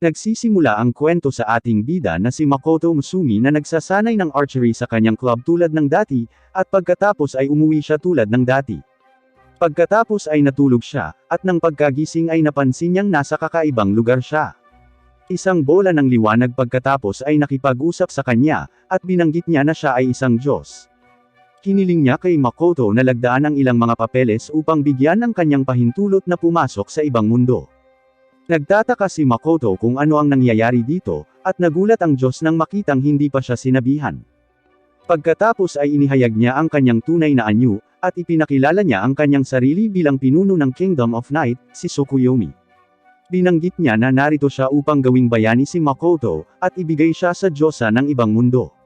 Nagsisimula ang kwento sa ating bida na si Makoto Musumi na nagsasanay ng archery sa kanyang club tulad ng dati, at pagkatapos ay umuwi siya tulad ng dati. Pagkatapos ay natulog siya, at nang pagkagising ay napansin niyang nasa kakaibang lugar siya. Isang bola ng liwanag pagkatapos ay nakipag-usap sa kanya, at binanggit niya na siya ay isang Diyos. Hiniling niya kay Makoto na lagdaan ang ilang mga papeles upang bigyan ng kanyang pahintulot na pumasok sa ibang mundo. Nagtataka si Makoto kung ano ang nangyayari dito, at nagulat ang Diyos nang makitang hindi pa siya sinabihan. Pagkatapos ay inihayag niya ang kanyang tunay na anyo, at ipinakilala niya ang kanyang sarili bilang pinuno ng Kingdom of Night, si Tsukuyomi. Binanggit niya na narito siya upang gawing bayani si Makoto, at ibigay siya sa Diyosa ng ibang mundo.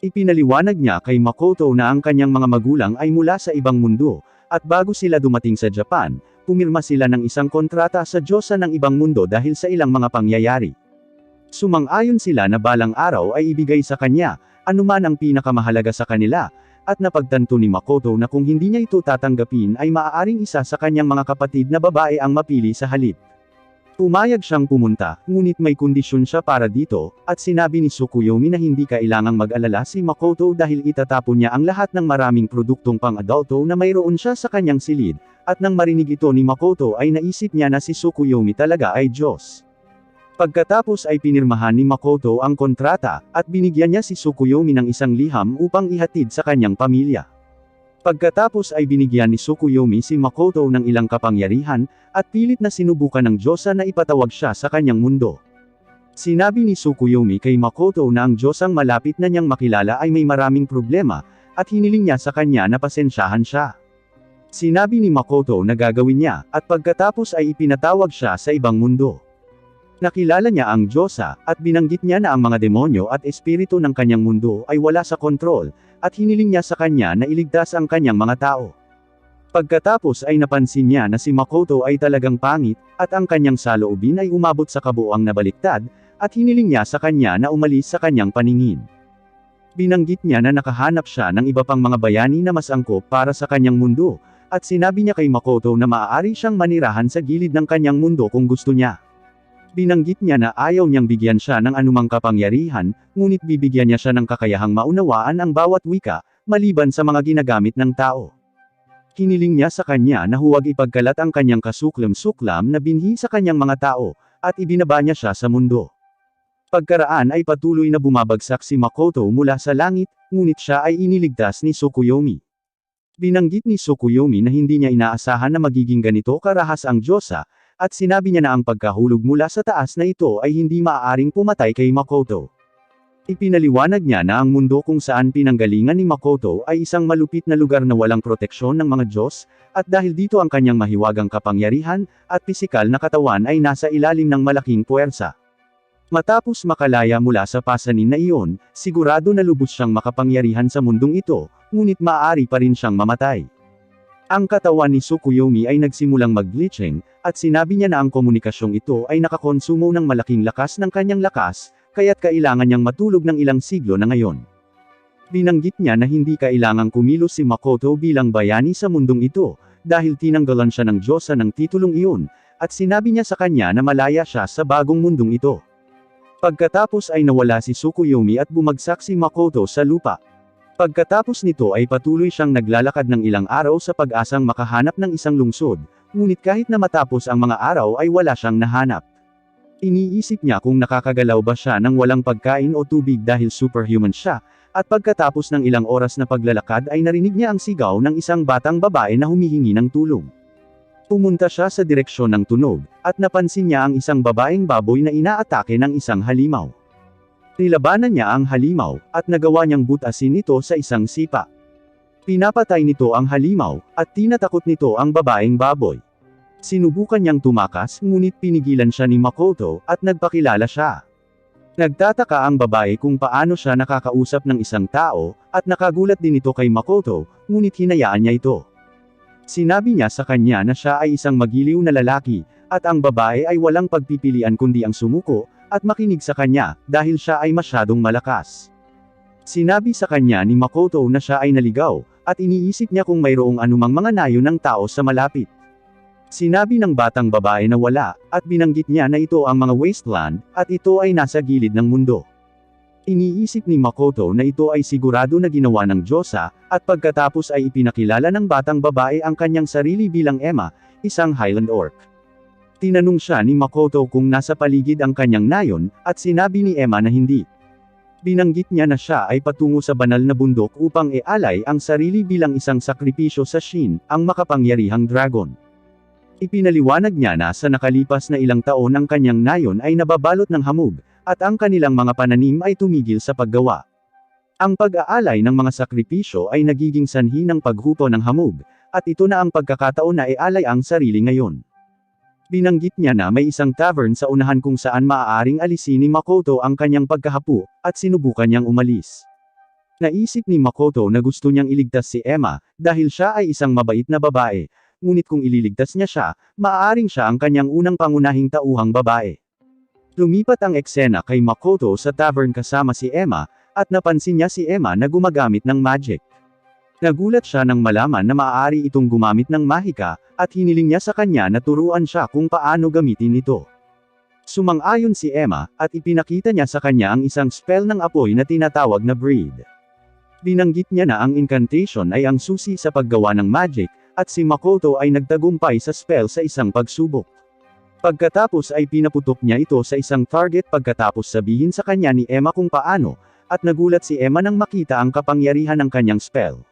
Ipinaliwanag niya kay Makoto na ang kanyang mga magulang ay mula sa ibang mundo, at bago sila dumating sa Japan, pumirma sila ng isang kontrata sa Diyosa ng ibang mundo dahil sa ilang mga pangyayari. Sumang-ayon sila na balang araw ay ibigay sa kanya, anuman ang pinakamahalaga sa kanila, at napagtanto ni Makoto na kung hindi niya ito tatanggapin ay maaaring isa sa kanyang mga kapatid na babae ang mapili sa halip. Pumayag siyang pumunta, ngunit may kondisyon siya para dito, at sinabi ni Tsukuyomi na hindi kailangang mag-alala si Makoto dahil itatapon niya ang lahat ng maraming produktong pang-adulto na mayroon siya sa kanyang silid, at nang marinig ito ni Makoto ay naisip niya na si Tsukuyomi talaga ay Diyos. Pagkatapos ay pinirmahan ni Makoto ang kontrata, at binigyan niya si Tsukuyomi ng isang liham upang ihatid sa kanyang pamilya. Pagkatapos ay binigyan ni Tsukuyomi si Makoto ng ilang kapangyarihan, at pilit na sinubukan ng Diyosa na ipatawag siya sa kanyang mundo. Sinabi ni Tsukuyomi kay Makoto na ang Diyosang malapit na niyang makilala ay may maraming problema, at hiniling niya sa kanya na pasensyahan siya. Sinabi ni Makoto na gagawin niya, at pagkatapos ay ipinatawag siya sa ibang mundo. Nakilala niya ang Diyosa, at binanggit niya na ang mga demonyo at espiritu ng kanyang mundo ay wala sa kontrol, at hiniling niya sa kanya na iligtas ang kanyang mga tao. Pagkatapos ay napansin niya na si Makoto ay talagang pangit, at ang kanyang saloobin ay umabot sa kabuuang nabaliktad, at hiniling niya sa kanya na umalis sa kanyang paningin. Binanggit niya na nakahanap siya ng iba pang mga bayani na mas angkop para sa kanyang mundo, at sinabi niya kay Makoto na maaari siyang manirahan sa gilid ng kanyang mundo kung gusto niya. Binanggit niya na ayaw niyang bigyan siya ng anumang kapangyarihan, ngunit bibigyan niya siya ng kakayahang maunawaan ang bawat wika, maliban sa mga ginagamit ng tao. Hiniling niya sa kanya na huwag ipagkalat ang kanyang kasuklam-suklam na binhi sa kanyang mga tao, at ibinaba niya siya sa mundo. Pagkaraan ay patuloy na bumabagsak si Makoto mula sa langit, ngunit siya ay iniligtas ni Tsukuyomi. Binanggit ni Tsukuyomi na hindi niya inaasahan na magiging ganito karahas ang Diyosa, at sinabi niya na ang pagkahulog mula sa taas na ito ay hindi maaaring pumatay kay Makoto. Ipinaliwanag niya na ang mundo kung saan pinanggalingan ni Makoto ay isang malupit na lugar na walang proteksyon ng mga Diyos, at dahil dito ang kanyang mahiwagang kapangyarihan, at pisikal na katawan ay nasa ilalim ng malaking puwersa. Matapos makalaya mula sa pasanin na iyon, sigurado na lubos siyang makapangyarihan sa mundong ito, ngunit maaari pa rin siyang mamatay. Ang katawan ni Tsukuyomi ay nagsimulang mag-glitching, at sinabi niya na ang komunikasyong ito ay nakakonsumo ng malaking lakas ng kanyang lakas, kaya't kailangan niyang matulog ng ilang siglo na ngayon. Binanggit niya na hindi kailangang kumilos si Makoto bilang bayani sa mundong ito, dahil tinanggalan siya ng Diyosa ng titulong iyon, at sinabi niya sa kanya na malaya siya sa bagong mundong ito. Pagkatapos ay nawala si Tsukuyomi at bumagsak si Makoto sa lupa. Pagkatapos nito ay patuloy siyang naglalakad ng ilang araw sa pag-asang makahanap ng isang lungsod, ngunit kahit na matapos ang mga araw ay wala siyang nahanap. Iniisip niya kung nakakagalaw ba siya ng walang pagkain o tubig dahil superhuman siya, at pagkatapos ng ilang oras na paglalakad ay narinig niya ang sigaw ng isang batang babae na humihingi ng tulong. Pumunta siya sa direksyon ng tunog, at napansin niya ang isang babaeng baboy na inaatake ng isang halimaw. Nilabanan niya ang halimaw, at nagawa niyang butasin ito sa isang sipa. Pinapatay nito ang halimaw, at tinatakot nito ang babaeng baboy. Sinubukan niyang tumakas, ngunit pinigilan siya ni Makoto, at nagpakilala siya. Nagtataka ang babae kung paano siya nakakausap ng isang tao, at nakagulat din ito kay Makoto, ngunit hinayaan niya ito. Sinabi niya sa kanya na siya ay isang magiliw na lalaki, at ang babae ay walang pagpipilian kundi ang sumuko, at makinig sa kanya, dahil siya ay masyadong malakas. Sinabi sa kanya ni Makoto na siya ay naligaw, at iniisip niya kung mayroong anumang mga nayo ng tao sa malapit. Sinabi ng batang babae na wala, at binanggit niya na ito ang mga wasteland, at ito ay nasa gilid ng mundo. Iniisip ni Makoto na ito ay sigurado na ginawa ng Diyosa, at pagkatapos ay ipinakilala ng batang babae ang kanyang sarili bilang Emma, isang Highland Orc. Tinanong siya ni Makoto kung nasa paligid ang kanyang nayon, at sinabi ni Emma na hindi. Binanggit niya na siya ay patungo sa banal na bundok upang ialay ang sarili bilang isang sakripisyo sa Shin, ang makapangyarihang dragon. Ipinaliwanag niya na sa nakalipas na ilang taon ang kanyang nayon ay nababalot ng hamog, at ang kanilang mga pananim ay tumigil sa paggawa. Ang pag-aalay ng mga sakripisyo ay nagiging sanhi ng paghupo ng hamog, at ito na ang pagkakataon na ialay ang sarili ngayon. Binanggit niya na may isang tavern sa unahan kung saan maaaring alisin ni Makoto ang kanyang pagkahapo, at sinubukan niyang umalis. Naisip ni Makoto na gusto niyang iligtas si Emma, dahil siya ay isang mabait na babae, ngunit kung ililigtas niya siya, maaaring siya ang kanyang unang pangunahing tauhang babae. Lumipat ang eksena kay Makoto sa tavern kasama si Emma, at napansin niya si Emma na gumagamit ng magic. Nagulat siya nang malaman na maaari itong gumamit ng mahika, at hiniling niya sa kanya na turuan siya kung paano gamitin ito. Sumang-ayon si Emma, at ipinakita niya sa kanya ang isang spell ng apoy na tinatawag na breed. Binanggit niya na ang incantation ay ang susi sa paggawa ng magic, at si Makoto ay nagtagumpay sa spell sa isang pagsubok. Pagkatapos ay pinaputok niya ito sa isang target pagkatapos sabihin sa kanya ni Emma kung paano, at nagulat si Emma nang makita ang kapangyarihan ng kanyang spell.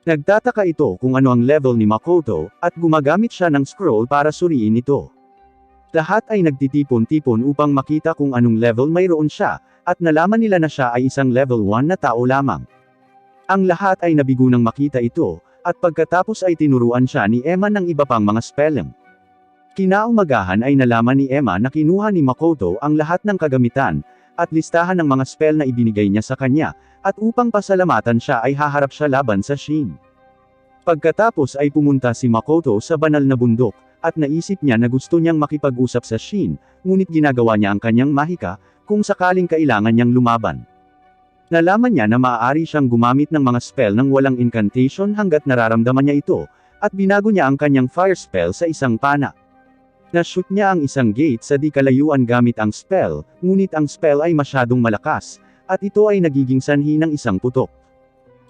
Nagtataka ito kung ano ang level ni Makoto, at gumagamit siya ng scroll para suriin ito. Lahat ay nagtitipon-tipon upang makita kung anong level mayroon siya, at nalaman nila na siya ay isang level 1 na tao lamang. Ang lahat ay nabigo nang makita ito, at pagkatapos ay tinuruan siya ni Emma ng iba pang mga spelling. Kinaumagahan ay nalaman ni Emma na kinuha ni Makoto ang lahat ng kagamitan, at listahan ng mga spell na ibinigay niya sa kanya, at upang pasalamatan siya ay haharap siya laban sa Shin. Pagkatapos ay pumunta si Makoto sa banal na bundok, at naisip niya na gusto niyang makipag-usap sa Shin, ngunit ginagawa niya ang kanyang mahika, kung sakaling kailangan niyang lumaban. Nalaman niya na maaari siyang gumamit ng mga spell ng walang incantation hanggat nararamdaman niya ito, at binago niya ang kanyang fire spell sa isang pana. Na-shoot niya ang isang gate sa di kalayuan gamit ang spell, ngunit ang spell ay masyadong malakas, at ito ay nagiging sanhi ng isang putok.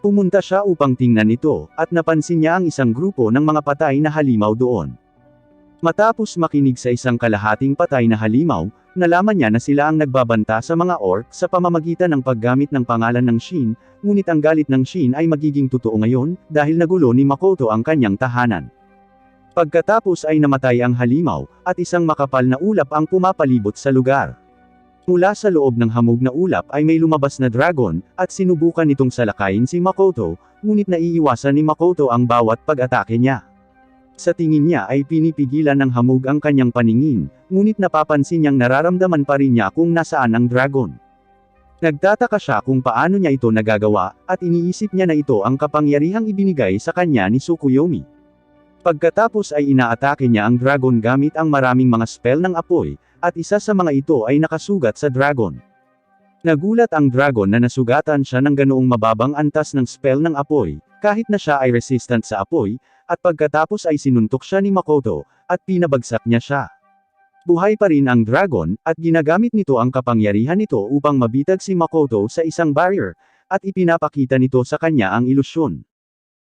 Pumunta siya upang tingnan ito, at napansin niya ang isang grupo ng mga patay na halimaw doon. Matapos makinig sa isang kalahating patay na halimaw, nalaman niya na sila ang nagbabanta sa mga orc sa pamamagitan ng paggamit ng pangalan ng Shin, ngunit ang galit ng Shin ay magiging totoo ngayon, dahil nagulo ni Makoto ang kanyang tahanan. Pagkatapos ay namatay ang halimaw, at isang makapal na ulap ang pumapalibot sa lugar. Mula sa loob ng hamog na ulap ay may lumabas na dragon, at sinubukan nitong salakayin si Makoto, ngunit naiiwasan ni Makoto ang bawat pag-atake niya. Sa tingin niya ay pinipigilan ng hamog ang kanyang paningin, ngunit napapansin niyang nararamdaman pa rin niya kung nasaan ang dragon. Nagtataka siya kung paano niya ito nagagawa, at iniisip niya na ito ang kapangyarihang ibinigay sa kanya ni Tsukuyomi. Pagkatapos ay inaatake niya ang dragon gamit ang maraming mga spell ng apoy, at isa sa mga ito ay nakasugat sa dragon. Nagulat ang dragon na nasugatan siya ng ganoong mababang antas ng spell ng apoy, kahit na siya ay resistant sa apoy, at pagkatapos ay sinuntok siya ni Makoto, at pinabagsak niya siya. Buhay pa rin ang dragon, at ginagamit nito ang kapangyarihan nito upang mabitag si Makoto sa isang barrier, at ipinapakita nito sa kanya ang ilusyon.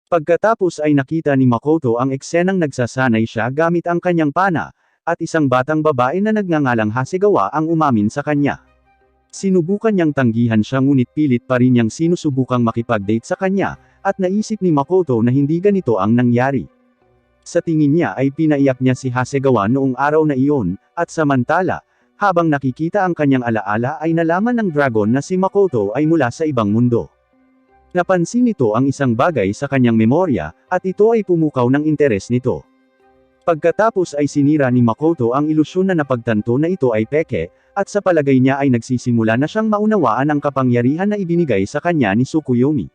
Pagkatapos ay nakita ni Makoto ang eksenang nagsasanay siya gamit ang kanyang pana, at isang batang babae na nagngangalang Hasegawa ang umamin sa kanya. Sinubukan niyang tanggihan siya ngunit pilit pa rin niyang sinusubukang makipag-date sa kanya, at naisip ni Makoto na hindi ganito ang nangyari. Sa tingin niya ay pinaiyak niya si Hasegawa noong araw na iyon, at samantala, habang nakikita ang kanyang alaala ay nalaman ng dragon na si Makoto ay mula sa ibang mundo. Napansin nito ang isang bagay sa kanyang memorya, at ito ay pumukaw ng interes nito. Pagkatapos ay sinira ni Makoto ang ilusyon na napagtanto na ito ay peke, at sa palagay niya ay nagsisimula na siyang maunawaan ang kapangyarihan na ibinigay sa kanya ni Tsukuyomi.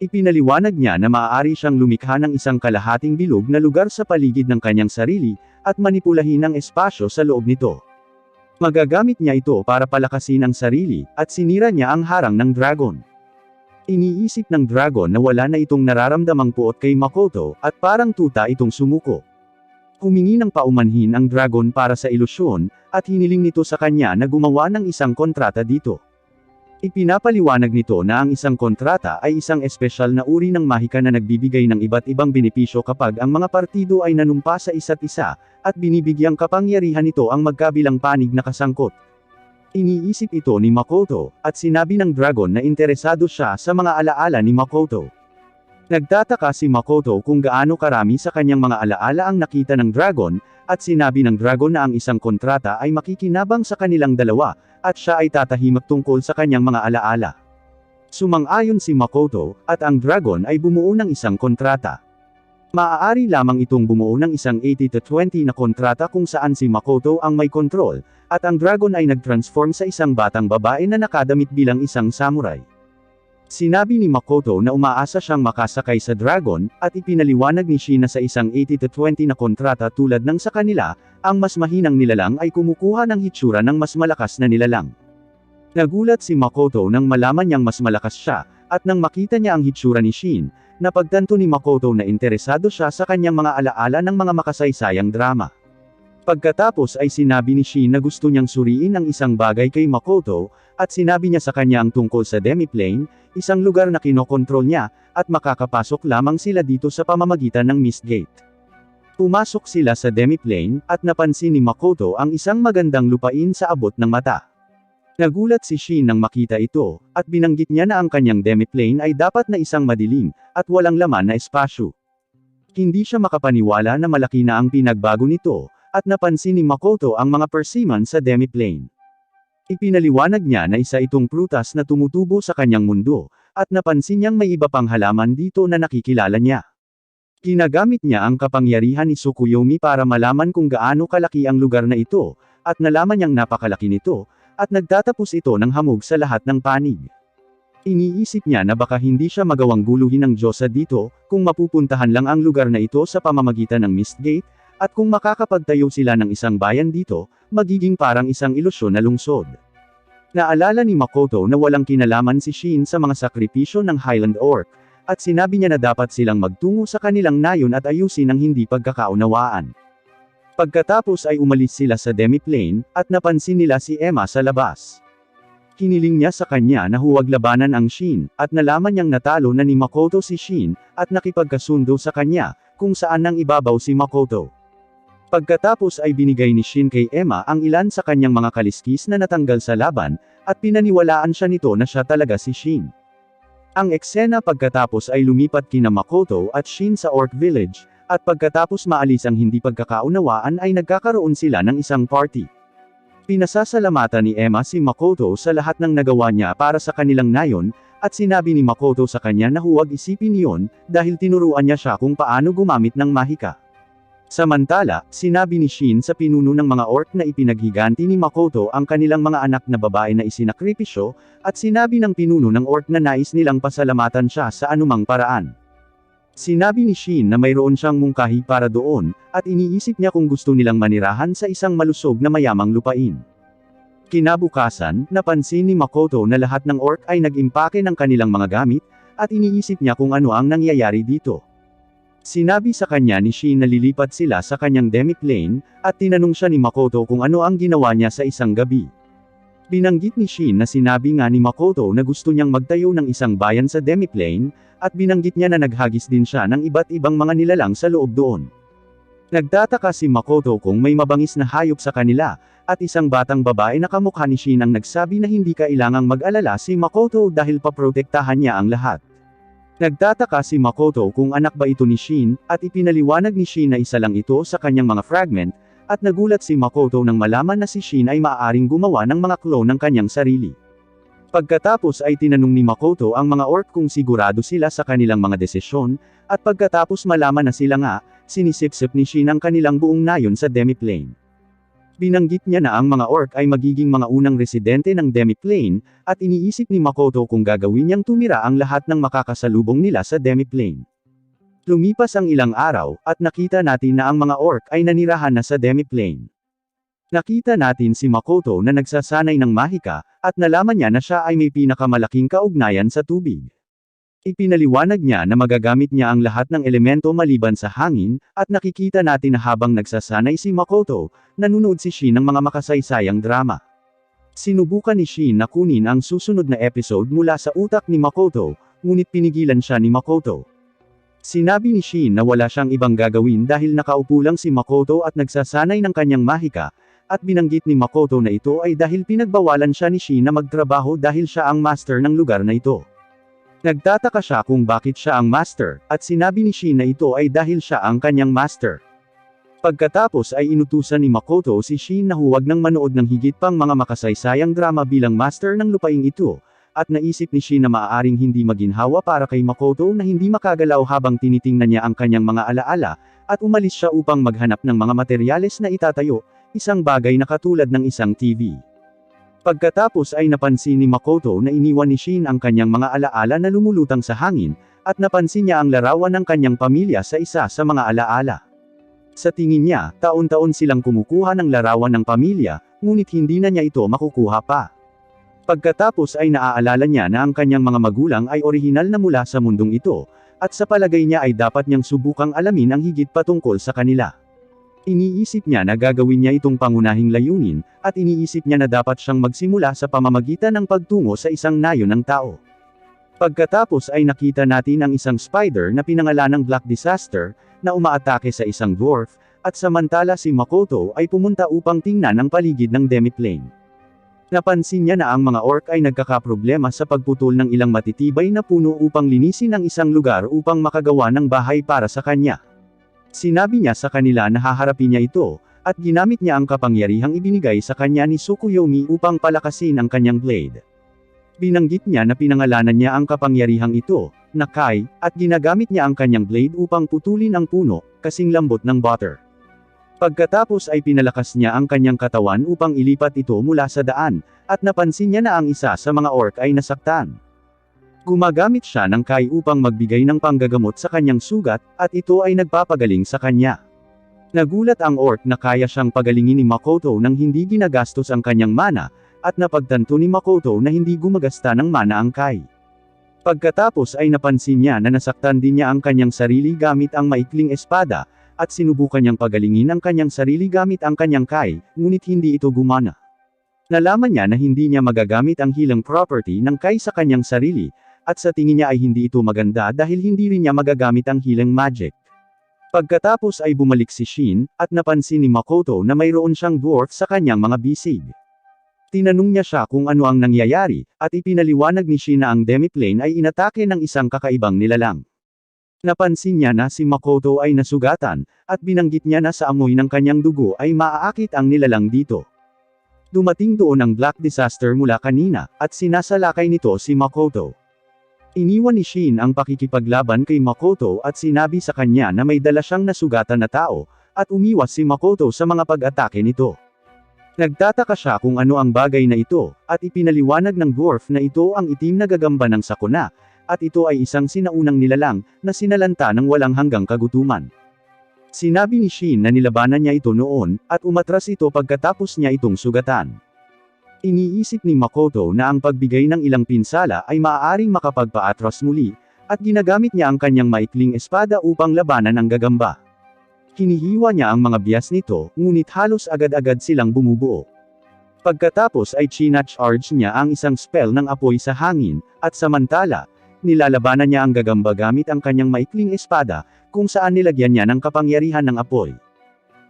Ipinaliwanag niya na maaari siyang lumikha ng isang kalahating bilog na lugar sa paligid ng kanyang sarili, at manipulahin ang espasyo sa loob nito. Magagamit niya ito para palakasin ang sarili, at sinira niya ang harang ng dragon. Iniisip ng dragon na wala na itong nararamdamang puot kay Makoto, at parang tuta itong sumuko. Humingi ng paumanhin ang dragon para sa ilusyon, at hiniling nito sa kanya na gumawa ng isang kontrata dito. Ipinapaliwanag nito na ang isang kontrata ay isang espesyal na uri ng mahika na nagbibigay ng iba't ibang benepisyo kapag ang mga partido ay nanumpa sa isa't isa, at binibigyang kapangyarihan nito ang magkabilang panig na kasangkot. Iniisip ito ni Makoto, at sinabi ng dragon na interesado siya sa mga alaala ni Makoto. Nagtataka si Makoto kung gaano karami sa kanyang mga alaala ang nakita ng dragon, at sinabi ng dragon na ang isang kontrata ay makikinabang sa kanilang dalawa, at siya ay tatahimak tungkol sa kanyang mga alaala. Sumang-ayon si Makoto, at ang dragon ay bumuo ng isang kontrata. Maaari lamang itong bumuo ng isang 80-20 na kontrata kung saan si Makoto ang may kontrol, at ang dragon ay nag-transform sa isang batang babae na nakadamit bilang isang samurai. Sinabi ni Makoto na umaasa siyang makasakay sa dragon, at ipinaliwanag ni Shin na sa isang 80-20 na kontrata tulad ng sa kanila, ang mas mahinang nilalang ay kumukuha ng hitsura ng mas malakas na nilalang. Nagulat si Makoto nang malaman niyang mas malakas siya, at nang makita niya ang hitsura ni Shin, napagtanto ni Makoto na interesado siya sa kanyang mga alaala ng mga makasaysayang drama. Pagkatapos ay sinabi ni Shin na gusto niyang suriin ang isang bagay kay Makoto, at sinabi niya sa kanya ang tungkol sa Demiplane, isang lugar na kinokontrol niya, at makakapasok lamang sila dito sa pamamagitan ng Mist Gate. Pumasok sila sa Demiplane, at napansin ni Makoto ang isang magandang lupain sa abot ng mata. Nagulat si Shin nang makita ito, at binanggit niya na ang kanyang Demiplane ay dapat na isang madilim, at walang laman na espasyo. Hindi siya makapaniwala na malaki na ang pinagbago nito, at napansin ni Makoto ang mga persimmon sa Demiplane. Ipinaliwanag niya na isa itong prutas na tumutubo sa kanyang mundo, at napansin niyang may iba pang halaman dito na nakikilala niya. Ginagamit niya ang kapangyarihan ni Tsukuyomi para malaman kung gaano kalaki ang lugar na ito, at nalaman niyang napakalaki nito, at nagtatapos ito ng hamog sa lahat ng panig. Iniisip niya na baka hindi siya magawang guluhin ng Diyosa dito, kung mapupuntahan lang ang lugar na ito sa pamamagitan ng Mist Gate, at kung makakapagtayo sila ng isang bayan dito, magiging parang isang ilusyon na lungsod. Naalala ni Makoto na walang kinalaman si Shin sa mga sakripisyo ng Highland Orc, at sinabi niya na dapat silang magtungo sa kanilang nayon at ayusin ang hindi pagkakaunawaan. Pagkatapos ay umalis sila sa Demiplane, at napansin nila si Emma sa labas. Hiniling niya sa kanya na huwag labanan ang Shin, at nalaman niyang natalo na ni Makoto si Shin, at nakipagkasundo sa kanya, kung saan nang ibabaw si Makoto. Pagkatapos ay binigay ni Shin kay Emma ang ilan sa kanyang mga kaliskis na natanggal sa laban, at pinaniwalaan siya nito na siya talaga si Shin. Ang eksena pagkatapos ay lumipat kina Makoto at Shin sa Orc Village, at pagkatapos maalis ang hindi pagkakaunawaan ay nagkakaroon sila ng isang party. Pinasasalamatan ni Emma si Makoto sa lahat ng nagawa niya para sa kanilang nayon, at sinabi ni Makoto sa kanya na huwag isipin iyon, dahil tinuruan niya siya kung paano gumamit ng mahika. Samantala, sinabi ni Shin sa pinuno ng mga orc na ipinaghiganti ni Makoto ang kanilang mga anak na babae na isinakripisyo, at sinabi ng pinuno ng orc na nais nilang pasalamatan siya sa anumang paraan. Sinabi ni Shin na mayroon siyang mungkahi para doon, at iniisip niya kung gusto nilang manirahan sa isang malusog na mayamang lupain. Kinabukasan, napansin ni Makoto na lahat ng orc ay nag-impake ng kanilang mga gamit, at iniisip niya kung ano ang nangyayari dito. Sinabi sa kanya ni Shin na lilipat sila sa kanyang Demiplane, at tinanong siya ni Makoto kung ano ang ginawa niya sa isang gabi. Binanggit ni Shin na sinabi nga ni Makoto na gusto niyang magtayo ng isang bayan sa Demiplane, at binanggit niya na naghagis din siya ng iba't ibang mga nilalang sa loob doon. Nagtataka si Makoto kung may mabangis na hayop sa kanila, at isang batang babae na kamukha ni Shin ang nagsabi na hindi kailangang mag-alala si Makoto dahil paprotektahan niya ang lahat. Nagtataka si Makoto kung anak ba ito ni Shin, at ipinaliwanag ni Shin na isa lang ito sa kanyang mga fragment, at nagulat si Makoto nang malaman na si Shin ay maaaring gumawa ng mga clone ng kanyang sarili. Pagkatapos ay tinanong ni Makoto ang mga orc kung sigurado sila sa kanilang mga desisyon, at pagkatapos malaman na sila nga, sinisip-sip ni Shin ang kanilang buong nayon sa Demiplane. Binanggit niya na ang mga orc ay magiging mga unang residente ng Demiplane, at iniisip ni Makoto kung gagawin niyang tumira ang lahat ng makakasalubong nila sa Demiplane. Lumipas ang ilang araw, at nakita natin na ang mga orc ay nanirahan na sa Demiplane. Nakita natin si Makoto na nagsasanay ng mahika, at nalaman niya na siya ay may pinakamalaking kaugnayan sa tubig. Ipinaliwanag niya na magagamit niya ang lahat ng elemento maliban sa hangin, at nakikita natin na habang nagsasanay si Makoto, nanonood si Shin ng mga makasaysayang drama. Sinubukan ni Shin na kunin ang susunod na episode mula sa utak ni Makoto, ngunit pinigilan siya ni Makoto. Sinabi ni Shin na wala siyang ibang gagawin dahil nakaupo lang si Makoto at nagsasanay ng kanyang mahika, at binanggit ni Makoto na ito ay dahil pinagbawalan siya ni Shin na magtrabaho dahil siya ang master ng lugar na ito. Nagtataka siya kung bakit siya ang master, at sinabi ni Shin na ito ay dahil siya ang kanyang master. Pagkatapos ay inutusan ni Makoto si Shin na huwag nang manood ng higit pang mga makasaysayang drama bilang master ng lupaing ito, at naisip ni Shin na maaaring hindi maginhawa para kay Makoto na hindi makagalaw habang tinitingnan niya ang kanyang mga alaala, at umalis siya upang maghanap ng mga materyales na itatayo, isang bagay na katulad ng isang TV. Pagkatapos ay napansin ni Makoto na iniwan ni Shin ang kanyang mga alaala na lumulutang sa hangin, at napansin niya ang larawan ng kanyang pamilya sa isa sa mga alaala. Sa tingin niya, taon-taon silang kumukuha ng larawan ng pamilya, ngunit hindi na niya ito makukuha pa. Pagkatapos ay naaalala niya na ang kanyang mga magulang ay orihinal na mula sa mundong ito, at sa palagay niya ay dapat niyang subukang alamin ang higit patungkol sa kanila. Iniisip niya na gagawin niya itong pangunahing layunin, at iniisip niya na dapat siyang magsimula sa pamamagitan ng pagtungo sa isang nayon ng tao. Pagkatapos ay nakita natin ang isang spider na pinangalanang Black Disaster, na umaatake sa isang dwarf, at samantala si Makoto ay pumunta upang tingnan ang paligid ng demiplane. Napansin niya na ang mga orc ay nagkakaproblema sa pagputol ng ilang matitibay na puno upang linisin ang isang lugar upang makagawa ng bahay para sa kanya. Sinabi niya sa kanila na haharapin niya ito, at ginamit niya ang kapangyarihang ibinigay sa kanya ni Tsukuyomi upang palakasin ang kanyang blade. Binanggit niya na pinangalanan niya ang kapangyarihang ito, na Kai, at ginagamit niya ang kanyang blade upang putulin ang puno, kasing lambot ng butter. Pagkatapos ay pinalakas niya ang kanyang katawan upang ilipat ito mula sa daan, at napansin niya na ang isa sa mga orc ay nasaktan. Gumagamit siya ng Kai upang magbigay ng panggagamot sa kanyang sugat, at ito ay nagpapagaling sa kanya. Nagulat ang orc na kaya siyang pagalingin ni Makoto nang hindi ginagastos ang kanyang mana, at napagtanto ni Makoto na hindi gumagasta ng mana ang Kai. Pagkatapos ay napansin niya na nasaktan din niya ang kanyang sarili gamit ang maikling espada, at sinubukan niyang pagalingin ang kanyang sarili gamit ang kanyang Kai, ngunit hindi ito gumana. Nalaman niya na hindi niya magagamit ang healing property ng Kai sa kanyang sarili, at sa tingin niya ay hindi ito maganda dahil hindi rin niya magagamit ang healing magic. Pagkatapos ay bumalik si Shin, at napansin ni Makoto na mayroon siyang dwarf sa kanyang mga bisig. Tinanong niya siya kung ano ang nangyayari, at ipinaliwanag ni Shin na ang demiplane ay inatake ng isang kakaibang nilalang. Napansin niya na si Makoto ay nasugatan, at binanggit niya na sa amoy ng kanyang dugo ay maaakit ang nilalang dito. Dumating doon ang Black Disaster mula kanina, at sinasalakay nito si Makoto. Iniwan ni Shin ang pakikipaglaban kay Makoto at sinabi sa kanya na may dala siyang nasugatan na tao, at umiwas si Makoto sa mga pag-atake nito. Nagtataka siya kung ano ang bagay na ito, at ipinaliwanag ng dwarf na ito ang itim na gagamba ng sakuna, at ito ay isang sinaunang nilalang, na sinalanta ng walang hanggang kagutuman. Sinabi ni Shin na nilabanan niya ito noon, at umatras ito pagkatapos niya itong sugatan. Iniisip ni Makoto na ang pagbigay ng ilang pinsala ay maaaring makapagpaatras muli, at ginagamit niya ang kanyang maikling espada upang labanan ang gagamba. Hinihiwa niya ang mga bias nito, ngunit halos agad-agad silang bumubuo. Pagkatapos ay chinacharge niya ang isang spell ng apoy sa hangin, at samantala, nilalabanan niya ang gagamba gamit ang kanyang maikling espada, kung saan nilagyan niya ng kapangyarihan ng apoy.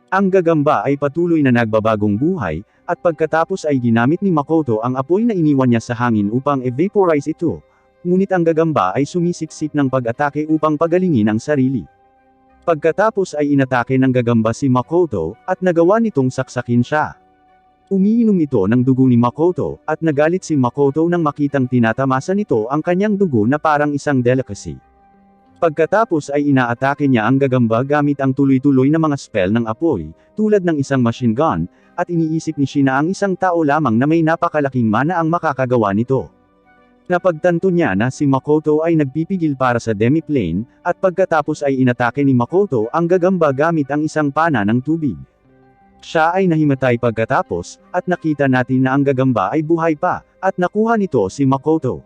Ang gagamba ay patuloy na nagbabagong buhay, at pagkatapos ay ginamit ni Makoto ang apoy na iniwan niya sa hangin upang evaporize ito, ngunit ang gagamba ay sumisipsip ng pag-atake upang pagalingin ang sarili. Pagkatapos ay inatake ng gagamba si Makoto, at nagawa nitong saksakin siya. Umiinom ito ng dugo ni Makoto, at nagalit si Makoto nang makitang tinatamasa nito ang kanyang dugo na parang isang delicacy. Pagkatapos ay inaatake niya ang gagamba gamit ang tuloy-tuloy na mga spell ng apoy, tulad ng isang machine gun, at iniisip ni Shin na ang isang tao lamang na may napakalaking mana ang makakagawa nito. Napagtanto niya na si Makoto ay nagpipigil para sa demiplane, at pagkatapos ay inatake ni Makoto ang gagamba gamit ang isang pana ng tubig. Siya ay nahimatay pagkatapos, at nakita natin na ang gagamba ay buhay pa, at nakuha nito si Makoto.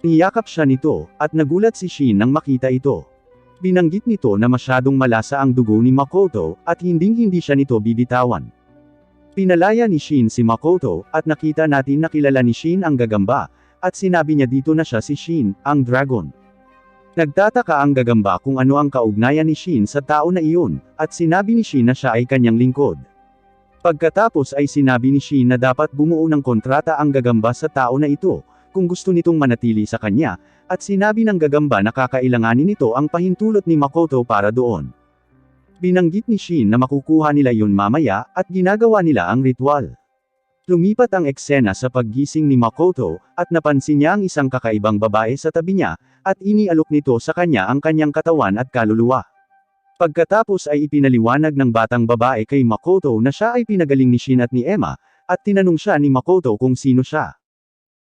Niyakap siya nito, at nagulat si Shin nang makita ito. Binanggit nito na masyadong malasa ang dugo ni Makoto, at hinding-hindi siya nito bibitawan. Pinalaya ni Shin si Makoto, at nakita natin na kilala ni Shin ang gagamba, at sinabi niya dito na siya si Shin, ang dragon. Nagtataka ang gagamba kung ano ang kaugnayan ni Shin sa tao na iyon, at sinabi ni Shin na siya ay kanyang lingkod. Pagkatapos ay sinabi ni Shin na dapat bumuo ng kontrata ang gagamba sa tao na ito, kung gusto nitong manatili sa kanya, at sinabi ng gagamba na kakailanganin nito ang pahintulot ni Makoto para doon. Binanggit ni Shin na makukuha nila yun mamaya, at ginagawa nila ang ritual. Lumipat ang eksena sa paggising ni Makoto, at napansin niya ang isang kakaibang babae sa tabi niya, at inialok nito sa kanya ang kanyang katawan at kaluluwa. Pagkatapos ay ipinaliwanag ng batang babae kay Makoto na siya ay pinagaling ni Shin at ni Emma, at tinanong siya ni Makoto kung sino siya.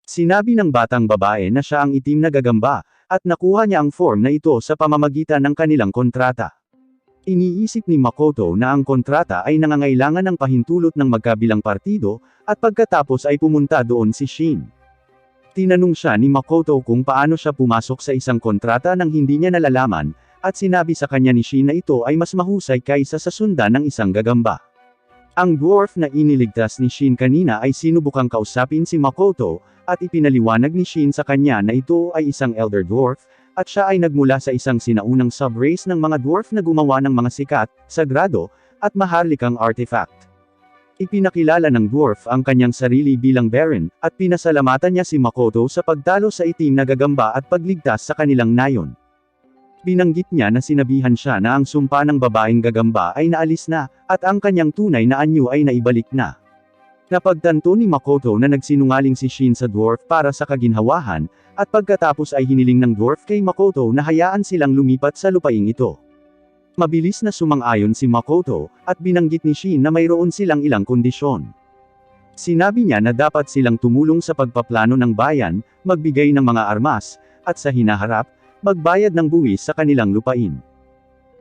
Sinabi ng batang babae na siya ang itim na gagamba, at nakuha niya ang form na ito sa pamamagitan ng kanilang kontrata. Iniisip ni Makoto na ang kontrata ay nangangailangan ng pahintulot ng magkabilang partido, at pagkatapos ay pumunta doon si Shin. Tinanong siya ni Makoto kung paano siya pumasok sa isang kontrata nang hindi niya nalalaman, at sinabi sa kanya ni Shin na ito ay mas mahusay kaysa sa sundan ng isang gagamba. Ang dwarf na iniligtas ni Shin kanina ay sinubukang kausapin si Makoto, at ipinaliwanag ni Shin sa kanya na ito ay isang elder dwarf, at siya ay nagmula sa isang sinaunang sub-race ng mga dwarf na gumawa ng mga sikat, sagrado, at maharlikang artifact. Ipinakilala ng dwarf ang kanyang sarili bilang Baron, at pinasalamatan niya si Makoto sa pagtalo sa itim na gagamba at pagligtas sa kanilang nayon. Binanggit niya na sinabihan siya na ang sumpa ng babaeng gagamba ay naalis na, at ang kanyang tunay na anyo ay naibalik na. Napagtanto ni Makoto na nagsinungaling si Shin sa dwarf para sa kaginhawahan, at pagkatapos ay hiniling ng dwarf kay Makoto na hayaan silang lumipat sa lupaing ito. Mabilis na sumang-ayon si Makoto, at binanggit ni Shin na mayroon silang ilang kondisyon. Sinabi niya na dapat silang tumulong sa pagpaplano ng bayan, magbigay ng mga armas, at sa hinaharap, magbayad ng buwis sa kanilang lupain.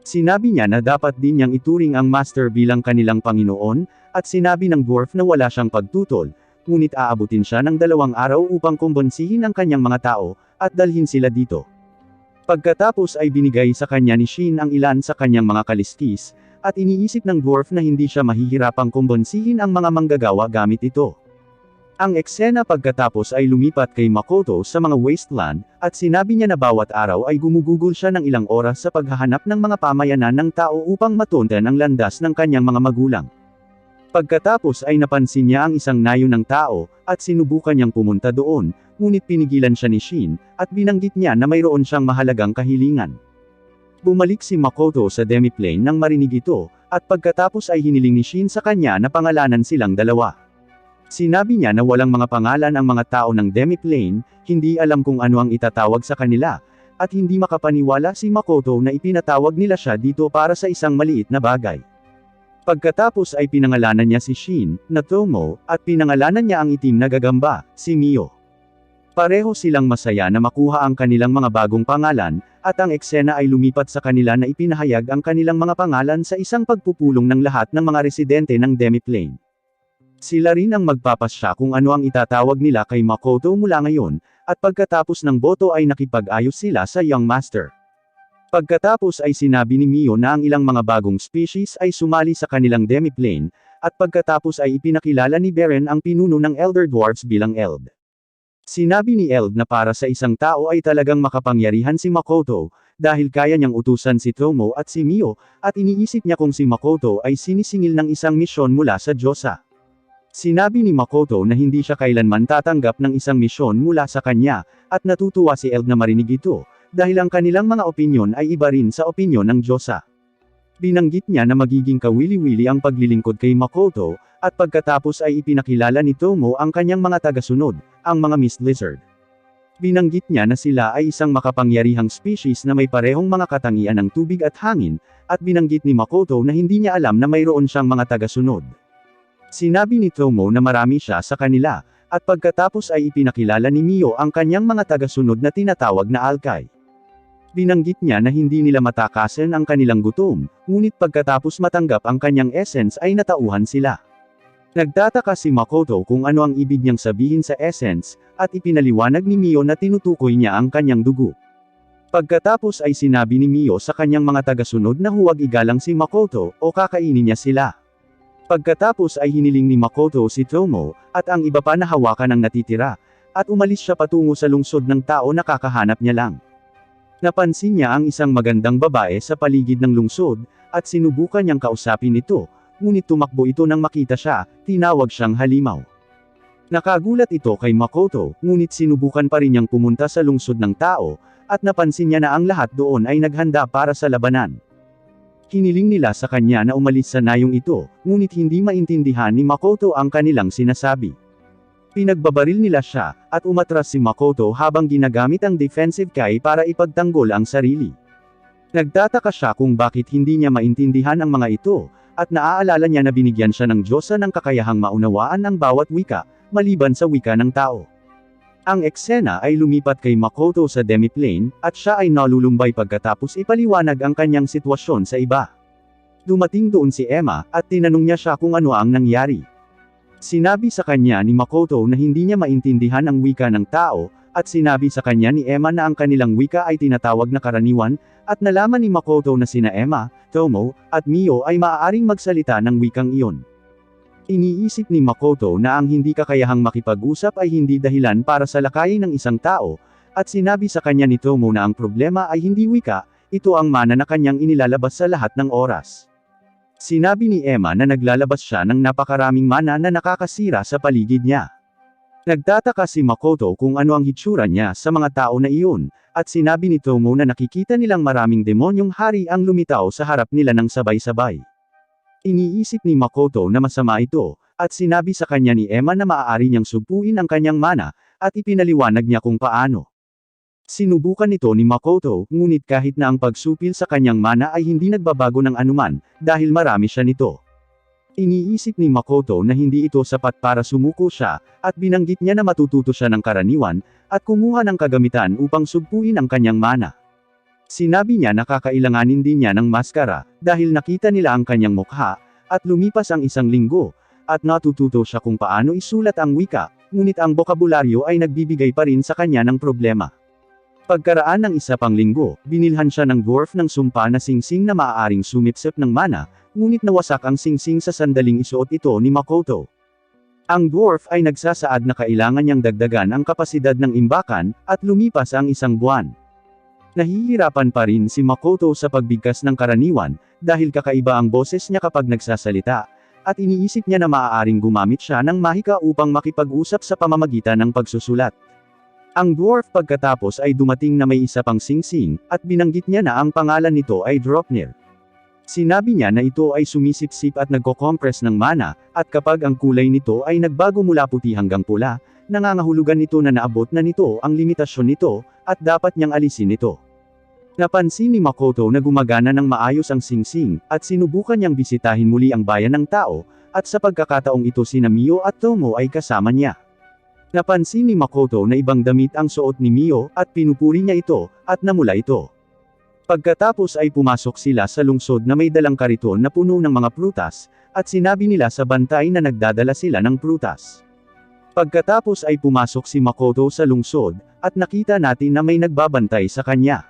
Sinabi niya na dapat din niyang ituring ang master bilang kanilang Panginoon, at sinabi ng dwarf na wala siyang pagtutol, ngunit aabutin siya ng 2 araw upang kumbonsihin ang kanyang mga tao, at dalhin sila dito. Pagkatapos ay binigay sa kanya ni Shin ang ilan sa kanyang mga kaliskis, at iniisip ng dwarf na hindi siya mahihirapang kumbonsihin ang mga manggagawa gamit ito. Ang eksena pagkatapos ay lumipat kay Makoto sa mga wasteland, at sinabi niya na bawat araw ay gumugugol siya ng ilang oras sa paghahanap ng mga pamayanan ng tao upang matuntan ang landas ng kanyang mga magulang. Pagkatapos ay napansin niya ang isang nayon ng tao, at sinubukan niyang pumunta doon, ngunit pinigilan siya ni Shin, at binanggit niya na mayroon siyang mahalagang kahilingan. Bumalik si Makoto sa demiplane nang marinig ito, at pagkatapos ay hiniling ni Shin sa kanya na pangalanan silang dalawa. Sinabi niya na walang mga pangalan ang mga tao ng demiplane, hindi alam kung ano ang itatawag sa kanila, at hindi makapaniwala si Makoto na ipinatawag nila siya dito para sa isang maliit na bagay. Pagkatapos ay pinangalanan niya si Shin, na Tomo, at pinangalanan niya ang itim na gagamba, si Mio. Pareho silang masaya na makuha ang kanilang mga bagong pangalan, at ang eksena ay lumipat sa kanila na ipinahayag ang kanilang mga pangalan sa isang pagpupulong ng lahat ng mga residente ng demiplane. Sila rin ang magpapasya kung ano ang itatawag nila kay Makoto mula ngayon, at pagkatapos ng boto ay nakipag-ayos sila sa Young Master. Pagkatapos ay sinabi ni Mio na ang ilang mga bagong species ay sumali sa kanilang demiplane, at pagkatapos ay ipinakilala ni Beren ang pinuno ng Elder Dwarfs bilang Eld. Sinabi ni Eld na para sa isang tao ay talagang makapangyarihan si Makoto, dahil kaya niyang utusan si Tomo at si Mio, at iniisip niya kung si Makoto ay sinisingil ng isang misyon mula sa Diyosa. Sinabi ni Makoto na hindi siya kailanman tatanggap ng isang misyon mula sa kanya, at natutuwa si Eld na marinig ito, dahil ang kanilang mga opinyon ay iba rin sa opinyon ng Diyosa. Binanggit niya na magiging kawili-wili ang paglilingkod kay Makoto, at pagkatapos ay ipinakilala ni Tomo ang kanyang mga tagasunod, ang mga Mist Lizard. Binanggit niya na sila ay isang makapangyarihang species na may parehong mga katangian ng tubig at hangin, at binanggit ni Makoto na hindi niya alam na mayroon siyang mga tagasunod. Sinabi ni Tomo na marami siya sa kanila, at pagkatapos ay ipinakilala ni Mio ang kanyang mga tagasunod na tinatawag na Alkai. Binanggit niya na hindi nila matakasan ang kanilang gutom, ngunit pagkatapos matanggap ang kanyang essence ay natauhan sila. Nagtataka si Makoto kung ano ang ibig niyang sabihin sa essence, at ipinaliwanag ni Mio na tinutukoy niya ang kanyang dugo. Pagkatapos ay sinabi ni Mio sa kanyang mga tagasunod na huwag igalang si Makoto, o kakainin niya sila. Pagkatapos ay hiniling ni Makoto si Tomo, at ang iba pa na hawakan ang natitira, at umalis siya patungo sa lungsod ng tao na kakahanap niya lang. Napansin niya ang isang magandang babae sa paligid ng lungsod, at sinubukan niyang kausapin ito, ngunit tumakbo ito nang makita siya, tinawag siyang halimaw. Nakagulat ito kay Makoto, ngunit sinubukan pa rin niyang pumunta sa lungsod ng tao, at napansin niya na ang lahat doon ay naghanda para sa labanan. Hiniling nila sa kanya na umalis sa nayong ito, ngunit hindi maintindihan ni Makoto ang kanilang sinasabi. Pinagbabaril nila siya, at umatras si Makoto habang ginagamit ang defensive kai para ipagtanggol ang sarili. Nagtataka siya kung bakit hindi niya maintindihan ang mga ito, at naaalala niya na binigyan siya ng Diyosa ng kakayahang maunawaan ang bawat wika, maliban sa wika ng tao. Ang eksena ay lumipat kay Makoto sa demiplane, at siya ay nalulumbay pagkatapos ipaliwanag ang kanyang sitwasyon sa iba. Dumating doon si Emma, at tinanong niya siya kung ano ang nangyari. Sinabi sa kanya ni Makoto na hindi niya maintindihan ang wika ng tao, at sinabi sa kanya ni Emma na ang kanilang wika ay tinatawag na karaniwan, at nalaman ni Makoto na sina Emma, Tomo, at Mio ay maaaring magsalita ng wikang iyon. Iniisip ni Makoto na ang hindi kakayahang makipag-usap ay hindi dahilan para sa lakayin ng isang tao, at sinabi sa kanya ni Tomo na ang problema ay hindi wika, ito ang mana na kanyang inilalabas sa lahat ng oras. Sinabi ni Emma na naglalabas siya ng napakaraming mana na nakakasira sa paligid niya. Nagtataka si Makoto kung ano ang hitsura niya sa mga tao na iyon, at sinabi ni Tomo na nakikita nilang maraming demonyong hari ang lumitaw sa harap nila ng sabay-sabay. Iniisip ni Makoto na masama ito, at sinabi sa kanya ni Emma na maaari niyang sugpuin ang kanyang mana, at ipinaliwanag niya kung paano. Sinubukan ito ni Makoto, ngunit kahit na ang pagsupil sa kanyang mana ay hindi nagbabago ng anuman, dahil marami siya nito. Iniisip ni Makoto na hindi ito sapat para sumuko siya, at binanggit niya na matututo siya ng karaniwan, at kumuha ng kagamitan upang sugpuin ang kanyang mana. Sinabi niya na kakailanganin din niya ng maskara, dahil nakita nila ang kanyang mukha, at lumipas ang isang linggo, at natututo siya kung paano isulat ang wika, ngunit ang bokabularyo ay nagbibigay pa rin sa kanya ng problema. Pagkaraan ng isa pang linggo, binilhan siya ng dwarf ng sumpa na singsing na maaaring sumipsip ng mana, ngunit nawasak ang singsing sa sandaling isuot ito ni Makoto. Ang dwarf ay nagsasaad na kailangan niyang dagdagan ang kapasidad ng imbakan, at lumipas ang isang buwan. Nahihirapan pa rin si Makoto sa pagbigkas ng karaniwan, dahil kakaiba ang boses niya kapag nagsasalita, at iniisip niya na maaaring gumamit siya ng mahika upang makipag-usap sa pamamagitan ng pagsusulat. Ang dwarf pagkatapos ay dumating na may isa pang singsing, at binanggit niya na ang pangalan nito ay Dropnir. Sinabi niya na ito ay sumisipsip at nagko-compress ng mana, at kapag ang kulay nito ay nagbago mula puti hanggang pula, nangangahulugan nito na naabot na nito ang limitasyon nito, at dapat niyang alisin ito. Napansin ni Makoto na gumagana ng maayos ang singsing, at sinubukan niyang bisitahin muli ang bayan ng tao, at sa pagkakataong ito sina Mio at Tomo ay kasama niya. Napansin ni Makoto na ibang damit ang suot ni Mio, at pinupuri niya ito, at namula ito. Pagkatapos ay pumasok sila sa lungsod na may dalang kariton na puno ng mga prutas, at sinabi nila sa bantay na nagdadala sila ng prutas. Pagkatapos ay pumasok si Makoto sa lungsod, at nakita natin na may nagbabantay sa kanya.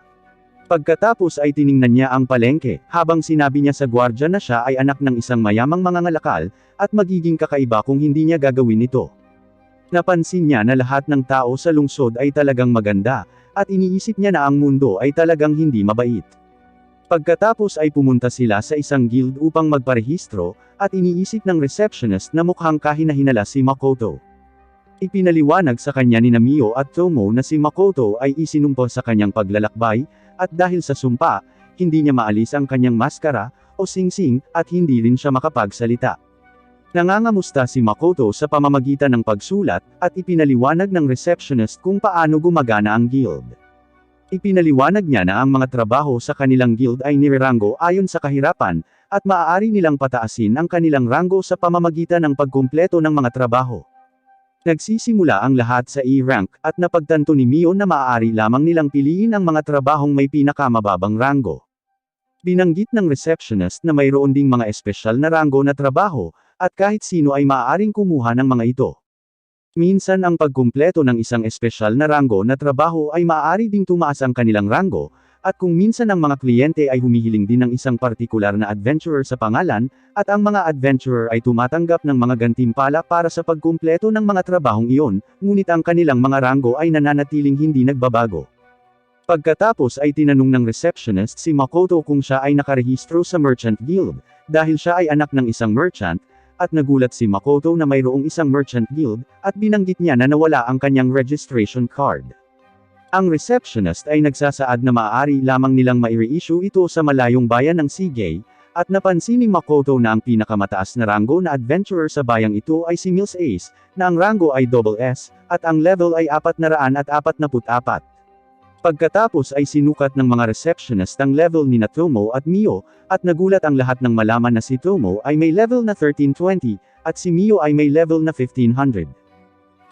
Pagkatapos ay tiningnan niya ang palengke, habang sinabi niya sa gwardya na siya ay anak ng isang mayamang mangangalakal, at magiging kakaiba kung hindi niya gagawin ito. Napansin niya na lahat ng tao sa lungsod ay talagang maganda, at iniisip niya na ang mundo ay talagang hindi mabait. Pagkatapos ay pumunta sila sa isang guild upang magparehistro, at iniisip ng receptionist na mukhang kahina-hinala si Makoto. Ipinaliwanag sa kanya ni Mio at Tomo na si Makoto ay isinumpa sa kanyang paglalakbay, at dahil sa sumpa, hindi niya maalis ang kanyang maskara, o singsing, at hindi rin siya makapagsalita. Nangangamusta si Makoto sa pamamagitan ng pagsulat, at ipinaliwanag ng receptionist kung paano gumagana ang guild. Ipinaliwanag niya na ang mga trabaho sa kanilang guild ay nirerango ayon sa kahirapan, at maaari nilang pataasin ang kanilang rango sa pamamagitan ng pagkumpleto ng mga trabaho. Nagsisimula ang lahat sa E-rank, at napagtanto ni Mio na maaari lamang nilang piliin ang mga trabahong may pinakamababang rango. Binanggit ng receptionist na mayroon ding mga espesyal na rango na trabaho, at kahit sino ay maaaring kumuha ng mga ito. Minsan ang pagkumpleto ng isang espesyal na ranggo na trabaho ay maaari ding tumaas ang kanilang ranggo, at kung minsan ang mga kliyente ay humihiling din ng isang partikular na adventurer sa pangalan, at ang mga adventurer ay tumatanggap ng mga gantimpala para sa pagkumpleto ng mga trabahong iyon, ngunit ang kanilang mga ranggo ay nananatiling hindi nagbabago. Pagkatapos ay tinanong ng receptionist si Makoto kung siya ay nakarehistro sa Merchant Guild, dahil siya ay anak ng isang merchant, at nagulat si Makoto na mayroong isang Merchant Guild, at binanggit niya na nawala ang kanyang registration card. Ang receptionist ay nagsasaad na maaari lamang nilang mai-reissue ito sa malayong bayan ng Sigay, at napansin ni Makoto na ang pinakamataas na ranggo na adventurer sa bayang ito ay si Mills Ace, na ang ranggo ay SS, at ang level ay 444. Pagkatapos ay sinukat ng mga receptionist ang level ni Tomo at Mio, at nagulat ang lahat ng malaman na si Tomo ay may level na 1320, at si Mio ay may level na 1500.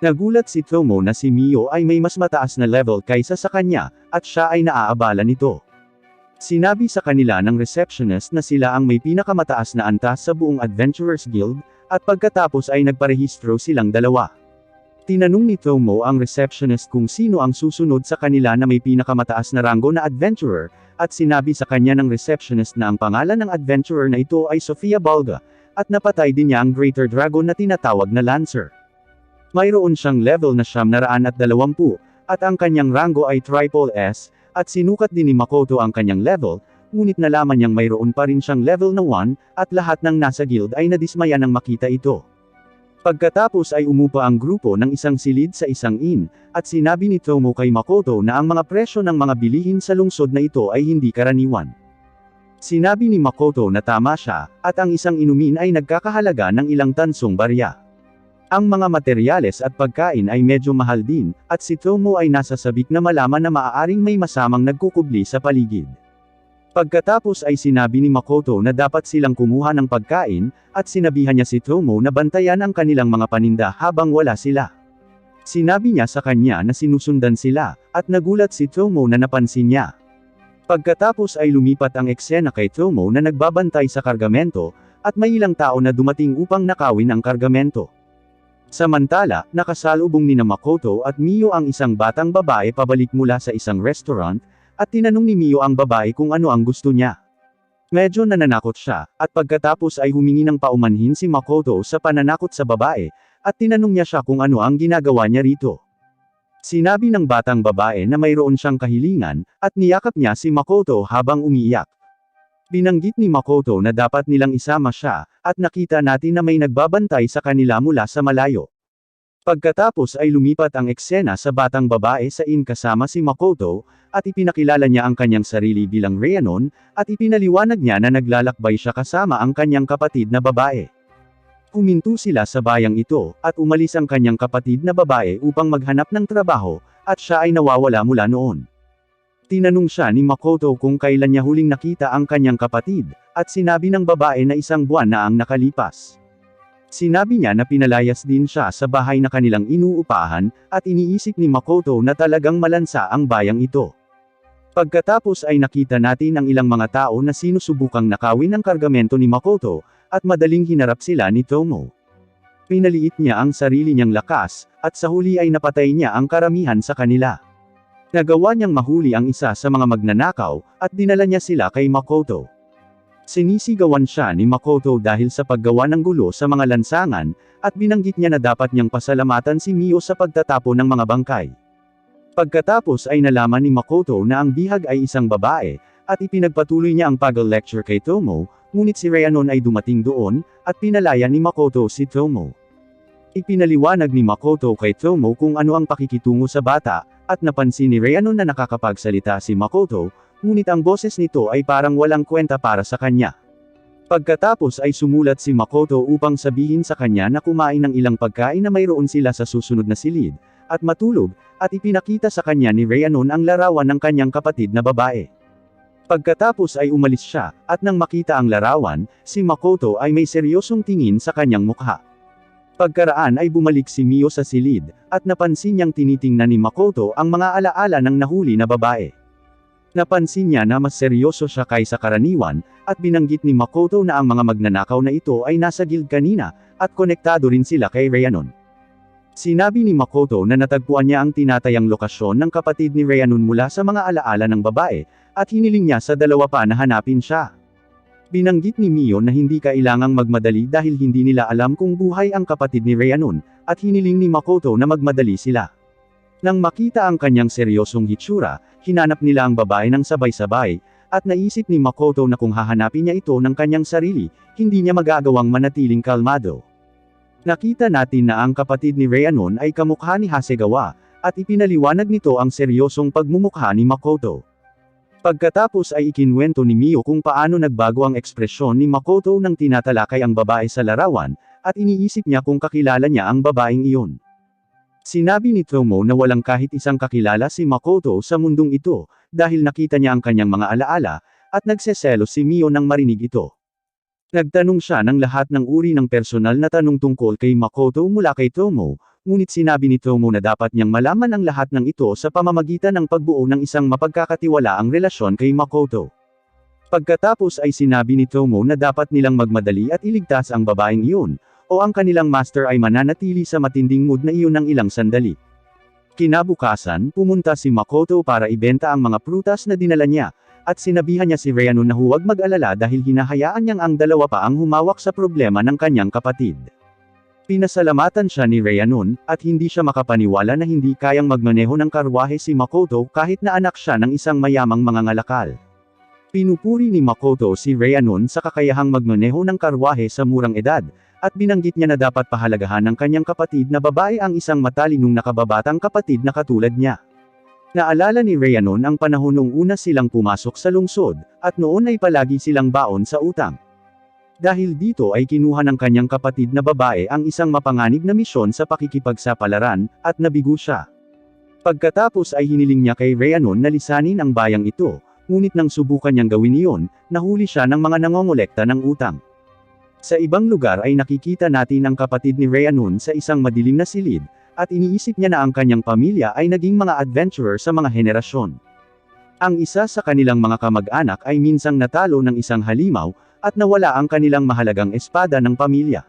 Nagulat si Tomo na si Mio ay may mas mataas na level kaysa sa kanya, at siya ay naaabala nito. Sinabi sa kanila ng receptionist na sila ang may pinakamataas na antas sa buong Adventurers Guild, at pagkatapos ay nagparehistro silang dalawa. Tinanong ni Tomo ang receptionist kung sino ang susunod sa kanila na may pinakamataas na ranggo na adventurer, at sinabi sa kanya ng receptionist na ang pangalan ng adventurer na ito ay Sofia Balga, at napatay din niya ang Greater Dragon na tinatawag na Lancer. Mayroon siyang level na 920, at ang kanyang ranggo ay Triple S, at sinukat din ni Makoto ang kanyang level, ngunit nalaman niyang mayroon pa rin siyang level na 1, at lahat ng nasa guild ay nadismaya nang makita ito. Pagkatapos ay umupa ang grupo ng isang silid sa isang inn, at sinabi ni Tomo kay Makoto na ang mga presyo ng mga bilihin sa lungsod na ito ay hindi karaniwan. Sinabi ni Makoto na tama siya, at ang isang inumin ay nagkakahalaga ng ilang tansong barya. Ang mga materyales at pagkain ay medyo mahal din, at si Tomo ay nasa sabik na malaman na maaaring may masamang nagkukubli sa paligid. Pagkatapos ay sinabi ni Makoto na dapat silang kumuha ng pagkain, at sinabihan niya si Tomo na bantayan ang kanilang mga paninda habang wala sila. Sinabi niya sa kanya na sinusundan sila, at nagulat si Tomo na napansin niya. Pagkatapos ay lumipat ang eksena kay Tomo na nagbabantay sa kargamento, at may ilang tao na dumating upang nakawin ang kargamento. Samantala, nakasalubong ni Makoto at Mio ang isang batang babae pabalik mula sa isang restaurant, at tinanong ni Mio ang babae kung ano ang gusto niya. Medyo nananakot siya, at pagkatapos ay humingi ng paumanhin si Makoto sa pananakot sa babae, at tinanong niya siya kung ano ang ginagawa niya rito. Sinabi ng batang babae na mayroon siyang kahilingan, at niyakap niya si Makoto habang umiiyak. Binanggit ni Makoto na dapat nilang isama siya, at nakita natin na may nagbabantay sa kanila mula sa malayo. Pagkatapos ay lumipat ang eksena sa batang babae sa inn kasama si Makoto, at ipinakilala niya ang kanyang sarili bilang Rhiannon, at ipinaliwanag niya na naglalakbay siya kasama ang kanyang kapatid na babae. Huminto sila sa bayang ito, at umalis ang kanyang kapatid na babae upang maghanap ng trabaho, at siya ay nawawala mula noon. Tinanong siya ni Makoto kung kailan niya huling nakita ang kanyang kapatid, at sinabi ng babae na 1 buwan na ang nakalipas. Sinabi niya na pinalayas din siya sa bahay na kanilang inuupahan, at iniisip ni Makoto na talagang malansa ang bayang ito. Pagkatapos ay nakita natin ang ilang mga tao na sinusubukang nakawin ang kargamento ni Makoto, at madaling hinarap sila ni Tomo. Pinaliit niya ang sarili niyang lakas, at sa huli ay napatay niya ang karamihan sa kanila. Nagawa niyang mahuli ang isa sa mga magnanakaw, at dinala niya sila kay Makoto. Sinisigawan siya ni Makoto dahil sa paggawa ng gulo sa mga lansangan, at binanggit niya na dapat niyang pasalamatan si Mio sa pagtatapo ng mga bangkay. Pagkatapos ay nalaman ni Makoto na ang bihag ay isang babae, at ipinagpatuloy niya ang pag-lecture kay Tomo, ngunit si Rhiannon ay dumating doon, at pinalaya ni Makoto si Tomo. Ipinaliwanag ni Makoto kay Tomo kung ano ang pakikitungo sa bata, at napansin ni Rhiannon na nakakapagsalita si Makoto, ngunit ang boses nito ay parang walang kwenta para sa kanya. Pagkatapos ay sumulat si Makoto upang sabihin sa kanya na kumain ng ilang pagkain na mayroon sila sa susunod na silid, at matulog, at ipinakita sa kanya ni Rhiannon ang larawan ng kanyang kapatid na babae. Pagkatapos ay umalis siya, at nang makita ang larawan, si Makoto ay may seryosong tingin sa kanyang mukha. Pagkaraan ay bumalik si Mio sa silid, at napansin niyang tinitingnan ni Makoto ang mga alaala ng nahuli na babae. Napansin niya na mas seryoso siya kaysa karaniwan, at binanggit ni Makoto na ang mga magnanakaw na ito ay nasa guild kanina, at konektado rin sila kay Rhiannon. Sinabi ni Makoto na natagpuan niya ang tinatayang lokasyon ng kapatid ni Rhiannon mula sa mga alaala ng babae, at hiniling niya sa dalawa pa na hanapin siya. Binanggit ni Mio na hindi kailangang magmadali dahil hindi nila alam kung buhay ang kapatid ni Rhiannon, at hiniling ni Makoto na magmadali sila. Nang makita ang kanyang seryosong hitsura, hinanap nila ang babae ng sabay-sabay, at naisip ni Makoto na kung hahanapin niya ito ng kanyang sarili, hindi niya magagawang manatiling kalmado. Nakita natin na ang kapatid ni Rhiannon ay kamukha ni Hasegawa, at ipinaliwanag nito ang seryosong pagmumukha ni Makoto. Pagkatapos ay ikinwento ni Mio kung paano nagbago ang ekspresyon ni Makoto nang tinatalakay ang babae sa larawan, at iniisip niya kung kakilala niya ang babaeng iyon. Sinabi ni Tomo na walang kahit isang kakilala si Makoto sa mundong ito, dahil nakita niya ang kanyang mga alaala, at nagseselos si Mio nang marinig ito. Nagtanong siya ng lahat ng uri ng personal na tanong tungkol kay Makoto mula kay Tomo, ngunit sinabi ni Tomo na dapat niyang malaman ang lahat ng ito sa pamamagitan ng pagbuo ng isang mapagkakatiwalaang relasyon kay Makoto. Pagkatapos ay sinabi ni Tomo na dapat nilang magmadali at iligtas ang babaeng iyon, o ang kanilang master ay mananatili sa matinding mood na iyon ng ilang sandali. Kinabukasan, pumunta si Makoto para ibenta ang mga prutas na dinala niya, at sinabihan niya si Rhiannon na huwag mag-alala dahil hinahayaan niyang ang dalawa pa ang humawak sa problema ng kanyang kapatid. Pinasalamatan siya ni Rhiannon, at hindi siya makapaniwala na hindi kayang magmaneho ng karwahe si Makoto kahit na anak siya ng isang mayamang mangangalakal. Pinupuri ni Makoto si Rhiannon sa kakayahang magmaneho ng karwahe sa murang edad, at binanggit niya na dapat pahalagahan ng kanyang kapatid na babae ang isang matalinong nakababatang kapatid na katulad niya. Naalala ni Rhiannon ang panahon noong una silang pumasok sa lungsod, at noon ay palagi silang baon sa utang. Dahil dito ay kinuha ng kanyang kapatid na babae ang isang mapanganib na misyon sa pakikipagsapalaran, at nabigo siya. Pagkatapos ay hiniling niya kay Rhiannon na lisanin ang bayang ito, ngunit nang subukan niyang gawin iyon, nahuli siya ng mga nangongolekta ng utang. Sa ibang lugar ay nakikita natin ang kapatid ni Rhiannon sa isang madilim na silid, at iniisip niya na ang kanyang pamilya ay naging mga adventurer sa mga henerasyon. Ang isa sa kanilang mga kamag-anak ay minsang natalo ng isang halimaw, at nawala ang kanilang mahalagang espada ng pamilya.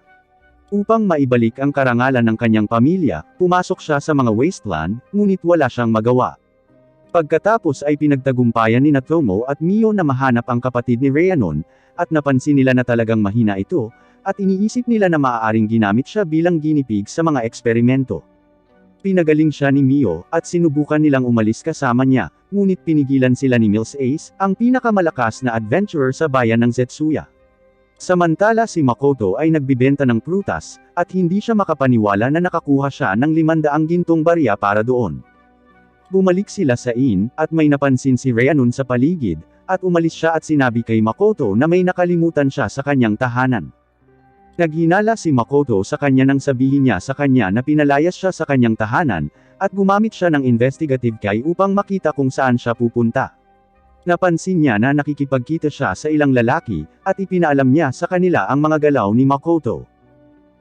Upang maibalik ang karangalan ng kanyang pamilya, pumasok siya sa mga wasteland, ngunit wala siyang magawa. Pagkatapos ay pinagtagumpayan ni Tomo at Mio na mahanap ang kapatid ni Rhiannon, at napansin nila na talagang mahina ito, at iniisip nila na maaaring ginamit siya bilang guinea pig sa mga eksperimento. Pinagaling siya ni Mio, at sinubukan nilang umalis kasama niya, ngunit pinigilan sila ni Mills Ace, ang pinakamalakas na adventurer sa bayan ng Zetsuya. Samantala si Makoto ay nagbibenta ng prutas, at hindi siya makapaniwala na nakakuha siya ng 500 gintong barya para doon. Bumalik sila sa inn, at may napansin si Rhiannon sa paligid, at umalis siya at sinabi kay Makoto na may nakalimutan siya sa kanyang tahanan. Naghinala si Makoto sa kanya nang sabihin niya sa kanya na pinalayas siya sa kanyang tahanan, at gumamit siya ng investigative key upang makita kung saan siya pupunta. Napansin niya na nakikipagkita siya sa ilang lalaki, at ipinaalam niya sa kanila ang mga galaw ni Makoto.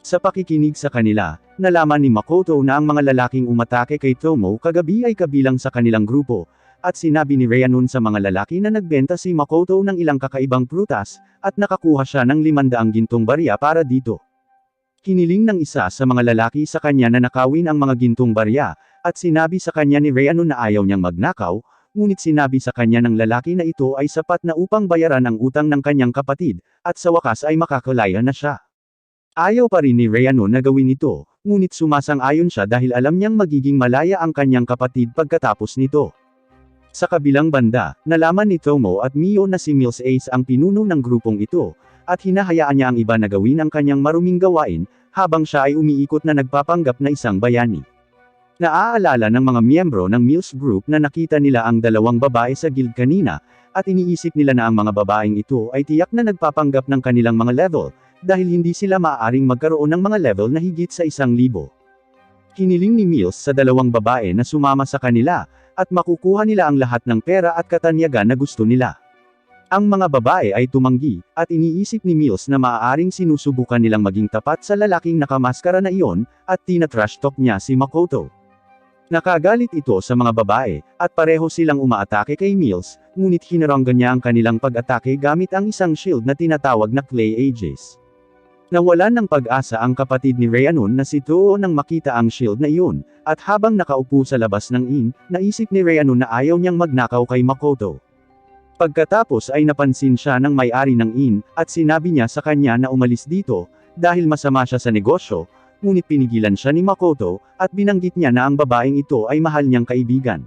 Sa pakikinig sa kanila, nalaman ni Makoto na ang mga lalaking umatake kay Tomo kagabi ay kabilang sa kanilang grupo, at sinabi ni Rhiannon sa mga lalaki na nagbenta si Makoto ng ilang kakaibang prutas, at nakakuha siya ng 500 gintong barya para dito. Hiniling ng isa sa mga lalaki sa kanya na nakawin ang mga gintong barya, at sinabi sa kanya ni Rhiannon na ayaw niyang magnakaw, ngunit sinabi sa kanya ng lalaki na ito ay sapat na upang bayaran ang utang ng kanyang kapatid, at sa wakas ay makakalaya na siya. Ayaw pa rin ni Rhiannon na gawin ito, ngunit sumasang-ayon siya dahil alam niyang magiging malaya ang kanyang kapatid pagkatapos nito. Sa kabilang banda, nalaman ni Tomo at Mio na si Mills Ace ang pinuno ng grupong ito, at hinahayaan niya ang iba na gawin ang kanyang maruming gawain, habang siya ay umiikot na nagpapanggap na isang bayani. Naaalala ng mga miyembro ng Mills Group na nakita nila ang dalawang babae sa guild kanina, at iniisip nila na ang mga babaeng ito ay tiyak na nagpapanggap ng kanilang mga level, dahil hindi sila maaaring magkaroon ng mga level na higit sa 1,000. Hiniling ni Mills sa dalawang babae na sumama sa kanila, at makukuha nila ang lahat ng pera at katanyagan na gusto nila. Ang mga babae ay tumanggi, at iniisip ni Mills na maaaring sinusubukan nilang maging tapat sa lalaking nakamaskara na iyon, at tinatrash talk niya si Makoto. Nakagalit ito sa mga babae, at pareho silang umaatake kay Mills, ngunit hinaranggan niya ang kanilang pag-atake gamit ang isang shield na tinatawag na Clay Aegis. Nawalan ng pag-asa ang kapatid ni Rhiannon na si Too nang makita ang shield na iyon, at habang nakaupo sa labas ng inn, naisip ni Rhiannon na ayaw niyang magnakaw kay Makoto. Pagkatapos ay napansin siya ng may-ari ng inn, at sinabi niya sa kanya na umalis dito, dahil masama siya sa negosyo, ngunit pinigilan siya ni Makoto, at binanggit niya na ang babaeng ito ay mahal niyang kaibigan.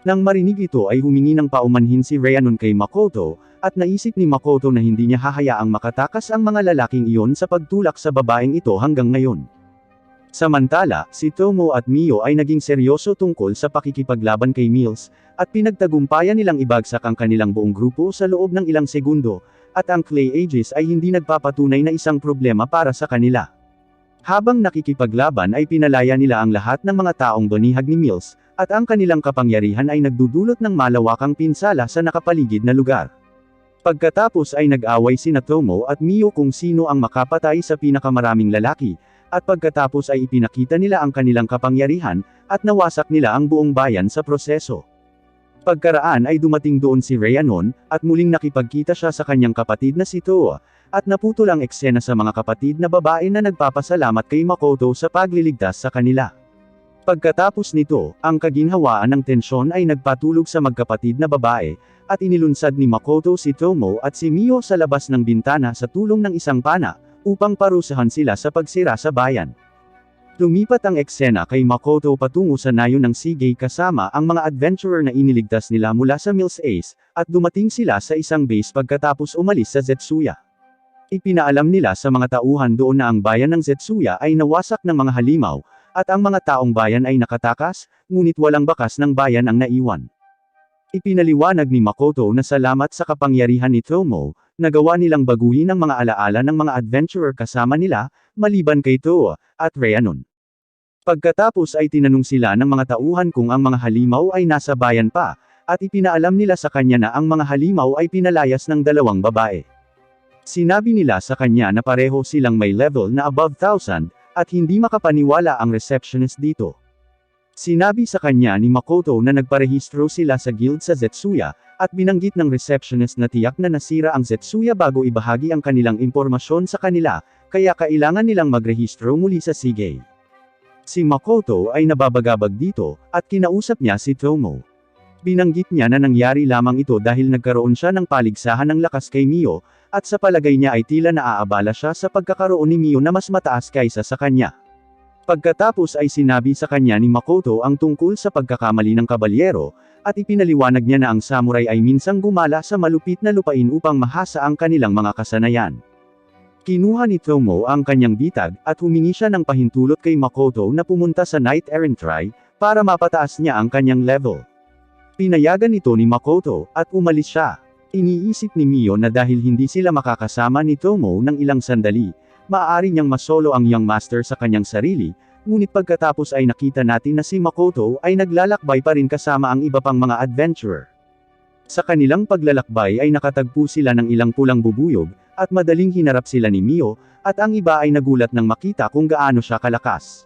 Nang marinig ito ay humingi ng paumanhin si Rhiannon kay Makoto, at naisip ni Makoto na hindi niya hahayaang makatakas ang mga lalaking iyon sa pagtulak sa babaeng ito hanggang ngayon. Samantala, si Tomo at Mio ay naging seryoso tungkol sa pakikipaglaban kay Mills, at pinagtagumpayan nilang ibagsak ang kanilang buong grupo sa loob ng ilang segundo, at ang Clay Aegis ay hindi nagpapatunay na isang problema para sa kanila. Habang nakikipaglaban ay pinalaya nila ang lahat ng mga taong banihag ni Mills, at ang kanilang kapangyarihan ay nagdudulot ng malawakang pinsala sa nakapaligid na lugar. Pagkatapos ay nag-away sina Tomo at Mio kung sino ang makapatay sa pinakamaraming lalaki, at pagkatapos ay ipinakita nila ang kanilang kapangyarihan, at nawasak nila ang buong bayan sa proseso. Pagkaraan ay dumating doon si Rhiannon, at muling nakipagkita siya sa kanyang kapatid na si Too, at naputol ang eksena sa mga kapatid na babae na nagpapasalamat kay Makoto sa pagliligtas sa kanila. Pagkatapos nito, ang kaginhawaan ng tensyon ay nagpatulog sa magkapatid na babae, at inilunsad ni Makoto si Tomo at si Mio sa labas ng bintana sa tulong ng isang pana, upang parusahan sila sa pagsira sa bayan. Lumipat ang eksena kay Makoto patungo sa nayon ng Seagay kasama ang mga adventurer na iniligtas nila mula sa Mills Ace, at dumating sila sa isang base pagkatapos umalis sa Zetsuya. Ipinaalam nila sa mga tauhan doon na ang bayan ng Zetsuya ay nawasak ng mga halimaw, at ang mga taong bayan ay nakatakas, ngunit walang bakas ng bayan ang naiwan. Ipinaliwanag ni Makoto na salamat sa kapangyarihan ni Tomo, nagawa nilang baguhin ang mga alaala ng mga adventurer kasama nila, maliban kay Too, at Rhiannon. Pagkatapos ay tinanong sila ng mga tauhan kung ang mga halimaw ay nasa bayan pa, at ipinaalam nila sa kanya na ang mga halimaw ay pinalayas ng dalawang babae. Sinabi nila sa kanya na pareho silang may level na above 1,000, at hindi makapaniwala ang receptionist dito. Sinabi sa kanya ni Makoto na nagparehistro sila sa guild sa Zetsuya, at binanggit ng receptionist na tiyak na nasira ang Zetsuya bago ibahagi ang kanilang impormasyon sa kanila, kaya kailangan nilang magrehistro muli sa Seagay. Si Makoto ay nababagabag dito, at kinausap niya si Tomo. Binanggit niya na nangyari lamang ito dahil nagkaroon siya ng paligsahan ng lakas kay Mio, at sa palagay niya ay tila naaabala siya sa pagkakaroon ni Mio na mas mataas kaysa sa kanya. Pagkatapos ay sinabi sa kanya ni Makoto ang tungkol sa pagkakamali ng kabalyero, at ipinaliwanag niya na ang samurai ay minsang gumala sa malupit na lupain upang mahasa ang kanilang mga kasanayan. Kinuha ni Tomo ang kanyang bitag, at humingi siya ng pahintulot kay Makoto na pumunta sa Knight Errantry, para mapataas niya ang kanyang level. Pinayagan ito ni Makoto, at umalis siya. Iniisip ni Mio na dahil hindi sila makakasama ni Tomo ng ilang sandali, maaari niyang masolo ang Young Master sa kanyang sarili, ngunit pagkatapos ay nakita natin na si Makoto ay naglalakbay pa rin kasama ang iba pang mga adventurer. Sa kanilang paglalakbay ay nakatagpo sila ng ilang pulang bubuyog, at madaling hinarap sila ni Mio, at ang iba ay nagulat nang makita kung gaano siya kalakas.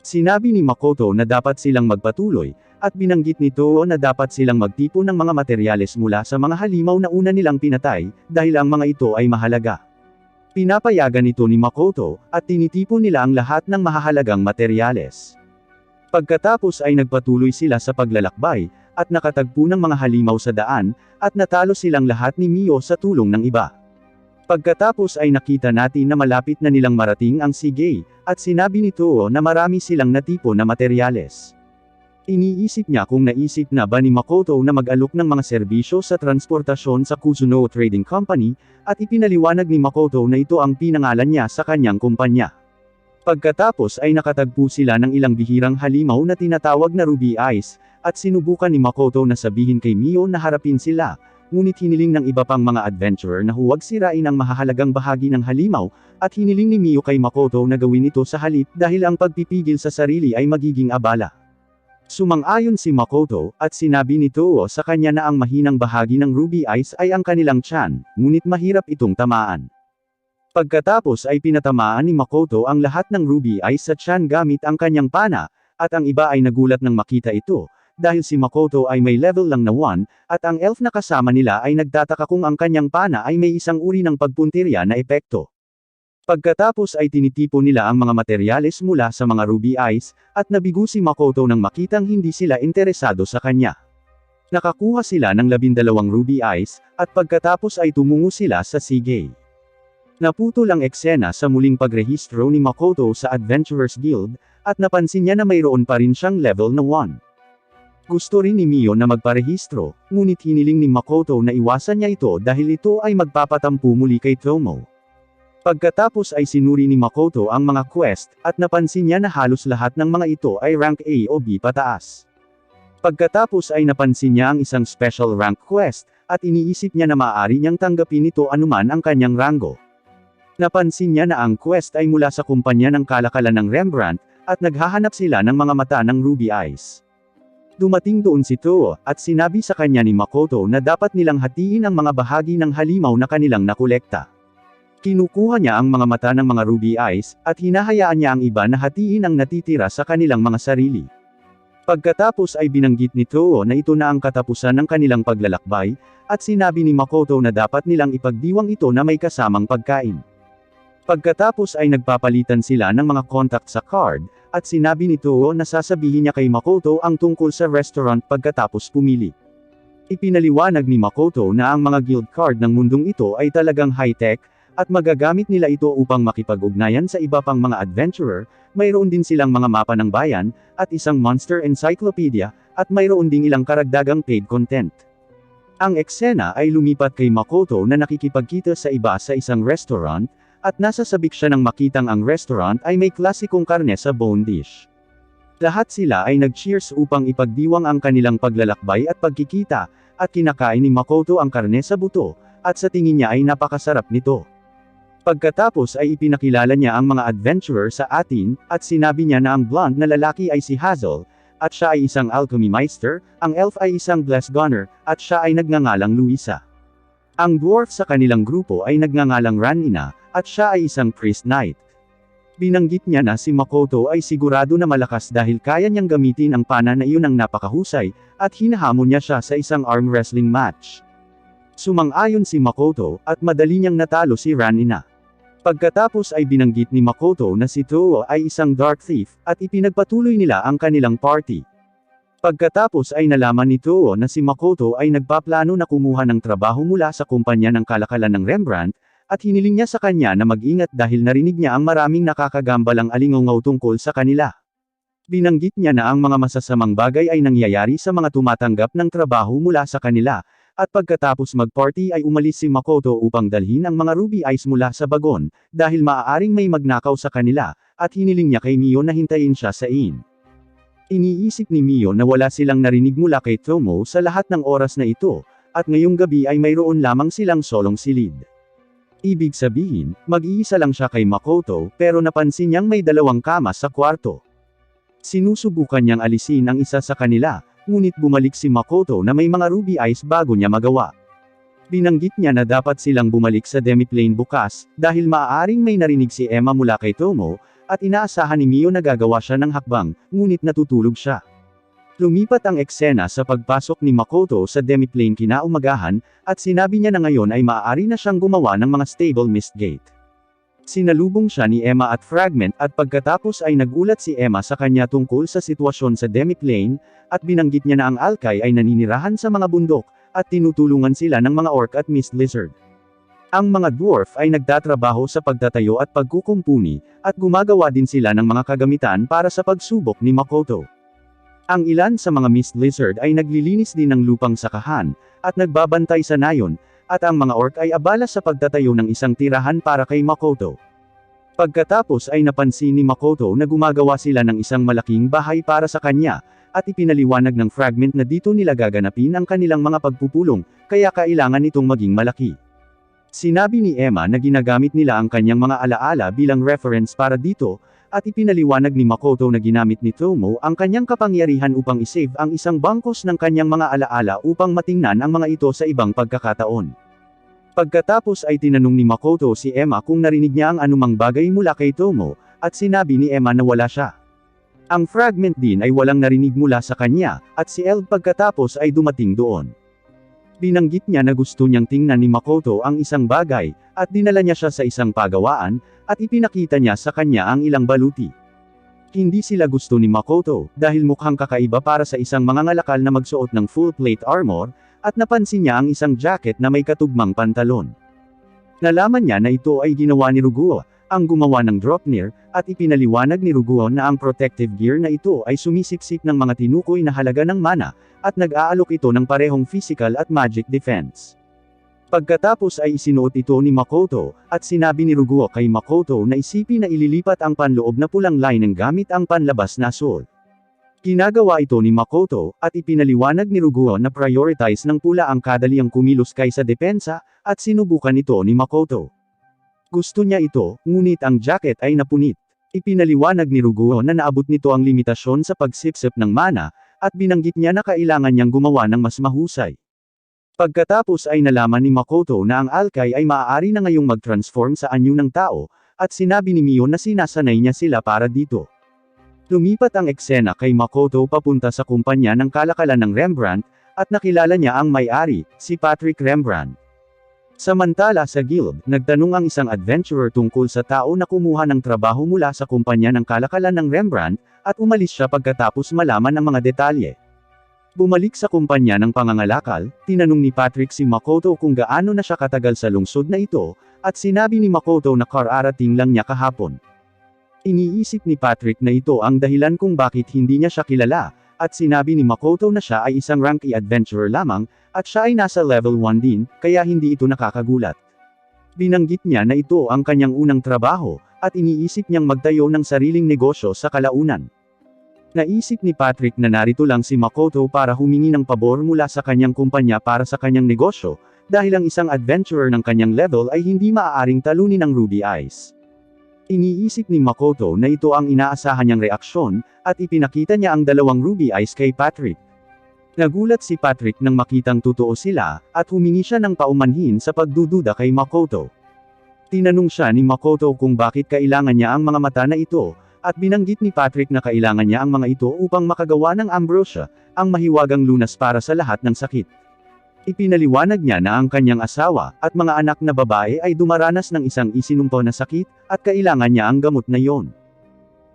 Sinabi ni Makoto na dapat silang magpatuloy, at binanggit ni Too na dapat silang magtipon ng mga materyales mula sa mga halimaw na una nilang pinatay, dahil ang mga ito ay mahalaga. Pinapayagan ito ni Makoto, at tinitipon nila ang lahat ng mahahalagang materyales. Pagkatapos ay nagpatuloy sila sa paglalakbay, at nakatagpo ng mga halimaw sa daan, at natalo silang lahat ni Mio sa tulong ng iba. Pagkatapos ay nakita natin na malapit na nilang marating ang Seagay, at sinabi ni Too na marami silang natipon na materyales. Iniisip niya kung naisip na ba ni Makoto na mag-alok ng mga serbisyo sa transportasyon sa Kuzuno Trading Company, at ipinaliwanag ni Makoto na ito ang pinangalan niya sa kanyang kumpanya. Pagkatapos ay nakatagpo sila ng ilang bihirang halimaw na tinatawag na Ruby Eyes, at sinubukan ni Makoto na sabihin kay Mio na harapin sila, ngunit hiniling ng iba pang mga adventurer na huwag sirain ang mahahalagang bahagi ng halimaw, at hiniling ni Mio kay Makoto na gawin ito sa halip dahil ang pagpipigil sa sarili ay magiging abala. Sumang-ayon si Makoto, at sinabi ni Too sa kanya na ang mahinang bahagi ng Ruby Eyes ay ang kanilang tiyan, ngunit mahirap itong tamaan. Pagkatapos ay pinatamaan ni Makoto ang lahat ng Ruby Eyes sa tiyan gamit ang kanyang pana, at ang iba ay nagulat nang makita ito, dahil si Makoto ay may level lang na 1, at ang elf na kasama nila ay nagtataka kung ang kanyang pana ay may isang uri ng pagpuntirya na epekto. Pagkatapos ay tinitipon nila ang mga materyales mula sa mga ruby eyes, at nabigo si Makoto nang makitang hindi sila interesado sa kanya. Nakakuha sila ng 12 ruby eyes, at pagkatapos ay tumungo sila sa Sige. Naputol ang eksena sa muling pagrehistro ni Makoto sa Adventurers Guild, at napansin niya na mayroon pa rin siyang level na 1. Gusto rin ni Mio na magparehistro, ngunit hiniling ni Makoto na iwasan niya ito dahil ito ay magpapatampu muli kay Tomo. Pagkatapos ay sinuri ni Makoto ang mga quest, at napansin niya na halos lahat ng mga ito ay rank A o B pataas. Pagkatapos ay napansin niya ang isang special rank quest, at iniisip niya na maaari niyang tanggapin ito anuman ang kanyang ranggo. Napansin niya na ang quest ay mula sa kumpanya ng kalakalan ng Rembrandt, at naghahanap sila ng mga mata ng ruby eyes. Dumating doon si Toho, at sinabi sa kanya ni Makoto na dapat nilang hatiin ang mga bahagi ng halimaw na kanilang nakolekta. Kinukuha niya ang mga mata ng mga ruby eyes, at hinahayaan niya ang iba na hatiin ang natitira sa kanilang mga sarili. Pagkatapos ay binanggit ni Toho na ito na ang katapusan ng kanilang paglalakbay, at sinabi ni Makoto na dapat nilang ipagdiwang ito na may kasamang pagkain. Pagkatapos ay nagpapalitan sila ng mga contact sa card, at sinabi ni Toho na sasabihin niya kay Makoto ang tungkol sa restaurant pagkatapos pumili. Ipinaliwanag ni Makoto na ang mga guild card ng mundong ito ay talagang high-tech, at magagamit nila ito upang makipag-ugnayan sa iba pang mga adventurer. Mayroon din silang mga mapa ng bayan, at isang monster encyclopedia, at mayroon ding ilang karagdagang paid content. Ang eksena ay lumipat kay Makoto na nakikipagkita sa iba sa isang restaurant, at nasasabik siya nang makitang ang restaurant ay may klasikong karne sa bone dish. Lahat sila ay nag-cheers upang ipagdiwang ang kanilang paglalakbay at pagkikita, at kinakain ni Makoto ang karne sa buto, at sa tingin niya ay napakasarap nito. Pagkatapos ay ipinakilala niya ang mga adventurer sa atin, at sinabi niya na ang blonde na lalaki ay si Hazel, at siya ay isang alchemy meister, ang elf ay isang blessed gunner, at siya ay nagngangalang Luisa. Ang dwarf sa kanilang grupo ay nagngangalang Ranina, at siya ay isang priest knight. Binanggit niya na si Makoto ay sigurado na malakas dahil kaya niyang gamitin ang pana na iyon ng napakahusay, at hinahamon niya siya sa isang arm wrestling match. Sumang-ayon si Makoto, at madali niyang natalo si Ranina. Pagkatapos ay binanggit ni Makoto na si Toho ay isang dark thief, at ipinagpatuloy nila ang kanilang party. Pagkatapos ay nalaman ni Toho na si Makoto ay nagpaplano na kumuha ng trabaho mula sa kumpanya ng kalakalan ng Rembrandt, at hiniling niya sa kanya na mag-ingat dahil narinig niya ang maraming nakakagambalang alingaw tungkol sa kanila. Binanggit niya na ang mga masasamang bagay ay nangyayari sa mga tumatanggap ng trabaho mula sa kanila, at pagkatapos mag-party ay umalis si Makoto upang dalhin ang mga ruby eyes mula sa bagon, dahil maaaring may magnakaw sa kanila, at hiniling niya kay Mio na hintayin siya sa inn. Iniisip ni Mio na wala silang narinig mula kay Tomo sa lahat ng oras na ito, at ngayong gabi ay mayroon lamang silang solong silid. Ibig sabihin, mag-iisa lang siya kay Makoto, pero napansin niyang may 2 kama sa kwarto. Sinusubukan niyang alisin ang isa sa kanila, ngunit bumalik si Makoto na may mga ruby eyes bago niya magawa. Binanggit niya na dapat silang bumalik sa demiplane bukas, dahil maaaring may narinig si Emma mula kay Tomo, at inaasahan ni Mio na gagawa siya ng hakbang, ngunit natutulog siya. Lumipat ang eksena sa pagpasok ni Makoto sa demiplane kinaumagahan, at sinabi niya na ngayon ay maaari na siyang gumawa ng mga stable mist gate. Sinalubong siya ni Emma at Fragment, at pagkatapos ay nagulat si Emma sa kanya tungkol sa sitwasyon sa demiplane, at binanggit niya na ang alkay ay naninirahan sa mga bundok, at tinutulungan sila ng mga orc at mist lizard. Ang mga dwarf ay nagtatrabaho sa pagtatayo at pagkukumpuni, at gumagawa din sila ng mga kagamitan para sa pagsubok ni Makoto. Ang ilan sa mga mist lizard ay naglilinis din ng lupang sakahan, at nagbabantay sa nayon, at ang mga orc ay abala sa pagtatayo ng isang tirahan para kay Makoto. Pagkatapos ay napansin ni Makoto na gumagawa sila ng isang malaking bahay para sa kanya, at ipinaliwanag ng Fragment na dito nila gaganapin ang kanilang mga pagpupulong, kaya kailangan itong maging malaki. Sinabi ni Emma na ginagamit nila ang kanyang mga alaala bilang reference para dito, at ipinaliwanag ni Makoto na ginamit ni Tomo ang kanyang kapangyarihan upang isave ang isang bangkos ng kanyang mga alaala upang matingnan ang mga ito sa ibang pagkakataon. Pagkatapos ay tinanong ni Makoto si Emma kung narinig niya ang anumang bagay mula kay Tomo, at sinabi ni Emma na wala siya. Ang fragment din ay walang narinig mula sa kanya, at si L pagkatapos ay dumating doon. Binanggit niya na gusto niyang tingnan ni Makoto ang isang bagay, at dinala niya siya sa isang pagawaan, at ipinakita niya sa kanya ang ilang baluti. Hindi sila gusto ni Makoto, dahil mukhang kakaiba para sa isang mangangalakal na magsuot ng full plate armor, at napansin niya ang isang jacket na may katugmang pantalon. Nalaman niya na ito ay ginawa ni Ruguo, ang gumawa ng Draupnir, at ipinaliwanag ni Ruguo na ang protective gear na ito ay sumisiksik ng mga tinukoy na halaga ng mana, at nag-aalok ito ng parehong physical at magic defense. Pagkatapos ay isinuot ito ni Makoto, at sinabi ni Ruguo kay Makoto na isipin na ililipat ang panloob na pulang lining gamit ang panlabas na suot. Ginagawa ito ni Makoto, at ipinaliwanag ni Ruguo na prioritize ng pula ang kadaliang kumilos kaysa depensa, at sinubukan ito ni Makoto. Gusto niya ito, ngunit ang jacket ay napunit. Ipinaliwanag ni Ruguo na naabot nito ang limitasyon sa pagsipsip ng mana, at binanggit niya na kailangan niyang gumawa ng mas mahusay. Pagkatapos ay nalaman ni Makoto na ang alkay ay maaari na ngayong mag-transform sa anyo ng tao, at sinabi ni Mio na sinasanay niya sila para dito. Lumipat ang eksena kay Makoto papunta sa kumpanya ng kalakalan ng Rembrandt, at nakilala niya ang may-ari, si Patrick Rembrandt. Samantala sa guild, nagtanong ang isang adventurer tungkol sa tao na kumuha ng trabaho mula sa kumpanya ng kalakalan ng Rembrandt, at umalis siya pagkatapos malaman ang mga detalye. Bumalik sa kumpanya ng pangangalakal, tinanong ni Patrick si Makoto kung gaano na siya katagal sa lungsod na ito, at sinabi ni Makoto na kararating lang niya kahapon. Iniisip ni Patrick na ito ang dahilan kung bakit hindi niya siya kilala, at sinabi ni Makoto na siya ay isang rank E adventurer lamang, at siya ay nasa level 1 din, kaya hindi ito nakakagulat. Binanggit niya na ito ang kanyang unang trabaho, at iniisip niyang magtayo ng sariling negosyo sa kalaunan. Naisip ni Patrick na narito lang si Makoto para humingi ng pabor mula sa kanyang kumpanya para sa kanyang negosyo, dahil ang isang adventurer ng kanyang level ay hindi maaaring talunin ng Ruby Eyes. Iniisip ni Makoto na ito ang inaasahan niyang reaksyon, at ipinakita niya ang dalawang Ruby Eyes kay Patrick. Nagulat si Patrick nang makitang totoo sila, at humingi siya ng paumanhin sa pagdududa kay Makoto. Tinanong siya ni Makoto kung bakit kailangan niya ang mga mata na ito, at binanggit ni Patrick na kailangan niya ang mga ito upang makagawa ng ambrosia, ang mahiwagang lunas para sa lahat ng sakit. Ipinaliwanag niya na ang kanyang asawa, at mga anak na babae ay dumaranas ng isang isinumpo na sakit, at kailangan niya ang gamot na iyon.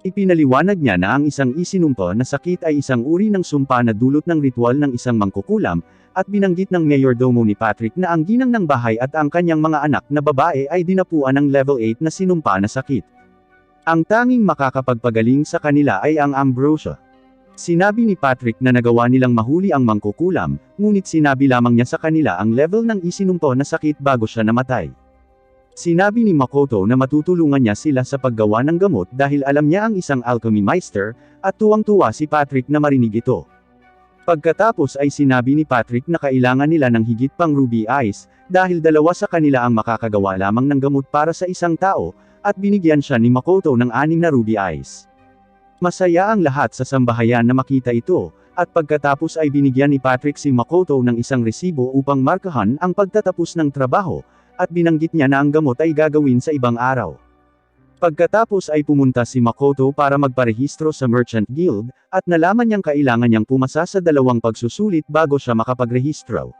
Ipinaliwanag niya na ang isang isinumpo na sakit ay isang uri ng sumpa na dulot ng ritual ng isang mangkukulam, at binanggit ng mayordomo ni Patrick na ang ginang ng bahay at ang kanyang mga anak na babae ay dinapuan ng level 8 na sinumpa na sakit. Ang tanging makakapagpagaling sa kanila ay ang ambrosia. Sinabi ni Patrick na nagawa nilang mahuli ang mangkukulam, ngunit sinabi lamang niya sa kanila ang level ng isinumpo na sakit bago siya namatay. Sinabi ni Makoto na matutulungan niya sila sa paggawa ng gamot dahil alam niya ang isang alchemy meister, at tuwang-tuwa si Patrick na marinig ito. Pagkatapos ay sinabi ni Patrick na kailangan nila ng higit pang Ruby Eyes, dahil dalawa sa kanila ang makakagawa lamang ng gamot para sa isang tao, at binigyan siya ni Makoto ng 6 na Ruby Eyes. Masaya ang lahat sa sambahayan na makita ito, at pagkatapos ay binigyan ni Patrick si Makoto ng isang resibo upang markahan ang pagtatapos ng trabaho, at binanggit niya na ang gamot ay gagawin sa ibang araw. Pagkatapos ay pumunta si Makoto para magparehistro sa Merchant Guild, at nalaman niyang kailangan niyang pumasa sa 2 pagsusulit bago siya makapagrehistro.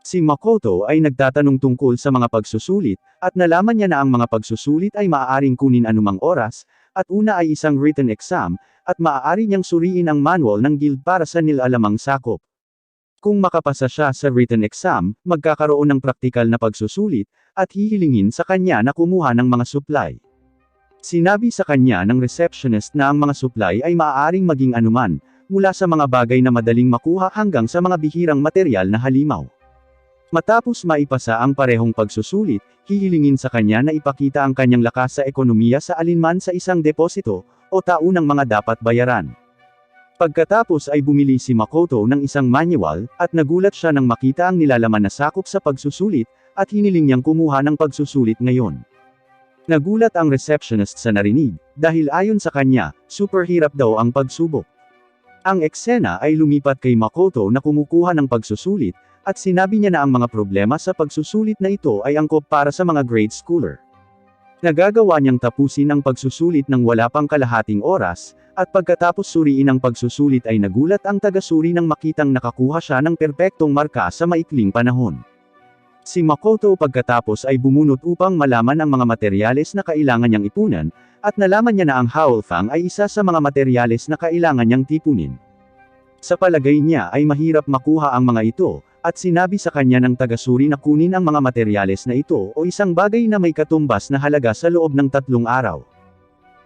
Si Makoto ay nagtatanong tungkol sa mga pagsusulit, at nalaman niya na ang mga pagsusulit ay maaaring kunin anumang oras, at una ay isang written exam, at maaari niyang suriin ang manual ng guild para sa nilalamang sakop. Kung makapasa siya sa written exam, magkakaroon ng praktikal na pagsusulit, at hihilingin sa kanya na kumuha ng mga supply. Sinabi sa kanya ng receptionist na ang mga supply ay maaaring maging anuman, mula sa mga bagay na madaling makuha hanggang sa mga bihirang material na halimaw. Matapos maipasa ang parehong pagsusulit, hihilingin sa kanya na ipakita ang kanyang lakas sa ekonomiya sa alinman sa isang deposito, o taunang mga dapat bayaran. Pagkatapos ay bumili si Makoto ng isang manual, at nagulat siya nang makita ang nilalaman na sakop sa pagsusulit, at hiniling niyang kumuha ng pagsusulit ngayon. Nagulat ang receptionist sa narinig, dahil ayon sa kanya, super hirap daw ang pagsubok. Ang eksena ay lumipat kay Makoto na kumukuha ng pagsusulit, at sinabi niya na ang mga problema sa pagsusulit na ito ay angkop para sa mga grade schooler. Nagagawa niyang tapusin ang pagsusulit ng wala pang kalahating oras, at pagkatapos suriin ang pagsusulit ay nagulat ang taga-suri nang makitang nakakuha siya ng perpektong marka sa maikling panahon. Si Makoto pagkatapos ay bumunot upang malaman ang mga materyales na kailangan niyang ipunan, at nalaman niya na ang Howlfang ay isa sa mga materyales na kailangan niyang tipunin. Sa palagay niya ay mahirap makuha ang mga ito, at sinabi sa kanya ng taga-suri na kunin ang mga materyales na ito o isang bagay na may katumbas na halaga sa loob ng 3 araw.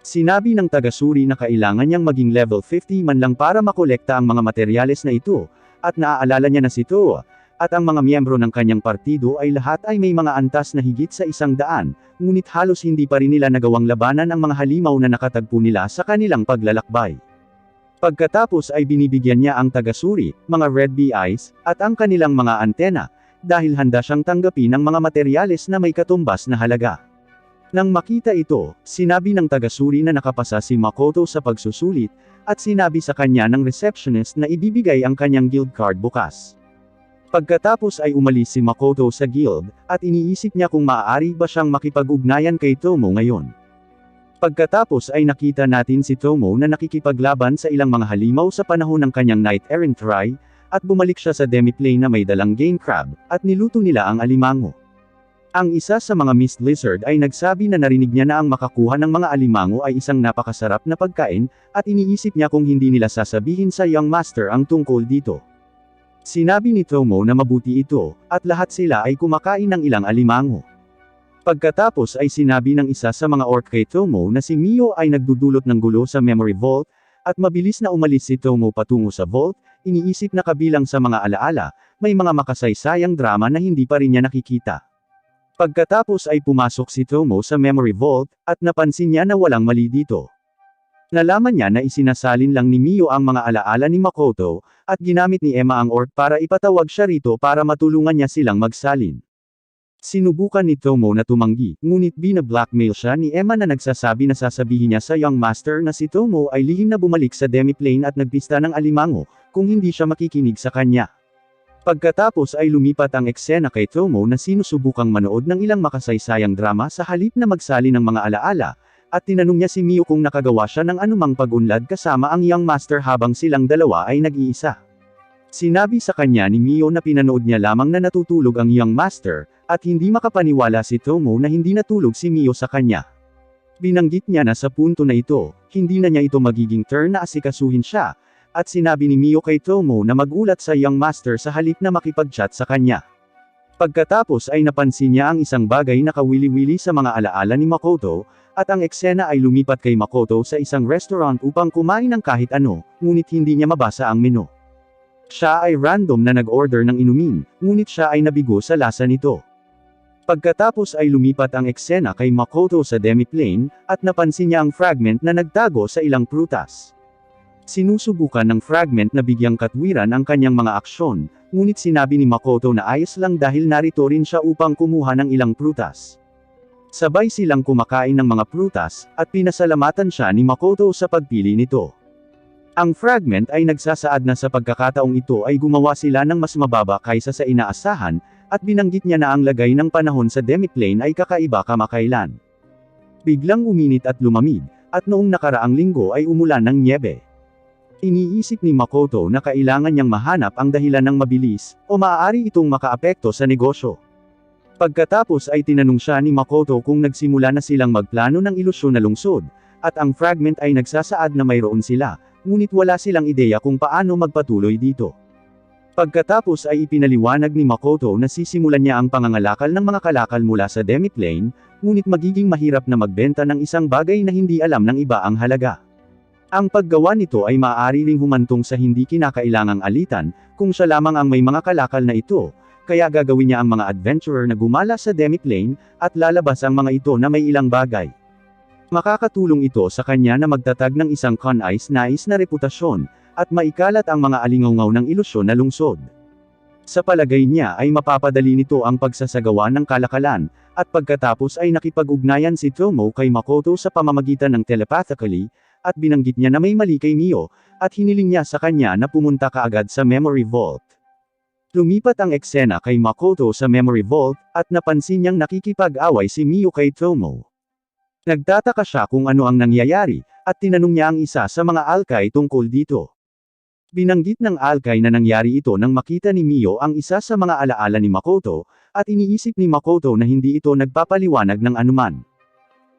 Sinabi ng taga-suri na kailangan niyang maging level 50 man lang para makolekta ang mga materyales na ito, at naaalala niya na si Toa, at ang mga miyembro ng kanyang partido ay lahat ay may mga antas na higit sa 100, ngunit halos hindi pa rin nila nagawang labanan ang mga halimaw na nakatagpo nila sa kanilang paglalakbay. Pagkatapos ay binibigyan niya ang taga-suri, mga red bee eyes, at ang kanilang mga antena, dahil handa siyang tanggapin ang mga materyales na may katumbas na halaga. Nang makita ito, sinabi ng taga-suri na nakapasa si Makoto sa pagsusulit, at sinabi sa kanya ng receptionist na ibibigay ang kanyang guild card bukas. Pagkatapos ay umalis si Makoto sa guild, at iniisip niya kung maaari ba siyang makipag-ugnayan kay Tomo ngayon. Pagkatapos ay nakita natin si Tomo na nakikipaglaban sa ilang mga halimaw sa panahon ng kanyang Knight Errant try, at bumalik siya sa demiplane na may dalang game crab, at niluto nila ang alimango. Ang isa sa mga Mist Lizard ay nagsabi na narinig niya na ang makakuha ng mga alimango ay isang napakasarap na pagkain, at iniisip niya kung hindi nila sasabihin sa Young Master ang tungkol dito. Sinabi ni Tomo na mabuti ito, at lahat sila ay kumakain ng ilang alimango. Pagkatapos ay sinabi ng isa sa mga orc kay Tomo na si Mio ay nagdudulot ng gulo sa memory vault, at mabilis na umalis si Tomo patungo sa vault, iniisip na kabilang sa mga alaala, may mga makasaysayang drama na hindi pa rin niya nakikita. Pagkatapos ay pumasok si Tomo sa memory vault, at napansin niya na walang mali dito. Nalaman niya na isinasalin lang ni Mio ang mga alaala ni Makoto, at ginamit ni Emma ang orc para ipatawag siya rito para matulungan niya silang magsalin. Sinubukan ni Tomo na tumanggi, ngunit bina-blackmail siya ni Emma na nagsasabi na sasabihin niya sa Young Master na si Tomo ay lihim na bumalik sa demiplane at nagpista ng alimango, kung hindi siya makikinig sa kanya. Pagkatapos ay lumipat ang eksena kay Tomo na sinusubukang manood ng ilang makasaysayang drama sa halip na magsali ng mga alaala, at tinanong niya si Mio kung nakagawa siya ng anumang pag-unlad kasama ang Young Master habang silang dalawa ay nag-iisa. Sinabi sa kanya ni Mio na pinanood niya lamang na natutulog ang Young Master, at hindi makapaniwala si Tomo na hindi natulog si Mio sa kanya. Binanggit niya na sa punto na ito, hindi na niya ito magiging turn na asikasuhin siya, at sinabi ni Mio kay Tomo na magulat sa Young Master sa halip na makipag-chat sa kanya. Pagkatapos ay napansin niya ang isang bagay na kawili-wili sa mga alaala ni Makoto, at ang eksena ay lumipat kay Makoto sa isang restaurant upang kumain ng kahit ano, ngunit hindi niya mabasa ang menu. Siya ay random na nag-order ng inumin, ngunit siya ay nabigo sa lasa nito. Pagkatapos ay lumipat ang eksena kay Makoto sa demiplane, at napansin niya ang fragment na nagtago sa ilang prutas. Sinusubukan ng fragment na bigyang katwiran ang kanyang mga aksyon, ngunit sinabi ni Makoto na ayos lang dahil narito rin siya upang kumuha ng ilang prutas. Sabay silang kumakain ng mga prutas, at pinasalamatan siya ni Makoto sa pagpili nito. Ang fragment ay nagsasaad na sa pagkakataong ito ay gumawa sila ng mas mababa kaysa sa inaasahan, at binanggit niya na ang lagay ng panahon sa demiplane ay kakaiba kamakailan. Biglang uminit at lumamig, at noong nakaraang linggo ay umulan ng nyebe. Iniisip ni Makoto na kailangan niyang mahanap ang dahilan ng mabilis, o maaari itong makaapekto sa negosyo. Pagkatapos ay tinanong siya ni Makoto kung nagsimula na silang magplano ng ilusyon na lungsod, at ang fragment ay nagsasaad na mayroon sila, ngunit wala silang ideya kung paano magpatuloy dito. Pagkatapos ay ipinaliwanag ni Makoto na sisimulan niya ang pangangalakal ng mga kalakal mula sa demiplane, ngunit magiging mahirap na magbenta ng isang bagay na hindi alam ng iba ang halaga. Ang paggawa nito ay maaari ring humantong sa hindi kinakailangang alitan, kung siya lamang ang may mga kalakal na ito, kaya gagawin niya ang mga adventurer na gumala sa demiplane, at lalabas ang mga ito na may ilang bagay. Makakatulong ito sa kanya na magtatag ng isang con-ice nais na reputasyon, at maikalat ang mga alingawngaw ng ilusyon na lungsod. Sa palagay niya ay mapapadali nito ang pagsasagawa ng kalakalan, at pagkatapos ay nakipag-ugnayan si Tomo kay Makoto sa pamamagitan ng telepathically, at binanggit niya na may mali kay Mio, at hiniling niya sa kanya na pumunta kaagad sa memory vault. Lumipat ang eksena kay Makoto sa memory vault, at napansin niyang nakikipag-away si Mio kay Tomo. Nagtataka siya kung ano ang nangyayari, at tinanong niya ang isa sa mga alkay tungkol dito. Binanggit ng alkay na nangyari ito nang makita ni Mio ang isa sa mga alaala ni Makoto, at iniisip ni Makoto na hindi ito nagpapaliwanag ng anuman.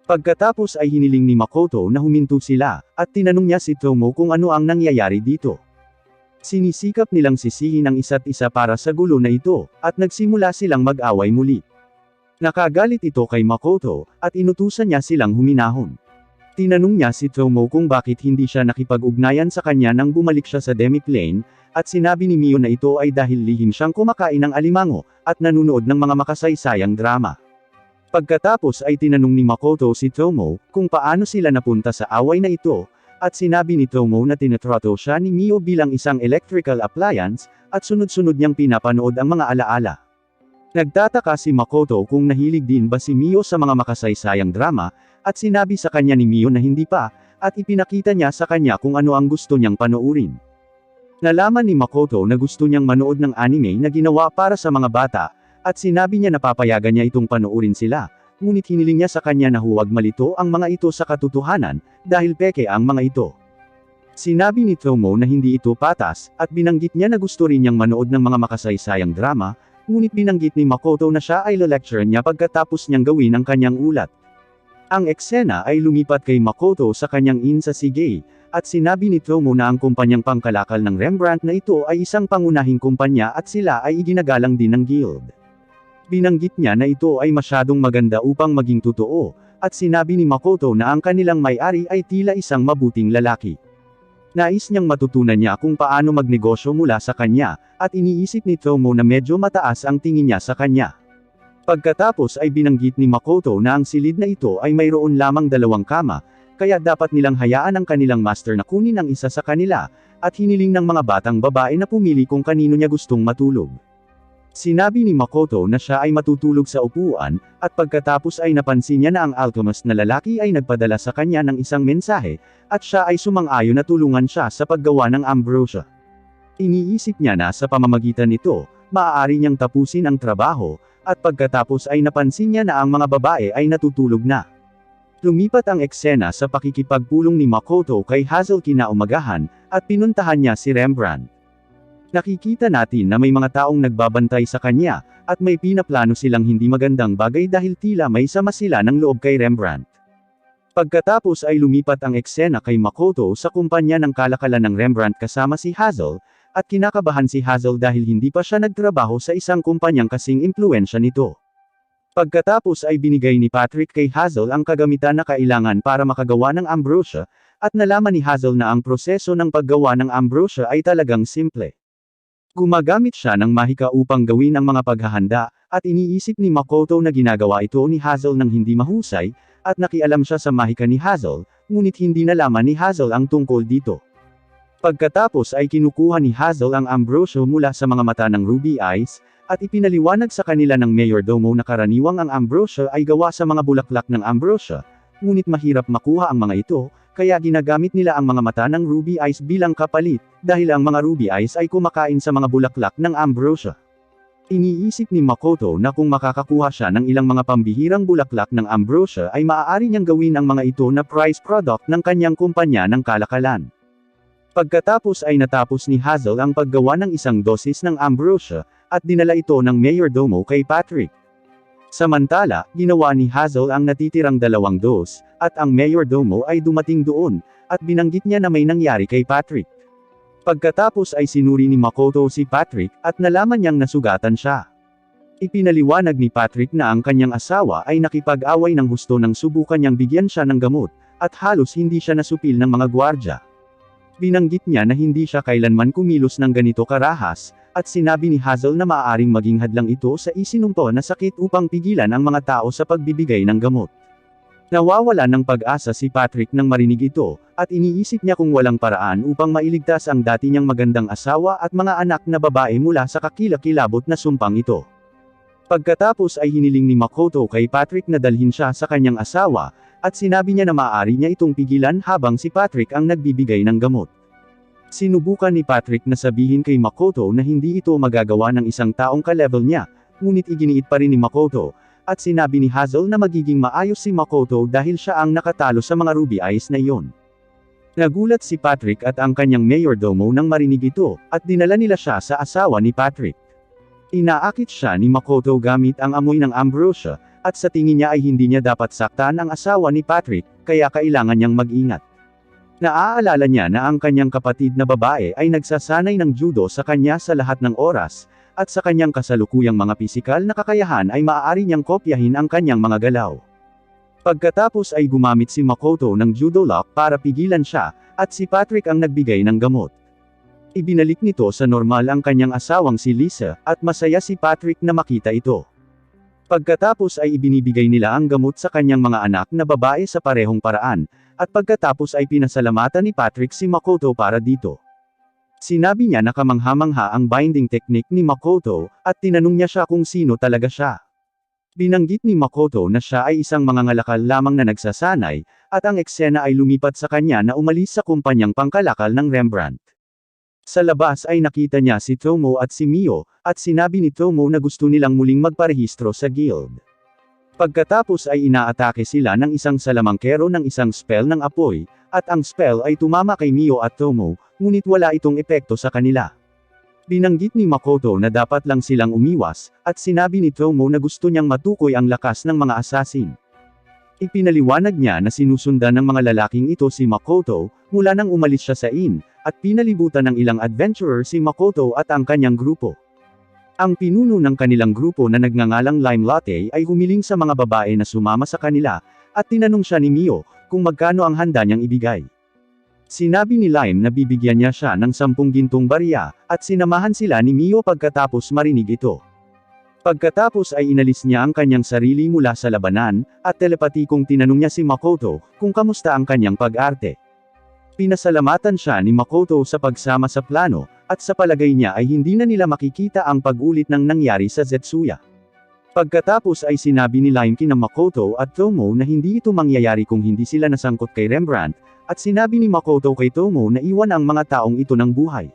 Pagkatapos ay hiniling ni Makoto na huminto sila, at tinanong niya si Tomo kung ano ang nangyayari dito. Sinisikap nilang sisihin ang isa't isa para sa gulo na ito, at nagsimula silang mag-away muli. Nakagalit ito kay Makoto, at inutusan niya silang huminahon. Tinanong niya si Tomo kung bakit hindi siya nakipag-ugnayan sa kanya nang bumalik siya sa Demiplane, at sinabi ni Mio na ito ay dahil lihim siyang kumakain ng alimango, at nanunood ng mga makasaysayang drama. Pagkatapos ay tinanong ni Makoto si Tomo, kung paano sila napunta sa away na ito, at sinabi ni Tomo na tinatrato siya ni Mio bilang isang electrical appliance, at sunod-sunod niyang pinapanood ang mga alaala. Nagtataka si Makoto kung nahilig din ba si Mio sa mga makasaysayang drama, at sinabi sa kanya ni Mio na hindi pa, at ipinakita niya sa kanya kung ano ang gusto niyang panoorin. Nalaman ni Makoto na gusto niyang manood ng anime na ginawa para sa mga bata, at sinabi niya na papayagan niya itong panoorin sila, ngunit hiniling niya sa kanya na huwag malito ang mga ito sa katotohanan, dahil peke ang mga ito. Sinabi ni Tomo na hindi ito patas, at binanggit niya na gusto rin niyang manood ng mga makasaysayang drama, ngunit binanggit ni Makoto na siya ay lecture niya pagkatapos niyang gawin ang kanyang ulat. Ang eksena ay lumipat kay Makoto sa kanyang sa Sige, at sinabi ni Tomo na ang kumpanyang pangkalakal ng Rembrandt na ito ay isang pangunahing kumpanya at sila ay iginagalang din ng guild. Binanggit niya na ito ay masyadong maganda upang maging totoo, at sinabi ni Makoto na ang kanilang may-ari ay tila isang mabuting lalaki. Nais niyang matutunan niya kung paano magnegosyo mula sa kanya, at iniisip ni Tomo na medyo mataas ang tingin niya sa kanya. Pagkatapos ay binanggit ni Makoto na ang silid na ito ay mayroon lamang 2 kama, kaya dapat nilang hayaan ang kanilang master na kunin ang isa sa kanila, at hiniling ng mga batang babae na pumili kung kanino niya gustong matulog. Sinabi ni Makoto na siya ay matutulog sa upuan, at pagkatapos ay napansin niya na ang alchemist na lalaki ay nagpadala sa kanya ng isang mensahe, at siya ay sumang-ayon na tulungan siya sa paggawa ng ambrosia. Iniisip niya na sa pamamagitan nito, maaari niyang tapusin ang trabaho, at pagkatapos ay napansin niya na ang mga babae ay natutulog na. Lumipat ang eksena sa pakikipagpulong ni Makoto kay Hazel kinaumagahan, at pinuntahan niya si Rembrandt. Nakikita natin na may mga taong nagbabantay sa kanya, at may pinaplano silang hindi magandang bagay dahil tila may sama sila ng loob kay Rembrandt. Pagkatapos ay lumipat ang eksena kay Makoto sa kumpanya ng kalakalan ng Rembrandt kasama si Hazel, at kinakabahan si Hazel dahil hindi pa siya nagtrabaho sa isang kumpanyang kasing impluwensya nito. Pagkatapos ay binigay ni Patrick kay Hazel ang kagamitan na kailangan para makagawa ng ambrosia, at nalaman ni Hazel na ang proseso ng paggawa ng ambrosia ay talagang simple. Gumagamit siya ng mahika upang gawin ang mga paghahanda, at iniisip ni Makoto na ginagawa ito ni Hazel ng hindi mahusay, at nakialam siya sa mahika ni Hazel, ngunit hindi nalaman ni Hazel ang tungkol dito. Pagkatapos ay kinukuha ni Hazel ang ambrosia mula sa mga mata ng Ruby Eyes, at ipinaliwanag sa kanila ng mayordomo na karaniwang ang ambrosia ay gawa sa mga bulaklak ng ambrosia, ngunit mahirap makuha ang mga ito, kaya ginagamit nila ang mga mata ng Ruby Eyes bilang kapalit, dahil ang mga Ruby Eyes ay kumakain sa mga bulaklak ng ambrosia. Iniisip ni Makoto na kung makakakuha siya ng ilang mga pambihirang bulaklak ng ambrosia ay maaari niyang gawin ang mga ito na prize product ng kanyang kumpanya ng kalakalan. Pagkatapos ay natapos ni Hazel ang paggawa ng isang dosis ng ambrosia, at dinala ito ng mayordomo kay Patrick. Samantala, ginawa ni Hazel ang natitirang 2 dos, at ang mayordomo ay dumating doon, at binanggit niya na may nangyari kay Patrick. Pagkatapos ay sinuri ni Makoto si Patrick, at nalaman niyang nasugatan siya. Ipinaliwanag ni Patrick na ang kanyang asawa ay nakipag-away ng husto nang subukan niyang bigyan siya ng gamot, at halos hindi siya nasupil ng mga gwardya. Binanggit niya na hindi siya kailanman kumilos ng ganito karahas, at sinabi ni Hazel na maaaring maging hadlang ito sa isinumpo na sakit upang pigilan ang mga tao sa pagbibigay ng gamot. Nawawala ng pag-asa si Patrick nang marinig ito, at iniisip niya kung walang paraan upang mailigtas ang dati niyang magandang asawa at mga anak na babae mula sa kakilakilabot na sumpang ito. Pagkatapos ay hiniling ni Makoto kay Patrick na dalhin siya sa kanyang asawa, at sinabi niya na maaari niya itong pigilan habang si Patrick ang nagbibigay ng gamot. Sinubukan ni Patrick na sabihin kay Makoto na hindi ito magagawa ng isang taong ka-level niya, ngunit iginiit pa rin ni Makoto, at sinabi ni Hazel na magiging maayos si Makoto dahil siya ang nakatalo sa mga Ruby Eyes na iyon. Nagulat si Patrick at ang kanyang mayordomo nang marinig ito, at dinala nila siya sa asawa ni Patrick. Inaakit siya ni Makoto gamit ang amoy ng ambrosia, at sa tingin niya ay hindi niya dapat saktan ang asawa ni Patrick, kaya kailangan niyang mag-ingat. Naaalala niya na ang kanyang kapatid na babae ay nagsasanay ng judo sa kanya sa lahat ng oras, at sa kanyang kasalukuyang mga pisikal na kakayahan ay maaari niyang kopyahin ang kanyang mga galaw. Pagkatapos ay gumamit si Makoto ng judo lock para pigilan siya, at si Patrick ang nagbigay ng gamot. Ibinalik nito sa normal ang kanyang asawang si Lisa, at masaya si Patrick na makita ito. Pagkatapos ay ibinibigay nila ang gamot sa kanyang mga anak na babae sa parehong paraan, at pagkatapos ay pinasalamatan ni Patrick si Makoto para dito. Sinabi niya na kamangha-mangha ang binding technique ni Makoto, at tinanong niya siya kung sino talaga siya. Binanggit ni Makoto na siya ay isang mangangalakal lamang na nagsasanay, at ang eksena ay lumipat sa kanya na umalis sa kumpanyang pangkalakal ng Rembrandt. Sa labas ay nakita niya si Tomo at si Mio, at sinabi ni Tomo na gusto nilang muling magparehistro sa guild. Pagkatapos ay inaatake sila ng isang salamangkero ng isang spell ng apoy, at ang spell ay tumama kay Mio at Tomo, ngunit wala itong epekto sa kanila. Binanggit ni Makoto na dapat lang silang umiwas, at sinabi ni Tomo na gusto niyang matukoy ang lakas ng mga assassin. Ipinaliwanag niya na sinusundan ng mga lalaking ito si Makoto, mula nang umalis siya sa inn, at pinalibutan ng ilang adventurer si Makoto at ang kanyang grupo. Ang pinuno ng kanilang grupo na nagngangalang Lime Latte ay humiling sa mga babae na sumama sa kanila, at tinanong siya ni Mio, kung magkano ang handa niyang ibigay. Sinabi ni Lime na bibigyan niya siya ng 10 gintong barya, at sinamahan sila ni Mio pagkatapos marinig ito. Pagkatapos ay inalis niya ang kanyang sarili mula sa labanan, at telepatikong tinanong niya si Makoto, kung kamusta ang kanyang pag-arte. Pinasalamatan siya ni Makoto sa pagsama sa plano, at sa palagay niya ay hindi na nila makikita ang pag-ulit ng nangyari sa Zetsuya. Pagkatapos ay sinabi ni Lime kina Makoto at Tomo na hindi ito mangyayari kung hindi sila nasangkot kay Rembrandt, at sinabi ni Makoto kay Tomo na iwan ang mga taong ito ng buhay.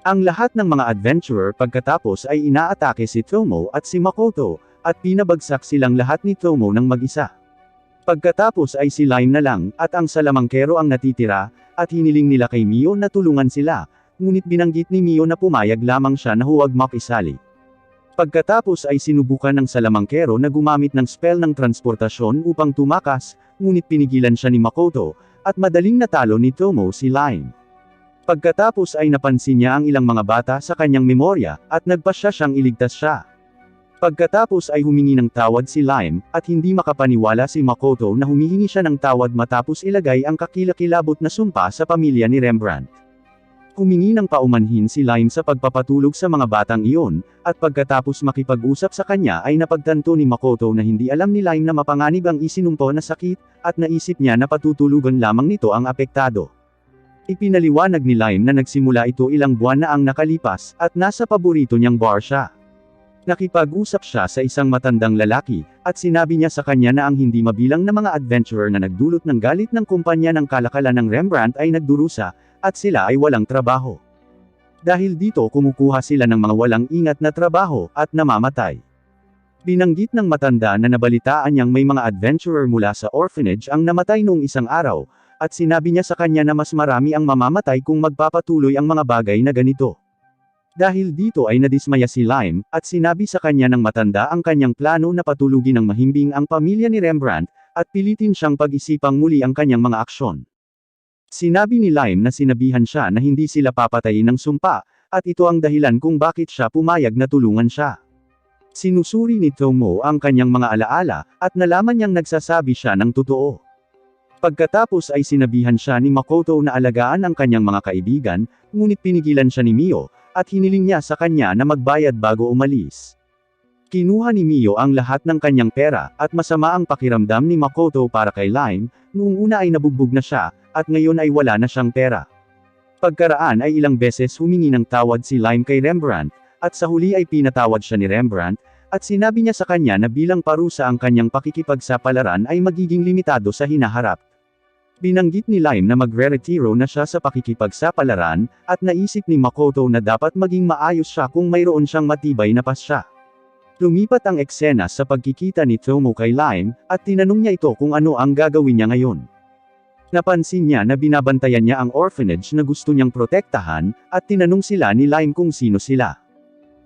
Ang lahat ng mga adventurer pagkatapos ay inaatake si Tomo at si Makoto, at pinabagsak silang lahat ni Tomo ng mag-isa. Pagkatapos ay si Lime na lang, at ang salamangkero ang natitira, at hiniling nila kay Mio na tulungan sila, ngunit binanggit ni Mio na pumayag lamang siya na huwag makisali. Pagkatapos ay sinubukan ng salamangkero na gumamit ng spell ng transportasyon upang tumakas, ngunit pinigilan siya ni Makoto, at madaling natalo ni Tomo si Lime. Pagkatapos ay napansin niya ang ilang mga bata sa kanyang memorya, at nagpasya siyang iligtas siya. Pagkatapos ay humingi ng tawad si Lime, at hindi makapaniwala si Makoto na humihingi siya ng tawad matapos ilagay ang kakilakilabot na sumpa sa pamilya ni Rembrandt. Humingi ng paumanhin si Lime sa pagpapatulog sa mga batang iyon, at pagkatapos makipag-usap sa kanya ay napagtanto ni Makoto na hindi alam ni Lime na mapanganib ang isinumpo na sakit, at naisip niya na patutulugan lamang nito ang apektado. Ipinaliwanag ni Lime na nagsimula ito ilang buwan na ang nakalipas, at nasa paborito niyang bar siya. Nakipag-usap siya sa isang matandang lalaki, at sinabi niya sa kanya na ang hindi mabilang na mga adventurer na nagdulot ng galit ng kumpanya ng kalakalan ng Rembrandt ay nagdurusa, at sila ay walang trabaho. Dahil dito kumukuha sila ng mga walang ingat na trabaho, at namamatay. Binanggit ng matanda na nabalitaan niyang may mga adventurer mula sa orphanage ang namatay noong isang araw, at sinabi niya sa kanya na mas marami ang mamamatay kung magpapatuloy ang mga bagay na ganito. Dahil dito ay nadismaya si Lime, at sinabi sa kanya ng matanda ang kanyang plano na patulugin ng mahimbing ang pamilya ni Rembrandt, at pilitin siyang pag-isipang muli ang kanyang mga aksyon. Sinabi ni Lime na sinabihan siya na hindi sila papatayin ng sumpa, at ito ang dahilan kung bakit siya pumayag na tulungan siya. Sinusuri ni Tomo ang kanyang mga alaala, at nalaman niyang nagsasabi siya ng totoo. Pagkatapos ay sinabihan siya ni Makoto na alagaan ang kanyang mga kaibigan, ngunit pinigilan siya ni Mio, at hiniling niya sa kanya na magbayad bago umalis. Kinuha ni Mio ang lahat ng kanyang pera, at masama ang pakiramdam ni Makoto para kay Lime, noong una ay nabugbog na siya, at ngayon ay wala na siyang pera. Pagkaraan ay ilang beses humingi ng tawad si Lime kay Rembrandt, at sa huli ay pinatawad siya ni Rembrandt, at sinabi niya sa kanya na bilang parusa ang kanyang pakikipagsapalaran ay magiging limitado sa hinaharap. Binanggit ni Lime na magre-retiro na siya sa pakikipagsapalaran, at naisip ni Makoto na dapat maging maayos siya kung mayroon siyang matibay na pasya. Lumipat ang eksena sa pagkikita ni Tomo kay Lime, at tinanong niya ito kung ano ang gagawin niya ngayon. Napansin niya na binabantayan niya ang orphanage na gusto niyang protektahan, at tinanong sila ni Lime kung sino sila.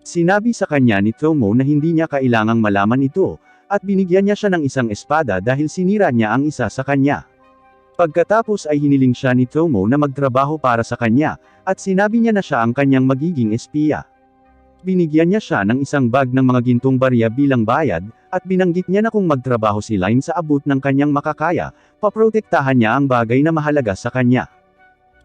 Sinabi sa kanya ni Tomo na hindi niya kailangang malaman ito, at binigyan niya siya ng isang espada dahil sinira niya ang isa sa kanya. Pagkatapos ay hiniling siya ni Tomo na magtrabaho para sa kanya, at sinabi niya na siya ang kanyang magiging espiya. Binigyan niya siya ng isang bag ng mga gintong barya bilang bayad, at binanggit niya na kung magtrabaho si Lime sa abot ng kanyang makakaya, paprotektahan niya ang bagay na mahalaga sa kanya.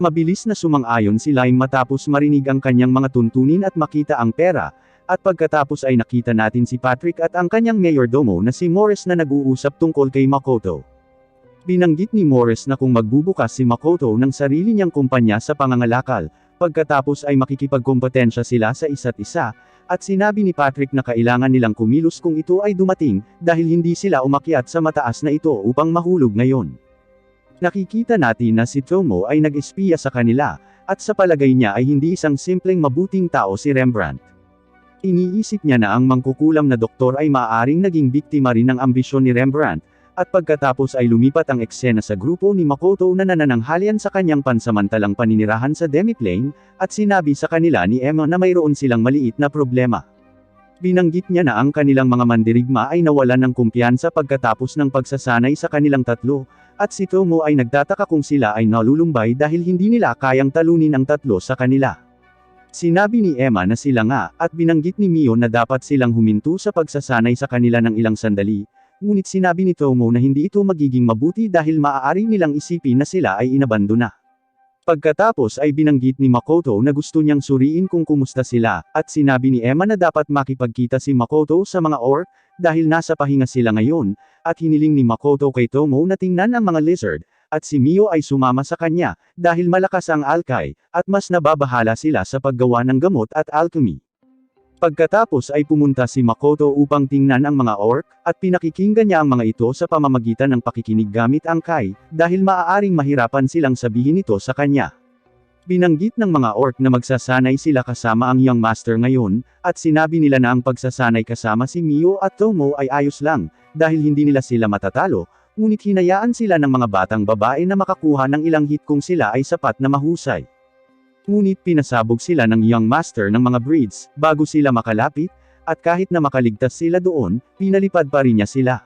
Mabilis na sumang-ayon si Lime matapos marinig ang kanyang mga tuntunin at makita ang pera, at pagkatapos ay nakita natin si Patrick at ang kanyang mayordomo na si Morris na nag-uusap tungkol kay Makoto. Binanggit ni Morris na kung magbubukas si Makoto ng sarili niyang kumpanya sa pangangalakal, pagkatapos ay makikipagkompetensya sila sa isa't isa, at sinabi ni Patrick na kailangan nilang kumilos kung ito ay dumating, dahil hindi sila umakyat sa mataas na ito upang mahulog ngayon. Nakikita natin na si Tomo ay nag-espiya sa kanila, at sa palagay niya ay hindi isang simpleng mabuting tao si Rembrandt. Iniisip niya na ang mangkukulam na doktor ay maaaring naging biktima rin ng ambisyon ni Rembrandt, at pagkatapos ay lumipat ang eksena sa grupo ni Makoto na nanananghalian sa kanyang pansamantalang paninirahan sa Demiplane, at sinabi sa kanila ni Emma na mayroon silang maliit na problema. Binanggit niya na ang kanilang mga mandirigma ay nawalan ng kumpiyansa pagkatapos ng pagsasanay sa kanilang tatlo, at si Tomo ay nagtataka kung sila ay nalulumbay dahil hindi nila kayang talunin ang tatlo sa kanila. Sinabi ni Emma na sila nga, at binanggit ni Mio na dapat silang huminto sa pagsasanay sa kanila ng ilang sandali, ngunit sinabi ni Tomo na hindi ito magiging mabuti dahil maaari nilang isipin na sila ay inabandona. Pagkatapos ay binanggit ni Makoto na gusto niyang suriin kung kumusta sila, at sinabi ni Emma na dapat makipagkita si Makoto sa mga orc, dahil nasa pahinga sila ngayon, at hiniling ni Makoto kay Tomo na tingnan ang mga lizard, at si Mio ay sumama sa kanya, dahil malakas ang alkay, at mas nababahala sila sa paggawa ng gamot at alchemy. Pagkatapos ay pumunta si Makoto upang tingnan ang mga orc, at pinakikinggan niya ang mga ito sa pamamagitan ng pakikinig gamit ang kai, dahil maaaring mahirapan silang sabihin ito sa kanya. Binanggit ng mga orc na magsasanay sila kasama ang Young Master ngayon, at sinabi nila na ang pagsasanay kasama si Mio at Tomo ay ayos lang, dahil hindi nila sila matatalo, ngunit hinayaan sila ng mga batang babae na makakuha ng ilang hit kung sila ay sapat na mahusay. Ngunit pinasabog sila ng Young Master ng mga breeds, bago sila makalapit, at kahit na makaligtas sila doon, pinalipad pa rin niya sila.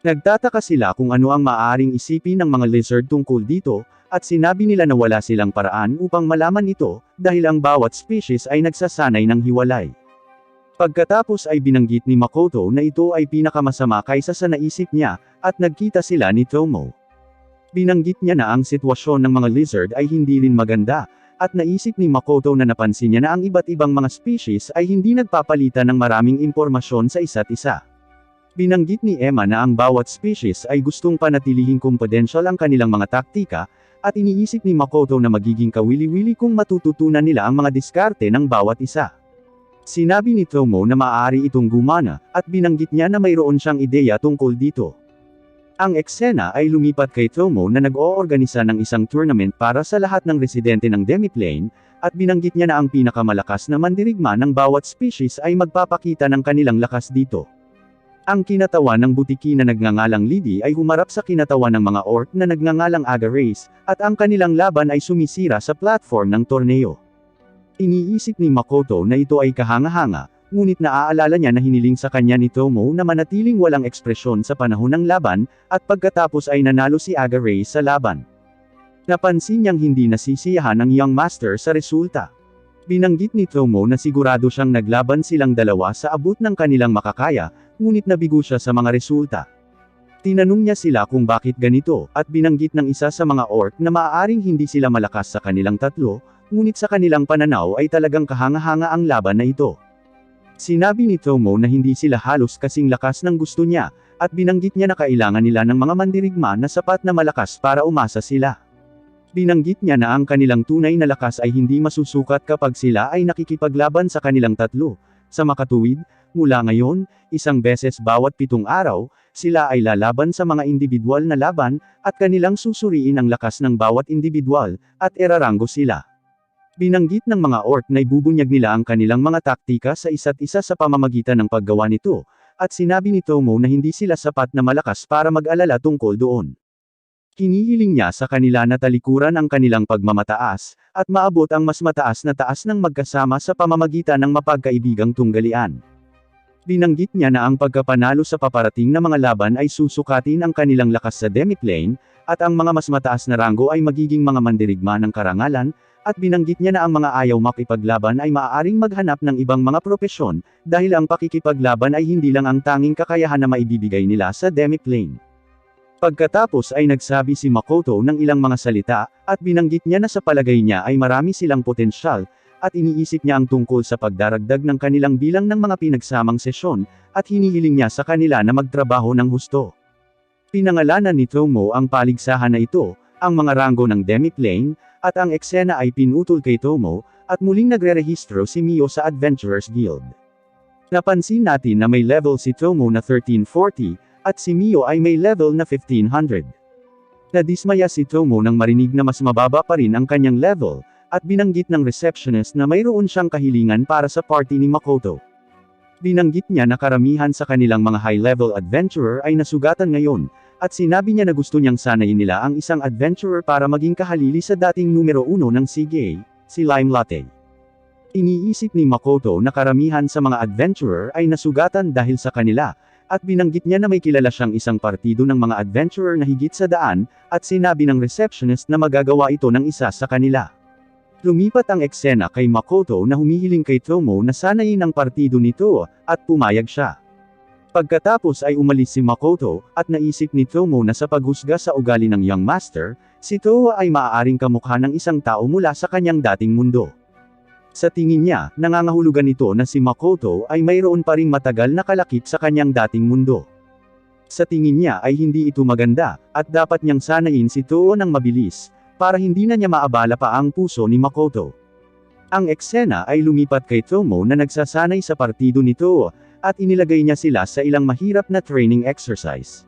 Nagtataka sila kung ano ang maaaring isipin ng mga lizard tungkol dito, at sinabi nila na wala silang paraan upang malaman ito, dahil ang bawat species ay nagsasanay ng hiwalay. Pagkatapos ay binanggit ni Makoto na ito ay pinakamasama kaysa sa naisip niya, at nagkita sila ni Tomo. Binanggit niya na ang sitwasyon ng mga lizard ay hindi rin maganda, at naisip ni Makoto na napansin niya na ang iba't ibang mga species ay hindi nagpapalitan ng maraming impormasyon sa isa't isa. Binanggit ni Emma na ang bawat species ay gustong panatilihing confidential ang kanilang mga taktika, at iniisip ni Makoto na magiging kawili-wili kung matututunan nila ang mga diskarte ng bawat isa. Sinabi ni Tomo na maaari itong gumana, at binanggit niya na mayroon siyang ideya tungkol dito. Ang eksena ay lumipat kay Tomo na nag-oorganisa ng isang tournament para sa lahat ng residente ng Demiplane, at binanggit niya na ang pinakamalakas na mandirigma ng bawat species ay magpapakita ng kanilang lakas dito. Ang kinatawan ng butiki na nagngangalang Lidi ay humarap sa kinatawan ng mga orc na nagngangalang Aga Race, at ang kanilang laban ay sumisira sa platform ng torneo. Iniisip ni Makoto na ito ay kahanga-hanga, ngunit naaalala niya na hiniling sa kanya ni Tomo na manatiling walang ekspresyon sa panahon ng laban, at pagkatapos ay nanalo si Aga Race sa laban. Napansin niyang hindi nasisiyahan ang Young Master sa resulta. Binanggit ni Tomo na sigurado siyang naglaban silang dalawa sa abot ng kanilang makakaya, ngunit nabigo siya sa mga resulta. Tinanong niya sila kung bakit ganito, at binanggit ng isa sa mga orc na maaaring hindi sila malakas sa kanilang tatlo, ngunit sa kanilang pananaw ay talagang kahanga-hanga ang laban na ito. Sinabi ni Tomo na hindi sila halos kasing lakas ng gusto niya, at binanggit niya na kailangan nila ng mga mandirigma na sapat na malakas para umasa sila. Binanggit niya na ang kanilang tunay na lakas ay hindi masusukat kapag sila ay nakikipaglaban sa kanilang tatlo. Sa makatuwid, mula ngayon, isang beses bawat 7 araw, sila ay lalaban sa mga individual na laban, at kanilang susuriin ang lakas ng bawat individual, at eraranggo sila. Binanggit ng mga orc na ibubunyag nila ang kanilang mga taktika sa isa't isa sa pamamagitan ng paggawa nito, at sinabi ni Tomo na hindi sila sapat na malakas para mag-alala tungkol doon. Hinihiling niya sa kanila na talikuran ang kanilang pagmamataas, at maabot ang mas mataas na taas ng magkasama sa pamamagitan ng mapagkaibigang tunggalian. Binanggit niya na ang pagkapanalo sa paparating na mga laban ay susukatin ang kanilang lakas sa demiplane, at ang mga mas mataas na ranggo ay magiging mga mandirigma ng karangalan, at binanggit niya na ang mga ayaw makipaglaban ay maaaring maghanap ng ibang mga propesyon, dahil ang pakikipaglaban ay hindi lang ang tanging kakayahan na maibibigay nila sa demiplane. Pagkatapos ay nagsabi si Makoto ng ilang mga salita, at binanggit niya na sa palagay niya ay marami silang potensyal, at iniisip niya ang tungkol sa pagdaragdag ng kanilang bilang ng mga pinagsamang sesyon, at hinihiling niya sa kanila na magtrabaho ng husto. Pinangalanan ni Tomo ang paligsahan na ito, ang mga ranggo ng demiplane, at ang eksena ay pinutol kay Tomo, at muling nagre-rehistro si Mio sa Adventurers Guild. Napansin natin na may level si Tomo na 1340, at si Mio ay may level na 1500. Nadismaya si Tomo nang marinig na mas mababa pa rin ang kanyang level, at binanggit ng receptionist na mayroon siyang kahilingan para sa party ni Makoto. Binanggit niya na karamihan sa kanilang mga high-level adventurer ay nasugatan ngayon, at sinabi niya na gusto niyang sanayin nila ang isang adventurer para maging kahalili sa dating numero 1 ng CGA, si Lime Latte. Iniisip ni Makoto na karamihan sa mga adventurer ay nasugatan dahil sa kanila, at binanggit niya na may kilala siyang isang partido ng mga adventurer na higit sa 100, at sinabi ng receptionist na magagawa ito ng isa sa kanila. Lumipat ang eksena kay Makoto na humihiling kay Tomo na sanayin ang partido nito, at pumayag siya. Pagkatapos ay umalis si Makoto, at naisip ni Tomo na sa paghusga sa ugali ng Young Master, si Towa ay maaaring kamukha ng isang tao mula sa kanyang dating mundo. Sa tingin niya, nangangahulugan ito na si Makoto ay mayroon pa ring matagal na kalakip sa kanyang dating mundo. Sa tingin niya ay hindi ito maganda, at dapat niyang sanayin si Towa ng mabilis, para hindi na niya maabala pa ang puso ni Makoto. Ang eksena ay lumipat kay Tomo na nagsasanay sa partido nito, at inilagay niya sila sa ilang mahirap na training exercise.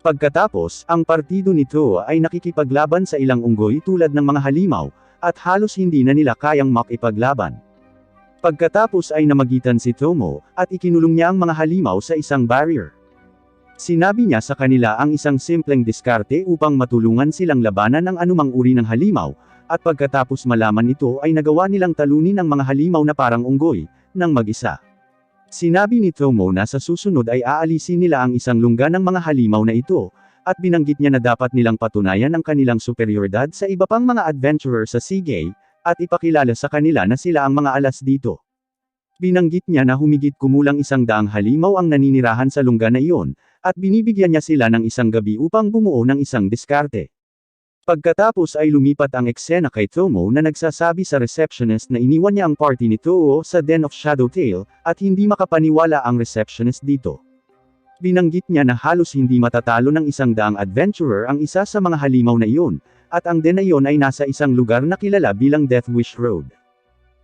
Pagkatapos, ang partido nito ay nakikipaglaban sa ilang unggoy tulad ng mga halimaw, at halos hindi na nila kayang makipaglaban. Pagkatapos ay namagitan si Tomo, at ikinulong niya ang mga halimaw sa isang barrier. Sinabi niya sa kanila ang isang simpleng diskarte upang matulungan silang labanan ang anumang uri ng halimaw, at pagkatapos malaman ito ay nagawa nilang talunin ang mga halimaw na parang unggoy, ng mag-isa. Sinabi ni Tomo na sa susunod ay aalisin nila ang isang lungga ng mga halimaw na ito, at binanggit niya na dapat nilang patunayan ang kanilang superioridad sa iba pang mga adventurer sa Seagay, at ipakilala sa kanila na sila ang mga alas dito. Binanggit niya na humigit kumulang 100 halimaw ang naninirahan sa lungga na iyon, at binibigyan niya sila ng isang gabi upang bumuo ng isang diskarte. Pagkatapos ay lumipat ang eksena kay Tomo na nagsasabi sa receptionist na iniwan niya ang party ni Toho sa Den of Shadowtail, at hindi makapaniwala ang receptionist dito. Binanggit niya na halos hindi matatalo ng 100 adventurer ang isa sa mga halimaw na iyon, at ang den na iyon ay nasa isang lugar na kilala bilang Death Wish Road.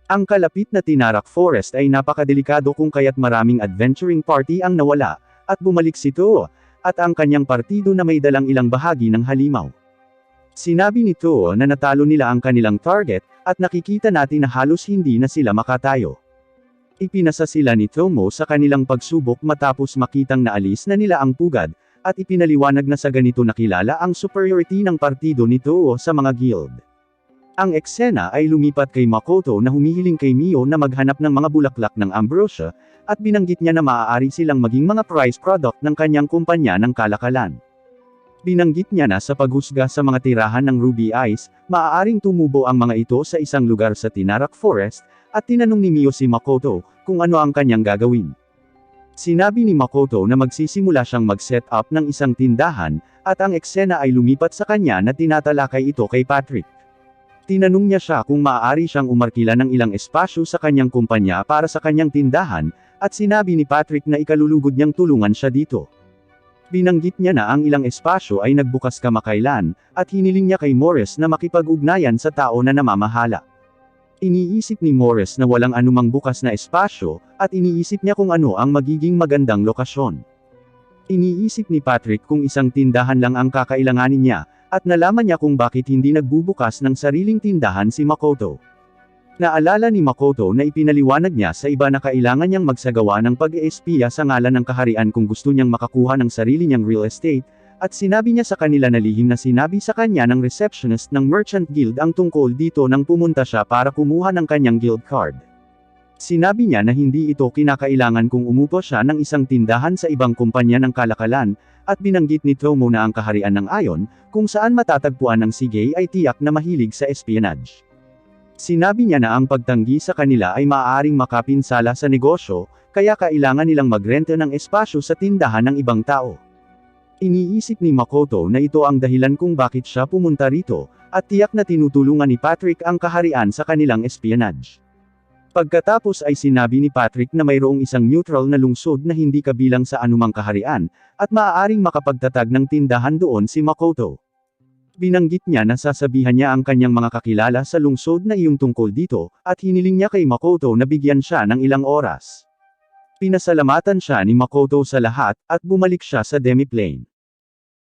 Ang kalapit na Tinarak Forest ay napakadelikado kung kaya't maraming adventuring party ang nawala, at bumalik si Toho, at ang kanyang partido na may dalang ilang bahagi ng halimaw. Sinabi ni Toho na natalo nila ang kanilang target, at nakikita natin na halos hindi na sila makatayo. Ipinasa sila ni Tomo sa kanilang pagsubok matapos makitang naalis na nila ang pugad, at ipinaliwanag na sa ganito nakilala ang superiority ng partido ni Toho sa mga guild. Ang eksena ay lumipat kay Makoto na humihiling kay Mio na maghanap ng mga bulaklak ng ambrosia, at binanggit niya na maaari silang maging mga prize product ng kanyang kumpanya ng kalakalan. Binanggit niya na sa paghusga sa mga tirahan ng Ruby Eyes, maaaring tumubo ang mga ito sa isang lugar sa Tinarak Forest, at tinanong ni Mio si Makoto, kung ano ang kanyang gagawin. Sinabi ni Makoto na magsisimula siyang mag-set up ng isang tindahan, at ang eksena ay lumipat sa kanya na tinatalakay ito kay Patrick. Tinanong niya siya kung maaari siyang umarkila ng ilang espasyo sa kanyang kumpanya para sa kanyang tindahan, at sinabi ni Patrick na ikalulugod niyang tulungan siya dito. Binanggit niya na ang ilang espasyo ay nagbukas kamakailan, at hiniling niya kay Morris na makipag-ugnayan sa tao na namamahala. Iniisip ni Morris na walang anumang bukas na espasyo, at iniisip niya kung ano ang magiging magandang lokasyon. Iniisip ni Patrick kung isang tindahan lang ang kakailanganin niya, at nalaman niya kung bakit hindi nagbubukas ng sariling tindahan si Makoto. Naalala ni Makoto na ipinaliwanag niya sa iba na kailangan niyang magsagawa ng pag-eespiya sa ngalan ng kaharian kung gusto niyang makakuha ng sarili niyang real estate, at sinabi niya sa kanila na lihim na sinabi sa kanya ng receptionist ng Merchant Guild ang tungkol dito nang pumunta siya para kumuha ng kanyang guild card. Sinabi niya na hindi ito kinakailangan kung umupo siya ng isang tindahan sa ibang kumpanya ng kalakalan, at binanggit ni Tomo na ang kaharian ng Ion, kung saan matatagpuan ng Sigay ay tiyak na mahilig sa espionage. Sinabi niya na ang pagtanggi sa kanila ay maaaring makapinsala sa negosyo, kaya kailangan nilang magrenta ng espasyo sa tindahan ng ibang tao. Iniisip ni Makoto na ito ang dahilan kung bakit siya pumunta rito, at tiyak na tinutulungan ni Patrick ang kaharian sa kanilang espionage. Pagkatapos ay sinabi ni Patrick na mayroong isang neutral na lungsod na hindi kabilang sa anumang kaharian, at maaaring makapagtatag ng tindahan doon si Makoto. Binanggit niya na sasabihan niya ang kanyang mga kakilala sa lungsod na iyong tungkol dito, at hiniling niya kay Makoto na bigyan siya ng ilang oras. Pinasalamatan siya ni Makoto sa lahat, at bumalik siya sa demiplane.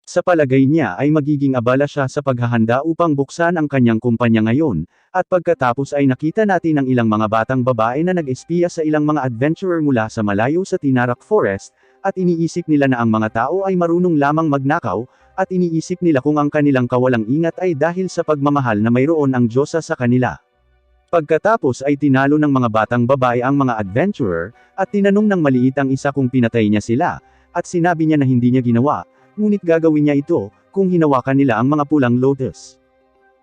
Sa palagay niya ay magiging abala siya sa paghahanda upang buksan ang kanyang kumpanya ngayon, at pagkatapos ay nakita natin ang ilang mga batang babae na nag-espiya sa ilang mga adventurer mula sa malayo sa Tinarak Forest, at iniisip nila na ang mga tao ay marunong lamang magnakaw, at iniisip nila kung ang kanilang kawalang ingat ay dahil sa pagmamahal na mayroon ang Diyosa sa kanila. Pagkatapos ay tinalo ng mga batang babae ang mga adventurer, at tinanong ng maliit ang isa kung pinatay niya sila, at sinabi niya na hindi niya ginawa, ngunit gagawin niya ito, kung hinawakan nila ang mga pulang lotus.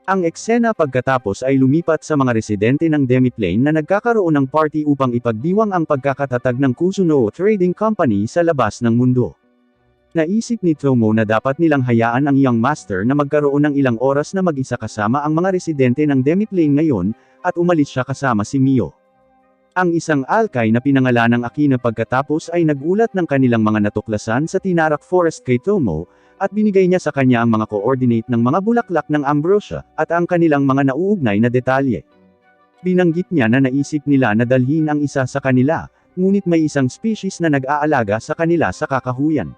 Ang eksena pagkatapos ay lumipat sa mga residente ng demiplane na nagkakaroon ng party upang ipagdiwang ang pagkakatatag ng Kusuno Trading Company sa labas ng mundo. Naisip ni Tomo na dapat nilang hayaan ang Young Master na magkaroon ng ilang oras na mag-isa kasama ang mga residente ng demiplane ngayon, at umalis siya kasama si Mio. Ang isang alkay na pinangalanang Akina pagkatapos ay nagulat ng kanilang mga natuklasan sa Tinarak Forest kay Tomo, at binigay niya sa kanya ang mga coordinate ng mga bulaklak ng ambrosia, at ang kanilang mga nauugnay na detalye. Binanggit niya na naisip nila na dalhin ang isa sa kanila, ngunit may isang species na nag-aalaga sa kanila sa kakahuyan.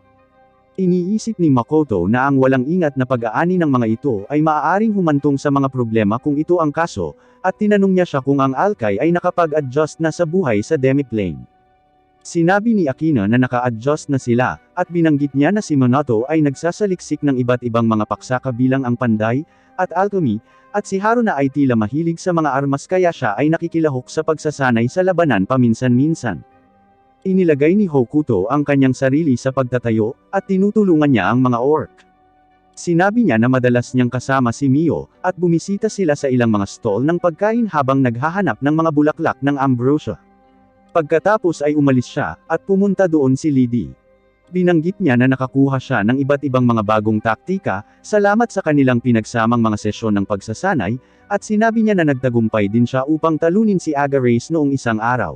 Iniisip ni Makoto na ang walang ingat na pag-aani ng mga ito ay maaaring humantong sa mga problema kung ito ang kaso, at tinanong niya siya kung ang alkay ay nakapag-adjust na sa buhay sa demiplane. Sinabi ni Akina na naka-adjust na sila, at binanggit niya na si Minato ay nagsasaliksik ng iba't ibang mga paksa kabilang ang panday, at alchemy, at si Haruna ay tila mahilig sa mga armas kaya siya ay nakikilahok sa pagsasanay sa labanan paminsan-minsan. Inilagay ni Hokuto ang kanyang sarili sa pagtatayo, at tinutulungan niya ang mga orc. Sinabi niya na madalas niyang kasama si Mio, at bumisita sila sa ilang mga stall ng pagkain habang naghahanap ng mga bulaklak ng ambrosia. Pagkatapos ay umalis siya, at pumunta doon si Lidi. Binanggit niya na nakakuha siya ng iba't ibang mga bagong taktika, salamat sa kanilang pinagsamang mga sesyon ng pagsasanay, at sinabi niya na nagtagumpay din siya upang talunin si Agarace noong isang araw.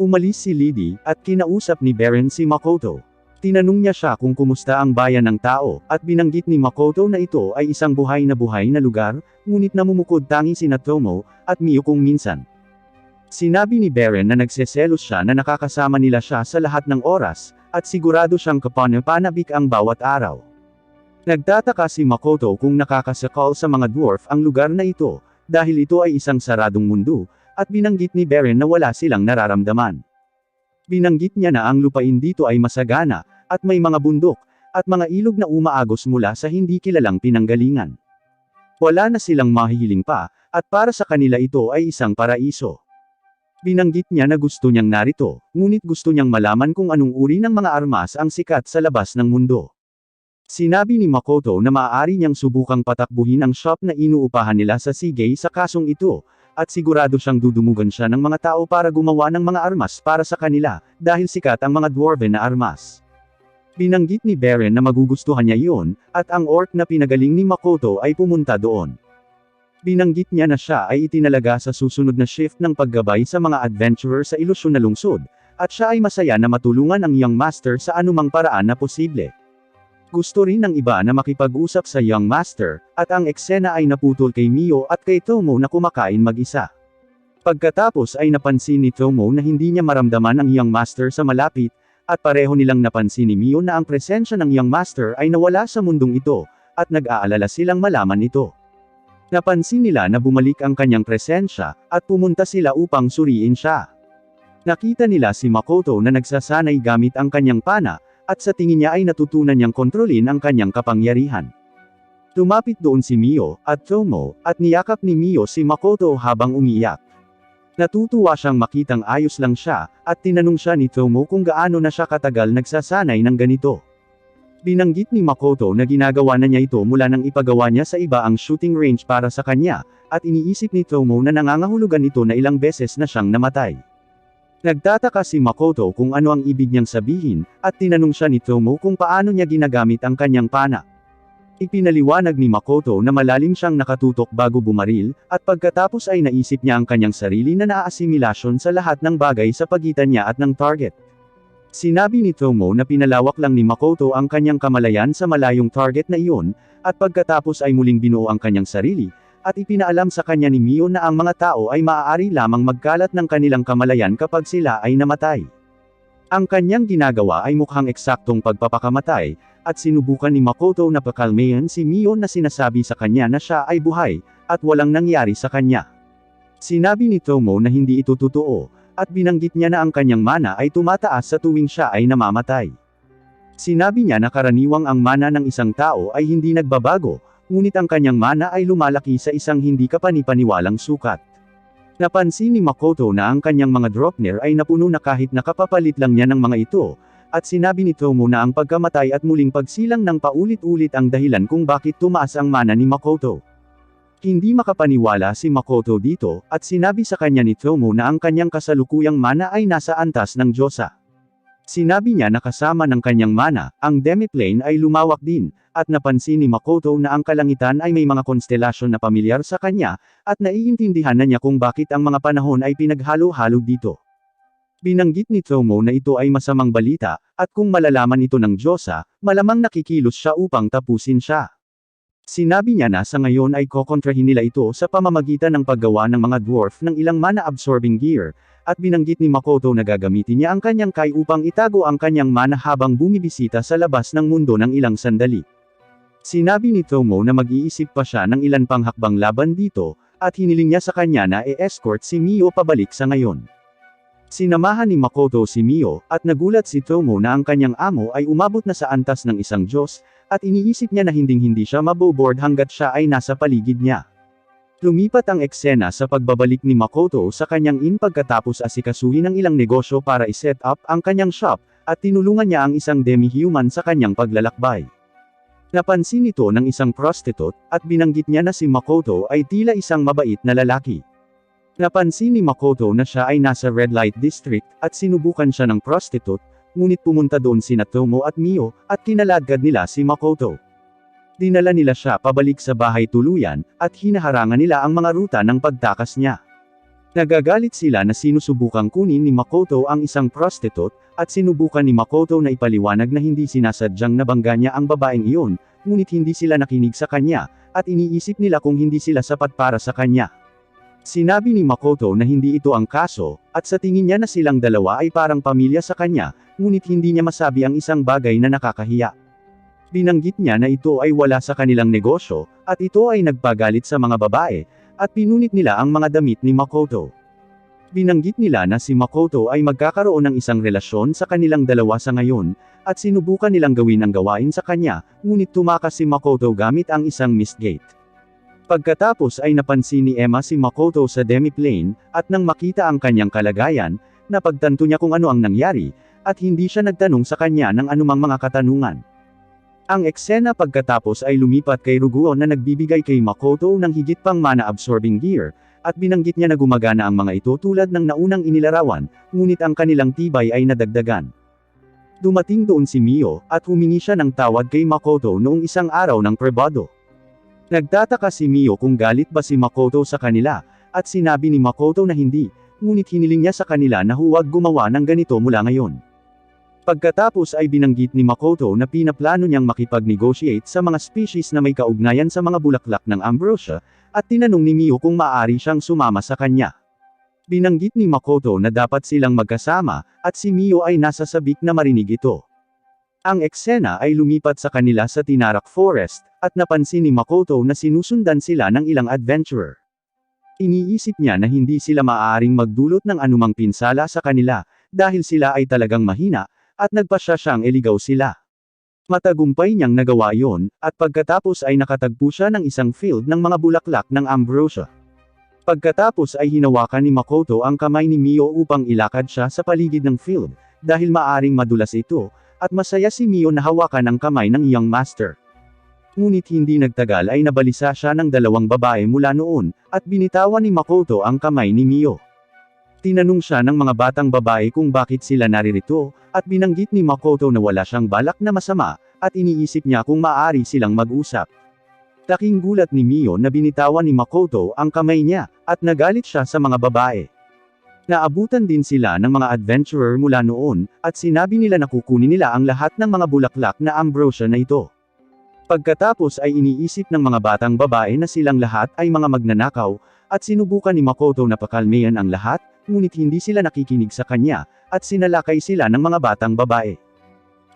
Umalis si Lidi, at kinausap ni Beren si Makoto. Tinanong niya siya kung kumusta ang bayan ng tao, at binanggit ni Makoto na ito ay isang buhay na lugar, ngunit namumukod tangi sina Tomo, at Mio kung minsan. Sinabi ni Beren na nagseselos siya na nakakasama nila siya sa lahat ng oras, at sigurado siyang kapanapanabik ang bawat araw. Nagtataka si Makoto kung nakakasakal sa mga dwarf ang lugar na ito, dahil ito ay isang saradong mundo, at binanggit ni Beren na wala silang nararamdaman. Binanggit niya na ang lupain dito ay masagana, at may mga bundok, at mga ilog na umaagos mula sa hindi kilalang pinanggalingan. Wala na silang mahihiling pa, at para sa kanila ito ay isang paraiso. Binanggit niya na gusto niyang narito, ngunit gusto niyang malaman kung anong uri ng mga armas ang sikat sa labas ng mundo. Sinabi ni Makoto na maaari niyang subukang patakbuhin ang shop na inuupahan nila sa Sigay sa kasong ito, at sigurado siyang dudumugan siya ng mga tao para gumawa ng mga armas para sa kanila, dahil sikat ang mga dwarven na armas. Binanggit ni Beren na magugustuhan niya iyon, at ang orc na pinagaling ni Makoto ay pumunta doon. Binanggit niya na siya ay itinalaga sa susunod na shift ng paggabay sa mga adventurer sa ilusyon na lungsod, at siya ay masaya na matulungan ang Young Master sa anumang paraan na posible. Gusto rin ng iba na makipag-usap sa Young Master, at ang eksena ay naputol kay Mio at kay Tomo na kumakain mag-isa. Pagkatapos ay napansin ni Tomo na hindi niya maramdaman ang Young Master sa malapit, at pareho nilang napansin ni Mio na ang presensya ng Young Master ay nawala sa mundong ito, at nag-aalala silang malaman ito. Napansin nila na bumalik ang kanyang presensya, at pumunta sila upang suriin siya. Nakita nila si Makoto na nagsasanay gamit ang kanyang pana, at sa tingin niya ay natutunan niyang kontrolin ang kanyang kapangyarihan. Lumapit doon si Mio, at Tomo, at niyakap ni Mio si Makoto habang umiiyak. Natutuwa siyang makitang ayos lang siya, at tinanong siya ni Tomo kung gaano na siya katagal nagsasanay ng ganito. Binanggit ni Makoto na ginagawa na niya ito mula nang ipagawa niya sa iba ang shooting range para sa kanya, at iniisip ni Tomo na nangangahulugan ito na ilang beses na siyang namatay. Nagtataka si Makoto kung ano ang ibig niyang sabihin, at tinanong siya ni Tomo kung paano niya ginagamit ang kanyang pana. Ipinaliwanag ni Makoto na malalim siyang nakatutok bago bumaril, at pagkatapos ay naisip niya ang kanyang sarili na naaasimilasyon sa lahat ng bagay sa pagitan niya at ng target. Sinabi ni Tomo na pinalawak lang ni Makoto ang kanyang kamalayan sa malayong target na iyon, at pagkatapos ay muling binuo ang kanyang sarili, at ipinaalam sa kanya ni Mio na ang mga tao ay maaari lamang magkalat ng kanilang kamalayan kapag sila ay namatay. Ang kanyang ginagawa ay mukhang eksaktong pagpapakamatay, at sinubukan ni Makoto na pakalmayan si Mio na sinasabi sa kanya na siya ay buhay, at walang nangyari sa kanya. Sinabi ni Tomo na hindi ito totoo, at binanggit niya na ang kanyang mana ay tumataas sa tuwing siya ay namamatay. Sinabi niya na karaniwang ang mana ng isang tao ay hindi nagbabago, ngunit ang kanyang mana ay lumalaki sa isang hindi kapanipaniwalang sukat. Napansin ni Makoto na ang kanyang mga Dropner ay napuno na kahit nakapapalit lang niya ng mga ito, at sinabi ni Tomo na ang pagkamatay at muling pagsilang ng paulit-ulit ang dahilan kung bakit tumaas ang mana ni Makoto. Hindi makapaniwala si Makoto dito, at sinabi sa kanya ni Tomo na ang kanyang kasalukuyang mana ay nasa antas ng Diyosa. Sinabi niya na kasama ng kanyang mana, ang demiplane ay lumawak din, at napansin ni Makoto na ang kalangitan ay may mga konstelasyon na pamilyar sa kanya, at naiintindihan na niya kung bakit ang mga panahon ay pinaghalo-halo dito. Binanggit ni Tomo na ito ay masamang balita, at kung malalaman ito ng Diyosa, malamang nakikilos siya upang tapusin siya. Sinabi niya na sa ngayon ay kokontrahin nila ito sa pamamagitan ng paggawa ng mga dwarf ng ilang mana-absorbing gear, at binanggit ni Makoto na gagamitin niya ang kanyang kai upang itago ang kanyang mana habang bumibisita sa labas ng mundo ng ilang sandali. Sinabi ni Tomo na mag-iisip pa siya ng ilan pang hakbang laban dito, at hiniling niya sa kanya na e-escort si Mio pabalik sa ngayon. Sinamahan ni Makoto si Mio, at nagulat si Tomo na ang kanyang amo ay umabot na sa antas ng isang Diyos, at iniisip niya na hinding-hindi siya maboboard hanggat siya ay nasa paligid niya. Lumipat ang eksena sa pagbabalik ni Makoto sa kanyang inn pagkatapos asikasuhin ang ilang negosyo para i-set up ang kanyang shop, at tinulungan niya ang isang demi-human sa kanyang paglalakbay. Napansin ito ng isang prostitute, at binanggit niya na si Makoto ay tila isang mabait na lalaki. Napansin ni Makoto na siya ay nasa red light district, at sinubukan siya ng prostitute, ngunit pumunta doon sina Tomo at Mio, at kinaladkad nila si Makoto. Dinala nila siya pabalik sa bahay tuluyan, at hinaharangan nila ang mga ruta ng pagtakas niya. Nagagalit sila na sinusubukang kunin ni Makoto ang isang prostitute, at sinubukan ni Makoto na ipaliwanag na hindi sinasadyang nabangga niya ang babaeng iyon, ngunit hindi sila nakinig sa kanya, at iniisip nila kung hindi sila sapat para sa kanya. Sinabi ni Makoto na hindi ito ang kaso, at sa tingin niya na silang dalawa ay parang pamilya sa kanya, ngunit hindi niya masabi ang isang bagay na nakakahiya. Binanggit niya na ito ay wala sa kanilang negosyo, at ito ay nagpagalit sa mga babae, at pinunit nila ang mga damit ni Makoto. Binanggit nila na si Makoto ay magkakaroon ng isang relasyon sa kanilang dalawa sa ngayon, at sinubukan nilang gawin ang gawain sa kanya, ngunit tumakas si Makoto gamit ang isang mist gate. Pagkatapos ay napansin ni Emma si Makoto sa demiplane, at nang makita ang kanyang kalagayan, napagtanto niya kung ano ang nangyari, at hindi siya nagtanong sa kanya ng anumang mga katanungan. Ang eksena pagkatapos ay lumipat kay Ruguo na nagbibigay kay Makoto ng higit pang mana-absorbing gear, at binanggit niya na gumagana ang mga ito tulad ng naunang inilarawan, ngunit ang kanilang tibay ay nadagdagan. Dumating doon si Mio, at humingi siya ng tawad kay Makoto noong isang araw ng Prebado. Nagtataka si Mio kung galit ba si Makoto sa kanila, at sinabi ni Makoto na hindi, ngunit hiniling niya sa kanila na huwag gumawa ng ganito mula ngayon. Pagkatapos ay binanggit ni Makoto na pinaplano niyang makipag-negotiate sa mga species na may kaugnayan sa mga bulaklak ng ambrosia, at tinanong ni Mio kung maaari siyang sumama sa kanya. Binanggit ni Makoto na dapat silang magkasama, at si Mio ay nasa sabik na marinig ito. Ang eksena ay lumipat sa kanila sa Tinarak Forest, at napansin ni Makoto na sinusundan sila ng ilang adventurer. Iniisip niya na hindi sila maaaring magdulot ng anumang pinsala sa kanila, dahil sila ay talagang mahina, at nagpasya siyang iligaw sila. Matagumpay niyang nagawa iyon, at pagkatapos ay nakatagpo siya ng isang field ng mga bulaklak ng ambrosia. Pagkatapos ay hinawakan ni Makoto ang kamay ni Mio upang ilakad siya sa paligid ng field, dahil maaring madulas ito, at masaya si Mio na hawakan ang kamay ng young master. Ngunit hindi nagtagal ay nabalisa siya ng dalawang babae mula noon, at binitawan ni Makoto ang kamay ni Mio. Tinanong siya ng mga batang babae kung bakit sila naririto, at binanggit ni Makoto na wala siyang balak na masama, at iniisip niya kung maaari silang mag-usap. Taking gulat ni Mio na binitawan ni Makoto ang kamay niya, at nagalit siya sa mga babae. Naabutan din sila ng mga adventurer mula noon, at sinabi nila na kukunin nila ang lahat ng mga bulaklak na ambrosia na ito. Pagkatapos ay iniisip ng mga batang babae na silang lahat ay mga magnanakaw, at sinubukan ni Makoto na pakalmayan ang lahat, ngunit hindi sila nakikinig sa kanya, at sinalakay sila ng mga batang babae.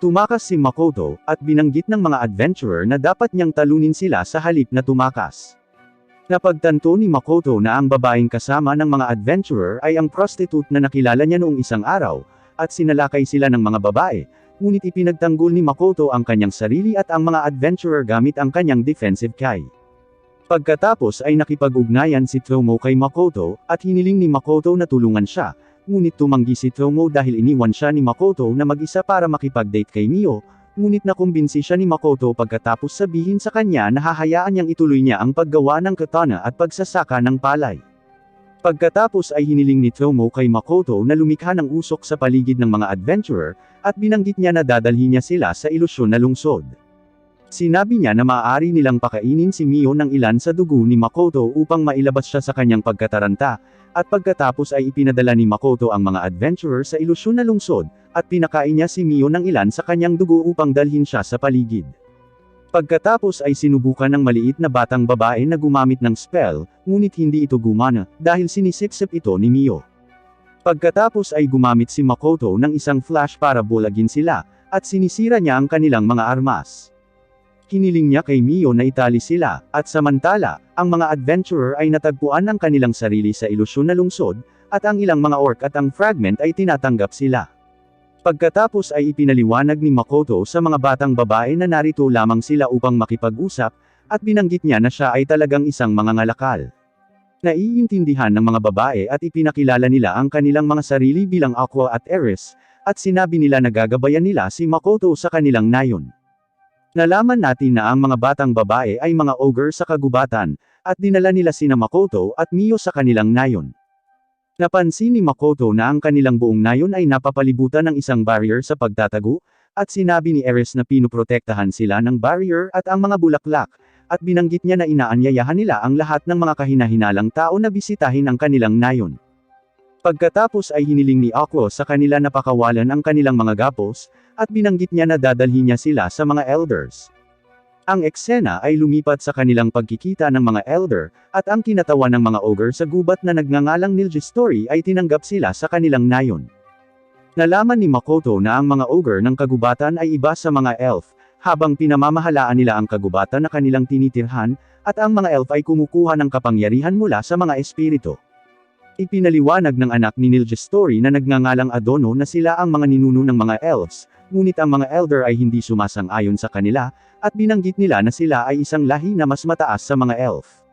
Tumakas si Makoto, at binanggit ng mga adventurer na dapat niyang talunin sila sa halip na tumakas. Napagtanto ni Makoto na ang babaeng kasama ng mga adventurer ay ang prostitute na nakilala niya noong isang araw, at sinalakay sila ng mga babae, ngunit ipinagtanggol ni Makoto ang kanyang sarili at ang mga adventurer gamit ang kanyang defensive kai. Pagkatapos ay nakipag-ugnayan si Tomo kay Makoto, at hiniling ni Makoto na tulungan siya, ngunit tumanggi si Tomo dahil iniwan siya ni Makoto na mag-isa para makipag-date kay Mio, ngunit nakumbinsi siya ni Makoto pagkatapos sabihin sa kanya na hahayaan niyang ituloy niya ang paggawa ng katana at pagsasaka ng palay. Pagkatapos ay hiniling ni Tomo kay Makoto na lumikha ng usok sa paligid ng mga adventurer, at binanggit niya na dadalhin niya sila sa ilusyon na lungsod. Sinabi niya na maaari nilang pakainin si Mio ng ilan sa dugo ni Makoto upang mailabas siya sa kanyang pagkataranta, at pagkatapos ay ipinadala ni Makoto ang mga adventurer sa ilusyon na lungsod, at pinakain niya si Mio ng ilan sa kanyang dugo upang dalhin siya sa paligid. Pagkatapos ay sinubukan ng maliit na batang babae na gumamit ng spell, ngunit hindi ito gumana, dahil sinisipsip ito ni Mio. Pagkatapos ay gumamit si Makoto ng isang flash para bulagin sila, at sinisira niya ang kanilang mga armas. Hiniling niya kay Mio na itali sila, at samantala, ang mga adventurer ay natagpuan ng kanilang sarili sa ilusyon na lungsod, at ang ilang mga orc at ang fragment ay tinatanggap sila. Pagkatapos ay ipinaliwanag ni Makoto sa mga batang babae na narito lamang sila upang makipag-usap, at binanggit niya na siya ay talagang isang mangangalakal. Naiintindihan ng mga babae at ipinakilala nila ang kanilang mga sarili bilang Aqua at Ares, at sinabi nila na gagabayan nila si Makoto sa kanilang nayon. Nalaman natin na ang mga batang babae ay mga ogre sa kagubatan, at dinala nila sina Makoto at Mio sa kanilang nayon. Napansin ni Makoto na ang kanilang buong nayon ay napapalibutan ng isang barrier sa pagtatago, at sinabi ni Ares na pinoprotektahan sila ng barrier at ang mga bulaklak, at binanggit niya na inaanyayahan nila ang lahat ng mga kahinahinalang tao na bisitahin ang kanilang nayon. Pagkatapos ay hiniling ni Aqua sa kanila na pakawalan ang kanilang mga gapos, at binanggit niya na dadalhin niya sila sa mga elders. Ang eksena ay lumipat sa kanilang pagkikita ng mga elder, at ang kinatawan ng mga ogre sa gubat na nagngangalang Nilgestory ay tinanggap sila sa kanilang nayon. Nalaman ni Makoto na ang mga ogre ng kagubatan ay iba sa mga elf, habang pinamamahalaan nila ang kagubatan na kanilang tinitirhan, at ang mga elf ay kumukuha ng kapangyarihan mula sa mga espiritu. Ipinaliwanag ng anak ni Nilgestory na nagngangalang Adono na sila ang mga ninuno ng mga elves, ngunit ang mga elder ay hindi sumasang-ayon sa kanila, at binanggit nila na sila ay isang lahi na mas mataas sa mga elf.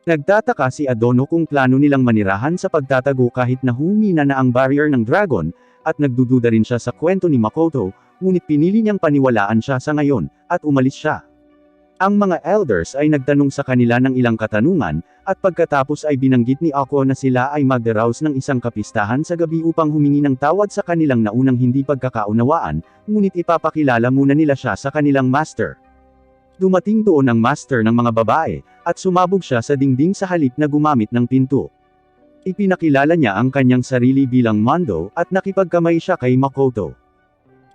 Nagtataka si Adono kung plano nilang manirahan sa pagtatago kahit na humina na ang barrier ng dragon, at nagdududa rin siya sa kwento ni Makoto, ngunit pinili niyang paniwalaan siya sa ngayon, at umalis siya. Ang mga elders ay nagtanong sa kanila ng ilang katanungan, at pagkatapos ay binanggit ni Aqua na sila ay magdaraos ng isang kapistahan sa gabi upang humingi ng tawad sa kanilang naunang hindi pagkakaunawaan, ngunit ipapakilala muna nila siya sa kanilang master. Dumating doon ang master ng mga babae, at sumabog siya sa dingding sa halip na gumamit ng pinto. Ipinakilala niya ang kanyang sarili bilang Mondo, at nakipagkamay siya kay Makoto.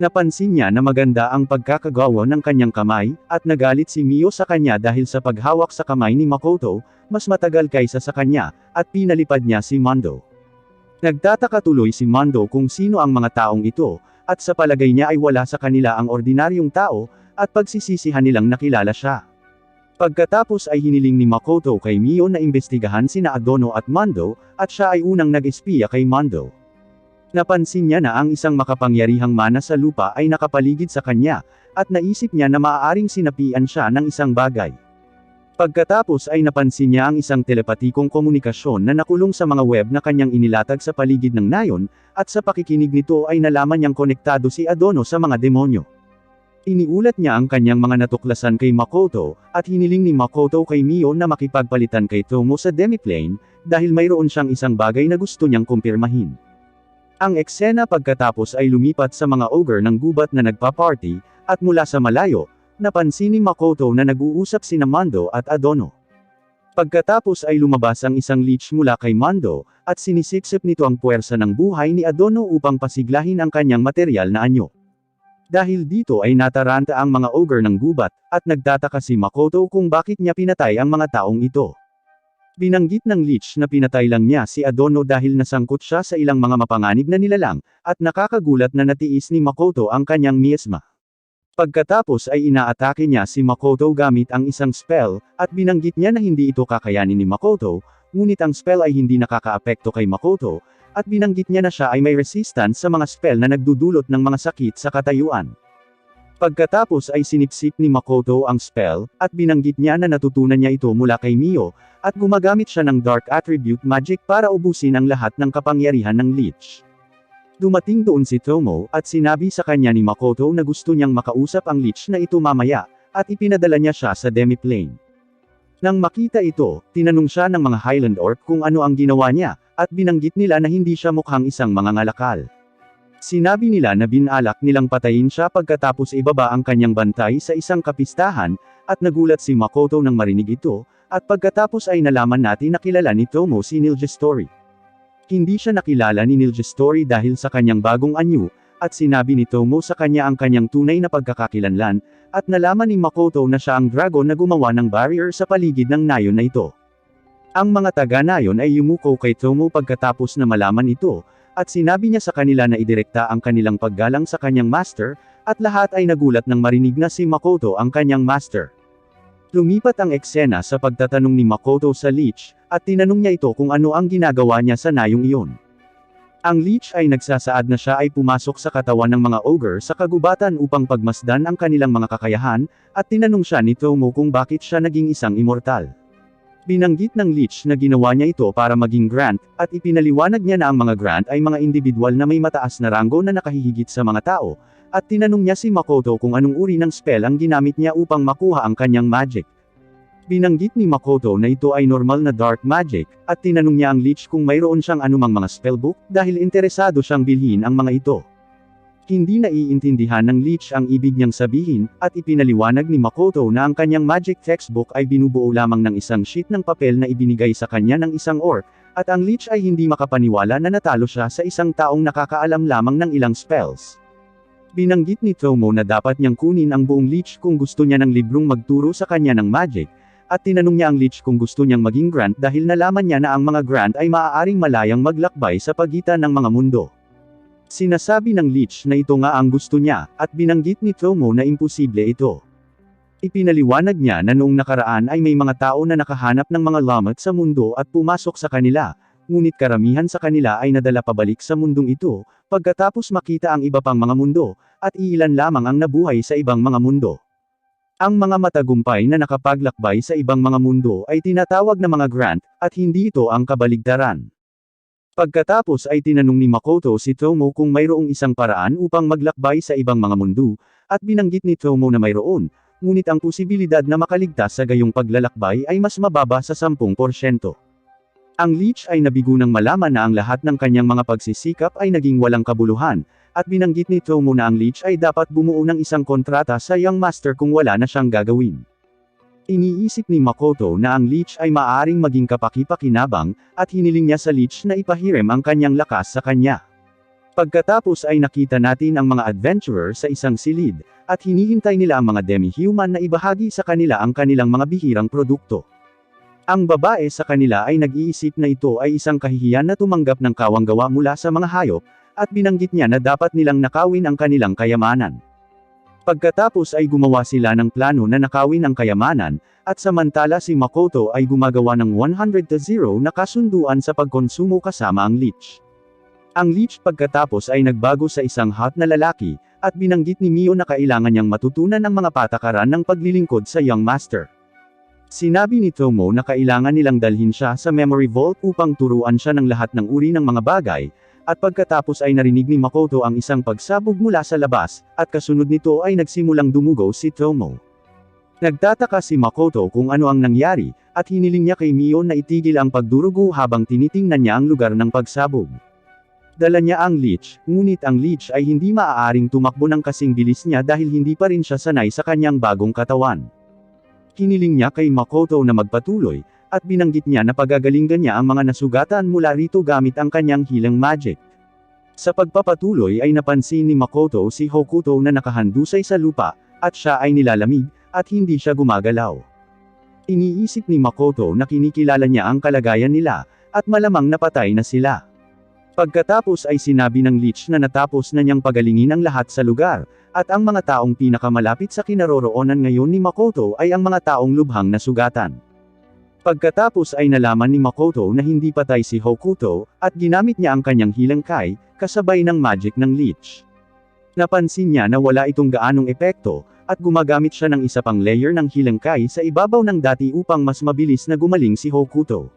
Napansin niya na maganda ang pagkakagawa ng kanyang kamay, at nagalit si Mio sa kanya dahil sa paghawak sa kamay ni Makoto, mas matagal kaysa sa kanya, at pinalipad niya si Mondo. Nagtataka tuloy si Mondo kung sino ang mga taong ito, at sa palagay niya ay wala sa kanila ang ordinaryong tao, at pagsisisihan nilang nakilala siya. Pagkatapos ay hiniling ni Makoto kay Mio na imbestigahan sina Adono at Mondo, at siya ay unang nag-espiya kay Mondo. Napansin niya na ang isang makapangyarihang mana sa lupa ay nakapaligid sa kanya, at naisip niya na maaaring sinapian siya ng isang bagay. Pagkatapos ay napansin niya ang isang telepatikong komunikasyon na nakulong sa mga web na kanyang inilatag sa paligid ng nayon, at sa pakikinig nito ay nalaman niyang konektado si Adono sa mga demonyo. Iniulat niya ang kanyang mga natuklasan kay Makoto, at hiniling ni Makoto kay Mio na makipagpalitan kay Tomo sa demiplane, dahil mayroon siyang isang bagay na gusto niyang kumpirmahin. Ang eksena pagkatapos ay lumipat sa mga ogre ng gubat na nagpa-party, at mula sa malayo, napansin ni Makoto na nag-uusap sina Mondo at Adono. Pagkatapos ay lumabas ang isang leech mula kay Mondo, at sinisiksip nito ang puwersa ng buhay ni Adono upang pasiglahin ang kanyang material na anyo. Dahil dito ay nataranta ang mga ogre ng gubat, at nagtataka si Makoto kung bakit niya pinatay ang mga taong ito. Binanggit ng leech na pinatay lang niya si Adono dahil nasangkot siya sa ilang mga mapanganib na nilalang, at nakakagulat na natiis ni Makoto ang kanyang miasma. Pagkatapos ay inaatake niya si Makoto gamit ang isang spell, at binanggit niya na hindi ito kakayanin ni Makoto, ngunit ang spell ay hindi nakakaapekto kay Makoto, at binanggit niya na siya ay may resistance sa mga spell na nagdudulot ng mga sakit sa katayuan. Pagkatapos ay sinipsip ni Makoto ang spell, at binanggit niya na natutunan niya ito mula kay Mio, at gumagamit siya ng Dark Attribute Magic para ubusin ang lahat ng kapangyarihan ng leech. Dumating doon si Tomo, at sinabi sa kanya ni Makoto na gusto niyang makausap ang leech na ito mamaya, at ipinadala niya siya sa demiplane. Nang makita ito, tinanong siya ng mga Highland Orc kung ano ang ginawa niya, at binanggit nila na hindi siya mukhang isang mangangalakal. Sinabi nila na binalak nilang patayin siya pagkatapos ibaba ang kanyang bantay sa isang kapistahan, at nagulat si Makoto nang marinig ito, at pagkatapos ay nalaman natin na kilala ni Tomo si Nilgestory. Hindi siya nakilala ni Nilgestory dahil sa kanyang bagong anyo, at sinabi ni Tomo sa kanya ang kanyang tunay na pagkakakilanlan, at nalaman ni Makoto na siya ang dragon na gumawa ng barrier sa paligid ng nayon na ito. Ang mga taga-nayon ay yumuko kay Tomo pagkatapos na malaman ito, at sinabi niya sa kanila na idirekta ang kanilang paggalang sa kanyang master, at lahat ay nagulat nang marinig na si Makoto ang kanyang master. Lumipat ang eksena sa pagtatanong ni Makoto sa leech, at tinanong niya ito kung ano ang ginagawa niya sa nayong iyon. Ang leech ay nagsasaad na siya ay pumasok sa katawan ng mga ogre sa kagubatan upang pagmasdan ang kanilang mga kakayahan, at tinanong siya ni Tomo kung bakit siya naging isang immortal. Binanggit ng leech na ginawa niya ito para maging grant, at ipinaliwanag niya na ang mga grant ay mga individual na may mataas na ranggo na nakahihigit sa mga tao, at tinanong niya si Makoto kung anong uri ng spell ang ginamit niya upang makuha ang kanyang magic. Binanggit ni Makoto na ito ay normal na dark magic, at tinanong niya ang leech kung mayroon siyang anumang mga spellbook, dahil interesado siyang bilhin ang mga ito. Hindi naiintindihan ng leech ang ibig niyang sabihin, at ipinaliwanag ni Makoto na ang kanyang magic textbook ay binubuo lamang ng isang sheet ng papel na ibinigay sa kanya ng isang orc, at ang leech ay hindi makapaniwala na natalo siya sa isang taong nakakaalam lamang ng ilang spells. Binanggit ni Tomo na dapat niyang kunin ang buong leech kung gusto niya ng librong magturo sa kanya ng magic, at tinanong niya ang leech kung gusto niyang maging grant dahil nalaman niya na ang mga grant ay maaaring malayang maglakbay sa pagitan ng mga mundo. Sinasabi ng leech na ito nga ang gusto niya, at binanggit ni Tomo na imposible ito. Ipinaliwanag niya na noong nakaraan ay may mga tao na nakahanap ng mga lamat sa mundo at pumasok sa kanila, ngunit karamihan sa kanila ay nadala pabalik sa mundong ito, pagkatapos makita ang iba pang mga mundo, at iilan lamang ang nabuhay sa ibang mga mundo. Ang mga matagumpay na nakapaglakbay sa ibang mga mundo ay tinatawag na mga grant, at hindi ito ang kabaligtaran. Pagkatapos ay tinanong ni Makoto si Tomo kung mayroong isang paraan upang maglakbay sa ibang mga mundo, at binanggit ni Tomo na mayroon, ngunit ang posibilidad na makaligtas sa gayong paglalakbay ay mas mababa sa 10%. Ang leech ay nabigo nang malaman na ang lahat ng kanyang mga pagsisikap ay naging walang kabuluhan, at binanggit ni Tomo na ang leech ay dapat bumuo ng isang kontrata sa Young Master kung wala na siyang gagawin. Iniisip ni Makoto na ang leech ay maaaring maging kapaki-pakinabang, at hiniling niya sa leech na ipahiram ang kanyang lakas sa kanya. Pagkatapos ay nakita natin ang mga adventurer sa isang silid, at hinihintay nila ang mga demi-human na ibahagi sa kanila ang kanilang mga bihirang produkto. Ang babae sa kanila ay nag-iisip na ito ay isang kahihiyan na tumanggap ng kawanggawa mula sa mga hayop, at binanggit niya na dapat nilang nakawin ang kanilang kayamanan. Pagkatapos ay gumawa sila ng plano na nakawin ang kayamanan, at samantala si Makoto ay gumagawa ng 100-0 na kasunduan sa pagkonsumo kasama ang leech. Ang leech pagkatapos ay nagbago sa isang hot na lalaki, at binanggit ni Mio na kailangan niyang matutunan ang mga patakaran ng paglilingkod sa Young Master. Sinabi ni Tomo na kailangan nilang dalhin siya sa Memory Vault upang turuan siya ng lahat ng uri ng mga bagay, at pagkatapos ay narinig ni Makoto ang isang pagsabog mula sa labas, at kasunod nito ay nagsimulang dumugo si Tomo. Nagtataka si Makoto kung ano ang nangyari, at hiniling niya kay Mio na itigil ang pagdurugo habang tinitingnan niya ang lugar ng pagsabog. Dala niya ang leech, ngunit ang leech ay hindi maaaring tumakbo ng kasing bilis niya dahil hindi pa rin siya sanay sa kanyang bagong katawan. Hiniling niya kay Makoto na magpatuloy, at binanggit niya na pagagalingan niya ang mga nasugatan mula rito gamit ang kanyang healing magic. Sa pagpapatuloy ay napansin ni Makoto si Hokuto na nakahandusay sa lupa, at siya ay nilalamig, at hindi siya gumagalaw. Iniisip ni Makoto na kinikilala niya ang kalagayan nila, at malamang napatay na sila. Pagkatapos ay sinabi ng leech na natapos na niyang pagalingin ang lahat sa lugar, at ang mga taong pinakamalapit sa kinaroroonan ngayon ni Makoto ay ang mga taong lubhang nasugatan. Pagkatapos ay nalaman ni Makoto na hindi patay si Hokuto, at ginamit niya ang kanyang healing kai, kasabay ng magic ng leech. Napansin niya na wala itong gaanong epekto, at gumagamit siya ng isa pang layer ng healing kai sa ibabaw ng dati upang mas mabilis na gumaling si Hokuto.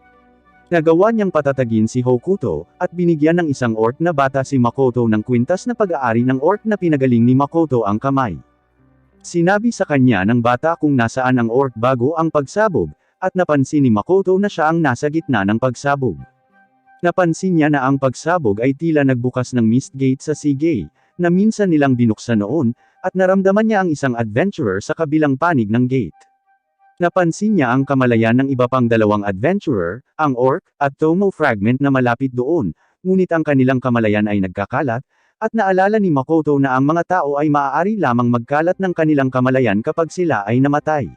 Nagawa niyang patatagin si Hokuto, at binigyan ng isang orc na bata si Makoto ng kwintas na pag-aari ng orc na pinagaling ni Makoto ang kamay. Sinabi sa kanya ng bata kung nasaan ang orc bago ang pagsabog, at napansin ni Makoto na siya ang nasa gitna ng pagsabog. Napansin niya na ang pagsabog ay tila nagbukas ng mist gate sa Sea, na minsan nilang binuksan noon, at naramdaman niya ang isang adventurer sa kabilang panig ng gate. Napansin niya ang kamalayan ng iba pang dalawang adventurer, ang orc, at Tomo fragment na malapit doon, ngunit ang kanilang kamalayan ay nagkakalat, at naalala ni Makoto na ang mga tao ay maaari lamang magkalat ng kanilang kamalayan kapag sila ay namatay.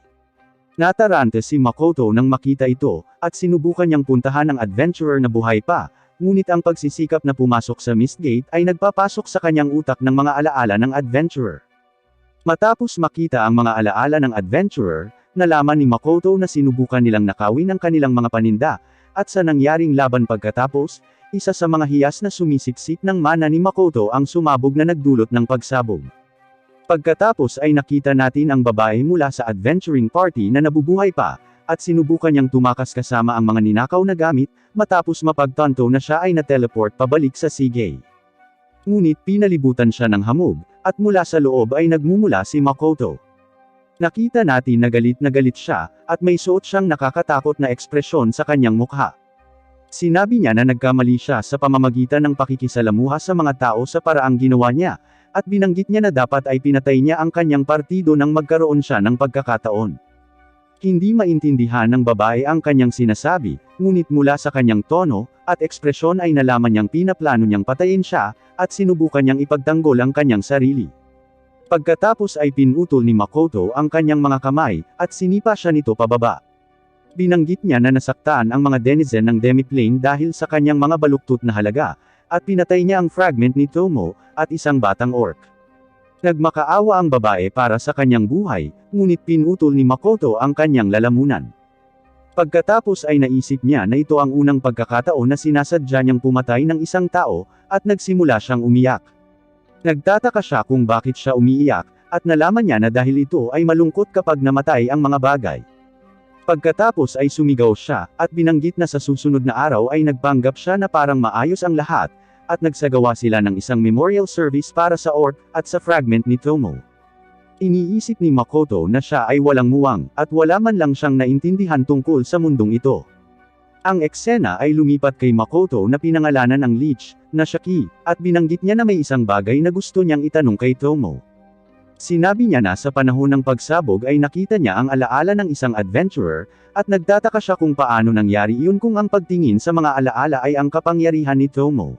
Natarante si Makoto nang makita ito, at sinubukan niyang puntahan ang adventurer na buhay pa, ngunit ang pagsisikap na pumasok sa mist gate ay nagpapasok sa kanyang utak ng mga alaala ng adventurer. Matapos makita ang mga alaala ng adventurer, nalaman ni Makoto na sinubukan nilang nakawin ang kanilang mga paninda, at sa nangyaring laban pagkatapos, isa sa mga hiyas na sumisiksik ng mana ni Makoto ang sumabog na nagdulot ng pagsabog. Pagkatapos ay nakita natin ang babae mula sa adventuring party na nabubuhay pa, at sinubukan niyang tumakas kasama ang mga ninakaw na gamit, matapos mapagtanto na siya ay na-teleport pabalik sa Sea. Ngunit pinalibutan siya ng hamog, at mula sa loob ay nagmumula si Makoto. Nakita natin na galit siya, at may suot siyang nakakatakot na ekspresyon sa kanyang mukha. Sinabi niya na nagkamali siya sa pamamagitan ng pakikisalamuha sa mga tao sa paraang ginawa niya, at binanggit niya na dapat ay pinatay niya ang kanyang partido nang magkaroon siya ng pagkakataon. Hindi maintindihan ng babae ang kanyang sinasabi, ngunit mula sa kanyang tono, at ekspresyon ay nalaman niyang pinaplano niyang patayin siya, at sinubukan niyang ipagtanggol ang kanyang sarili. Pagkatapos ay pinutol ni Makoto ang kanyang mga kamay, at sinipa siya nito pababa. Binanggit niya na nasaktan ang mga denizen ng Demiplane dahil sa kanyang mga baluktot na halaga, at pinatay niya ang fragment ni Tomo, at isang batang orc. Nagmakaawa ang babae para sa kanyang buhay, ngunit pinutol ni Makoto ang kanyang lalamunan. Pagkatapos ay naisip niya na ito ang unang pagkakataon na sinasadya niyang pumatay ng isang tao, at nagsimula siyang umiyak. Nagtataka siya kung bakit siya umiiyak, at nalaman niya na dahil ito ay malungkot kapag namatay ang mga bagay. Pagkatapos ay sumigaw siya, at binanggit na sa susunod na araw ay nagpanggap siya na parang maayos ang lahat, at nagsagawa sila ng isang memorial service para sa orc, at sa fragment ni Tomo. Iniisip ni Makoto na siya ay walang muwang, at wala man lang siyang naintindihan tungkol sa mundong ito. Ang eksena ay lumipat kay Makoto na pinangalanan ang leech, na Shaki, at binanggit niya na may isang bagay na gusto niyang itanong kay Tomo. Sinabi niya na sa panahon ng pagsabog ay nakita niya ang alaala ng isang adventurer, at nagtataka siya kung paano nangyari iyon kung ang pagtingin sa mga alaala ay ang kapangyarihan ni Tomo.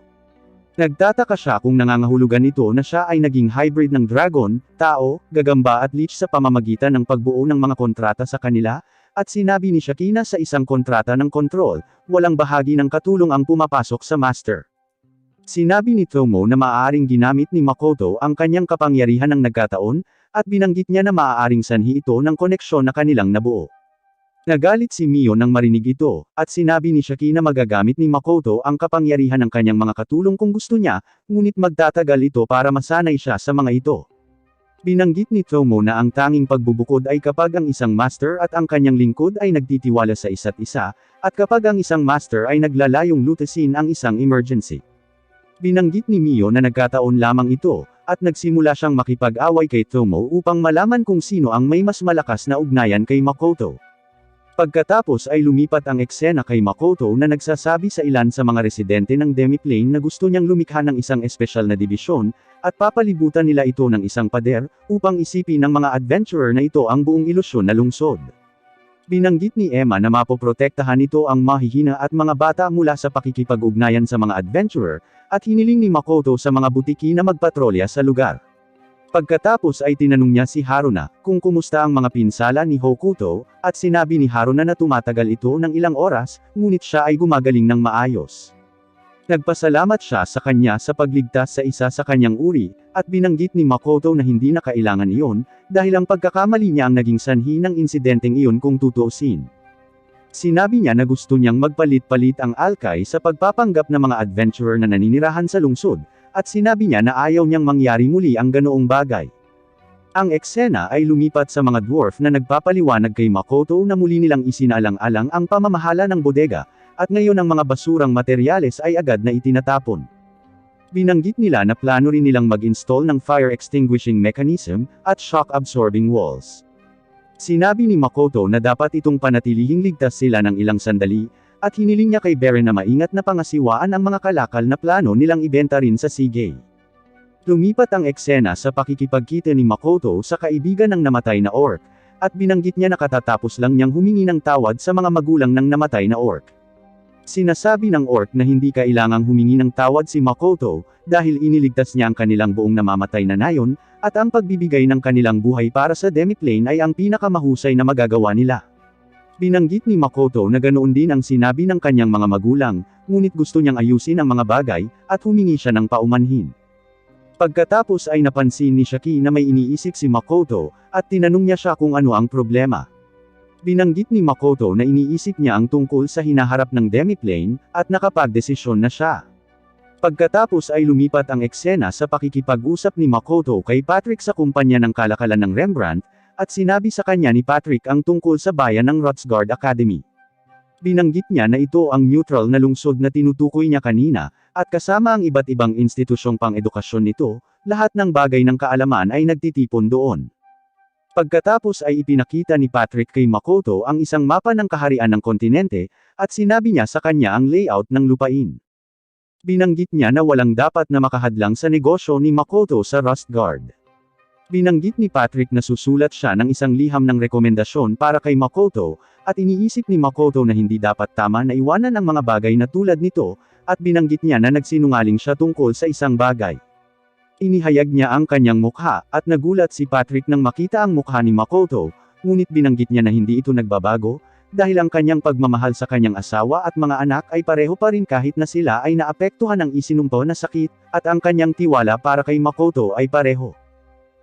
Nagtataka siya kung nangangahulugan nito na siya ay naging hybrid ng dragon, tao, gagamba at leech sa pamamagitan ng pagbuo ng mga kontrata sa kanila, at sinabi ni Shakina sa isang kontrata ng control, walang bahagi ng katulong ang pumapasok sa master. Sinabi ni Tomo na maaaring ginamit ni Makoto ang kanyang kapangyarihan ng nagkataon, at binanggit niya na maaaring sanhi ito ng koneksyon na kanilang nabuo. Nagalit si Mio nang marinig ito, at sinabi ni Shaki na magagamit ni Makoto ang kapangyarihan ng kanyang mga katulong kung gusto niya, ngunit magtatagal ito para masanay siya sa mga ito. Binanggit ni Tomo na ang tanging pagbubukod ay kapag ang isang master at ang kanyang lingkod ay nagtitiwala sa isa't isa, at kapag ang isang master ay naglalayong lutasin ang isang emergency. Binanggit ni Mio na nagkataon lamang ito, at nagsimula siyang makipag-away kay Tomo upang malaman kung sino ang may mas malakas na ugnayan kay Makoto. Pagkatapos ay lumipat ang eksena kay Makoto na nagsasabi sa ilan sa mga residente ng Demiplane na gusto niyang lumikha ng isang espesyal na dibisyon, at papalibutan nila ito ng isang pader, upang isipin ng mga adventurer na ito ang buong ilusyon na lungsod. Binanggit ni Emma na mapoprotektahan ito ang mahihina at mga bata mula sa pakikipag-ugnayan sa mga adventurer, at hiniling ni Makoto sa mga butiki na magpatrolya sa lugar. Pagkatapos ay tinanong niya si Haruna, kung kumusta ang mga pinsala ni Hokuto, at sinabi ni Haruna na tumatagal ito ng ilang oras, ngunit siya ay gumagaling ng maayos. Nagpasalamat siya sa kanya sa pagligtas sa isa sa kanyang uri, at binanggit ni Makoto na hindi na kailangan iyon, dahil ang pagkakamali niya ang naging sanhi ng insidenteng iyon kung tutuusin. Sinabi niya na gusto niyang magpalit-palit ang alkay sa pagpapanggap ng mga adventurer na naninirahan sa lungsod, at sinabi niya na ayaw niyang mangyari muli ang ganoong bagay. Ang eksena ay lumipat sa mga dwarf na nagpapaliwanag kay Makoto na muli nilang isinaalang-alang ang pamamahala ng bodega, at ngayon ang mga basurang materyales ay agad na itinatapon. Binanggit nila na plano rin nilang mag-install ng fire extinguishing mechanism, at shock-absorbing walls. Sinabi ni Makoto na dapat itong panatilihing ligtas sila ng ilang sandali, at hiniling niya kay Beren na maingat na pangasiwaan ang mga kalakal na plano nilang ibenta rin sa Seagay. Lumipat ang eksena sa pakikipagkita ni Makoto sa kaibigan ng namatay na orc, at binanggit niya na katatapos lang niyang humingi ng tawad sa mga magulang ng namatay na orc. Sinasabi ng orc na hindi kailangang humingi ng tawad si Makoto, dahil iniligtas niya ang kanilang buong namamatay na nayon, at ang pagbibigay ng kanilang buhay para sa Demiplane ay ang pinakamahusay na magagawa nila. Binanggit ni Makoto na ganoon din ang sinabi ng kanyang mga magulang, ngunit gusto niyang ayusin ang mga bagay, at humingi siya ng paumanhin. Pagkatapos ay napansin ni Shaki na may iniisip si Makoto, at tinanong niya siya kung ano ang problema. Binanggit ni Makoto na iniisip niya ang tungkol sa hinaharap ng Demiplane, at nakapagdesisyon na siya. Pagkatapos ay lumipat ang eksena sa pakikipag-usap ni Makoto kay Patrick sa kumpanya ng kalakalan ng Rembrandt, at sinabi sa kanya ni Patrick ang tungkol sa bayan ng Rotsgard Academy. Binanggit niya na ito ang neutral na lungsod na tinutukoy niya kanina, at kasama ang iba't ibang institusyong pang-edukasyon nito, lahat ng bagay ng kaalaman ay nagtitipon doon. Pagkatapos ay ipinakita ni Patrick kay Makoto ang isang mapa ng kaharian ng kontinente, at sinabi niya sa kanya ang layout ng lupain. Binanggit niya na walang dapat na makahadlang sa negosyo ni Makoto sa Rostgard. Binanggit ni Patrick na susulat siya ng isang liham ng rekomendasyon para kay Makoto, at iniisip ni Makoto na hindi dapat tama na iwanan ang mga bagay na tulad nito, at binanggit niya na nagsinungaling siya tungkol sa isang bagay. Inihayag niya ang kanyang mukha, at nagulat si Patrick nang makita ang mukha ni Makoto, ngunit binanggit niya na hindi ito nagbabago, dahil ang kanyang pagmamahal sa kanyang asawa at mga anak ay pareho pa rin kahit na sila ay naapektuhan ng isinumpo na sakit, at ang kanyang tiwala para kay Makoto ay pareho.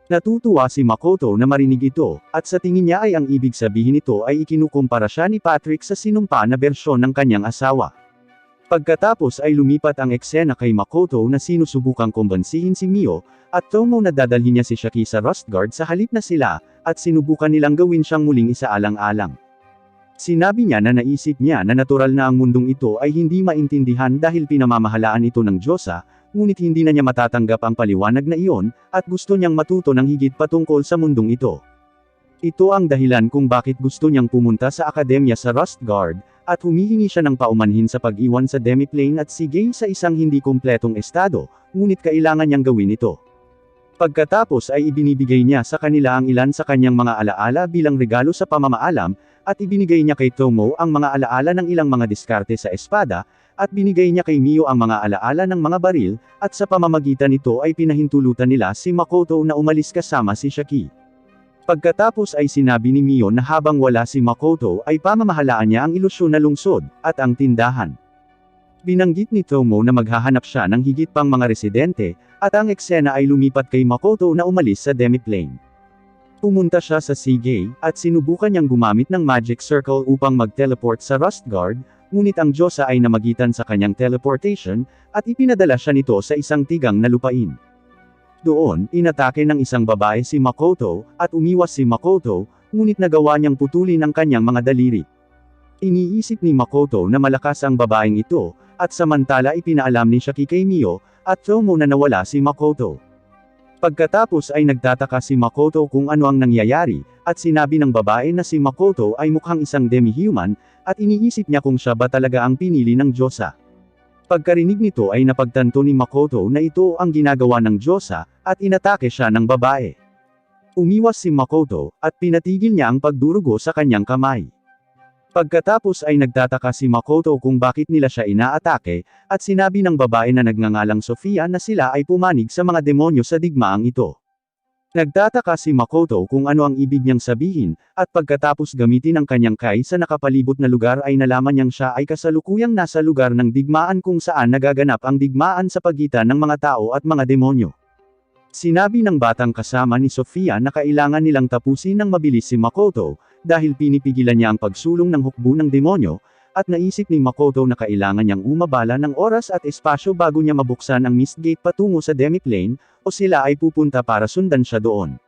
Natutuwa si Makoto na marinig ito, at sa tingin niya ay ang ibig sabihin nito ay ikinukumpara siya ni Patrick sa sinumpa na bersyon ng kanyang asawa. Pagkatapos ay lumipat ang eksena kay Makoto na sinusubukang kumbansihin si Mio, at Tomo na dadalhin niya si Shaki sa Rostgard sa halip na sila, at sinubukan nilang gawin siyang muling isaalang-alang. Sinabi niya na naisip niya na natural na ang mundong ito ay hindi maintindihan dahil pinamamahalaan ito ng Diyosa, ngunit hindi na niya matatanggap ang paliwanag na iyon, at gusto niyang matuto ng higit patungkol sa mundong ito. Ito ang dahilan kung bakit gusto niyang pumunta sa akademya sa Rostgard, at humihingi siya ng paumanhin sa pag-iwan sa Demiplane at Seagay sa isang hindi kumpletong estado, ngunit kailangan niyang gawin ito. Pagkatapos ay ibinibigay niya sa kanila ang ilan sa kanyang mga alaala bilang regalo sa pamamaalam, at ibinigay niya kay Tomo ang mga alaala ng ilang mga diskarte sa espada, at binigay niya kay Mio ang mga alaala ng mga baril, at sa pamamagitan nito ay pinahintulutan nila si Makoto na umalis kasama si Shaki. Pagkatapos ay sinabi ni Mio na habang wala si Makoto ay pamamahalaan niya ang ilusyon na lungsod, at ang tindahan. Binanggit ni Tomo na maghahanap siya ng higit pang mga residente, at ang eksena ay lumipat kay Makoto na umalis sa Demiplane. Pumunta siya sa Seagate, at sinubukan niyang gumamit ng Magic Circle upang mag-teleport sa Rustguard, ngunit ang Diyosa ay namagitan sa kanyang teleportation, at ipinadala siya nito sa isang tigang na lupain. Doon, inatake ng isang babae si Makoto, at umiwas si Makoto, ngunit nagawa niyang putulin ang kanyang mga daliri. Iniisip ni Makoto na malakas ang babaeng ito, at samantala ipinaalam ni Shiki kay Mio, at Tomo na nawala si Makoto. Pagkatapos ay nagtataka si Makoto kung ano ang nangyayari, at sinabi ng babae na si Makoto ay mukhang isang demi-human, at iniisip niya kung siya ba talaga ang pinili ng Diyosa. Pagkarinig nito ay napagtanto ni Makoto na ito ang ginagawa ng Diyosa, at inatake siya ng babae. Umiwas si Makoto, at pinatigil niya ang pagdurugo sa kanyang kamay. Pagkatapos ay nagtataka si Makoto kung bakit nila siya inaatake, at sinabi ng babae na nagngangalang Sofia na sila ay pumanig sa mga demonyo sa digmaang ito. Nagtataka si Makoto kung ano ang ibig niyang sabihin, at pagkatapos gamitin ang kanyang kai sa nakapalibot na lugar ay nalaman niyang siya ay kasalukuyang nasa lugar ng digmaan kung saan nagaganap ang digmaan sa pagitan ng mga tao at mga demonyo. Sinabi ng batang kasama ni Sofia na kailangan nilang tapusin ng mabilis si Makoto, dahil pinipigilan niya ang pagsulong ng hukbo ng demonyo, at naisip ni Makoto na kailangan niyang umabala ng oras at espasyo bago niya mabuksan ang Mist Gate patungo sa Demiplane, o sila ay pupunta para sundan siya doon.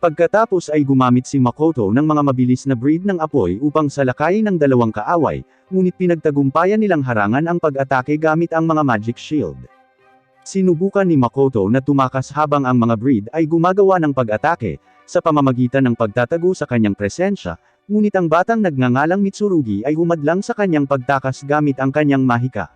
Pagkatapos ay gumamit si Makoto ng mga mabilis na breed ng apoy upang salakayin ang dalawang kaaway, ngunit pinagtagumpayan nilang harangan ang pag-atake gamit ang mga magic shield. Sinubukan ni Makoto na tumakas habang ang mga breed ay gumagawa ng pag-atake, sa pamamagitan ng pagtatago sa kanyang presensya, ngunit ang batang nagngangalang Mitsurugi ay humadlang sa kanyang pagtakas gamit ang kanyang mahika.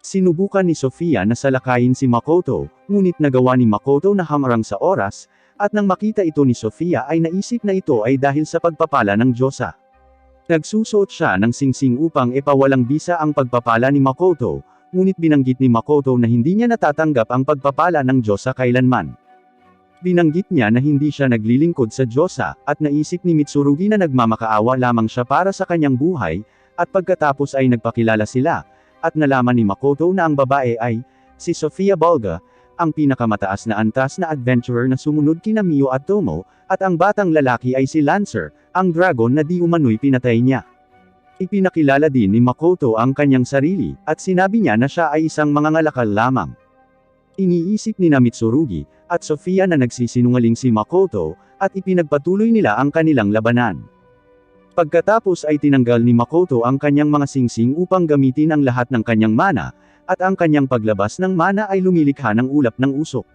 Sinubukan ni Sofia na salakayin si Makoto, ngunit nagawa ni Makoto na hamarang sa oras, at nang makita ito ni Sofia ay naisip na ito ay dahil sa pagpapala ng Diyosa. Nagsusuot siya ng singsing upang ipawalang bisa ang pagpapala ni Makoto, ngunit binanggit ni Makoto na hindi niya natatanggap ang pagpapala ng Diyosa kailanman. Binanggit niya na hindi siya naglilingkod sa Diyosa, at naisip ni Mitsurugi na nagmamakaawa lamang siya para sa kanyang buhay, at pagkatapos ay nagpakilala sila, at nalaman ni Makoto na ang babae ay, si Sofia Bolga, ang pinakamataas na antas na adventurer na sumunod kina Mio at Tomo, at ang batang lalaki ay si Lancer, ang dragon na di umano'y pinatay niya. Ipinakilala din ni Makoto ang kanyang sarili, at sinabi niya na siya ay isang mangangalakal lamang. Iniisip ni Mitsurugi, at Sofia na nagsisinungaling si Makoto, at ipinagpatuloy nila ang kanilang labanan. Pagkatapos ay tinanggal ni Makoto ang kanyang mga singsing upang gamitin ang lahat ng kanyang mana, at ang kanyang paglabas ng mana ay lumilikha ng ulap ng usok.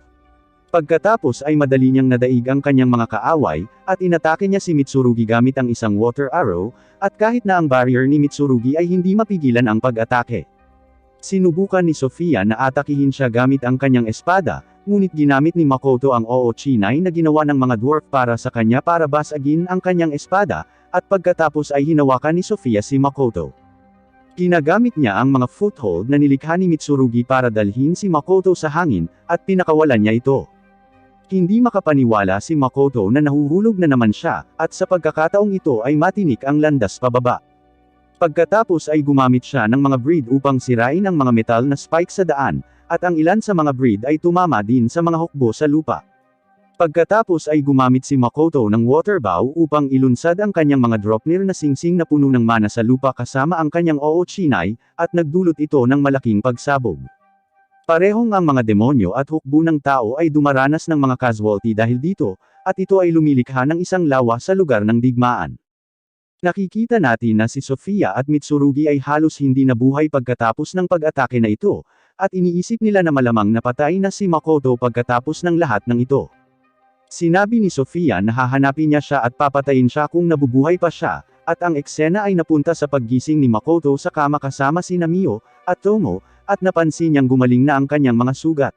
Pagkatapos ay madali niyang nadaig ang kanyang mga kaaway, at inatake niya si Mitsurugi gamit ang isang water arrow, at kahit na ang barrier ni Mitsurugi ay hindi mapigilan ang pag-atake. Sinubukan ni Sofia na atakihin siya gamit ang kanyang espada, ngunit ginamit ni Makoto ang Oochinai na ginawa ng mga dwarf para sa kanya para basagin ang kanyang espada, at pagkatapos ay hinawakan ni Sofia si Makoto. Ginagamit niya ang mga foothold na nilikha ni Mitsurugi para dalhin si Makoto sa hangin, at pinakawalan niya ito. Hindi makapaniwala si Makoto na nahuhulog na naman siya, at sa pagkakataong ito ay matinik ang landas pababa. Pagkatapos ay gumamit siya ng mga breed upang sirain ang mga metal na spike sa daan, at ang ilan sa mga breed ay tumama din sa mga hukbo sa lupa. Pagkatapos ay gumamit si Makoto ng water bow upang ilunsad ang kanyang mga dropnir na singsing na puno ng mana sa lupa kasama ang kanyang Oochinai, at nagdulot ito ng malaking pagsabog. Parehong ang mga demonyo at hukbo ng tao ay dumaranas ng mga casualty dahil dito, at ito ay lumilikha ng isang lawa sa lugar ng digmaan. Nakikita natin na si Sofia at Mitsurugi ay halos hindi nabuhay pagkatapos ng pag-atake na ito, at iniisip nila na malamang napatay na si Makoto pagkatapos ng lahat ng ito. Sinabi ni Sofia na hahanapin niya siya at papatayin siya kung nabubuhay pa siya, at ang eksena ay napunta sa paggising ni Makoto sa kama kasama sina Mio at Tomo, at napansin niyang gumaling na ang kanyang mga sugat.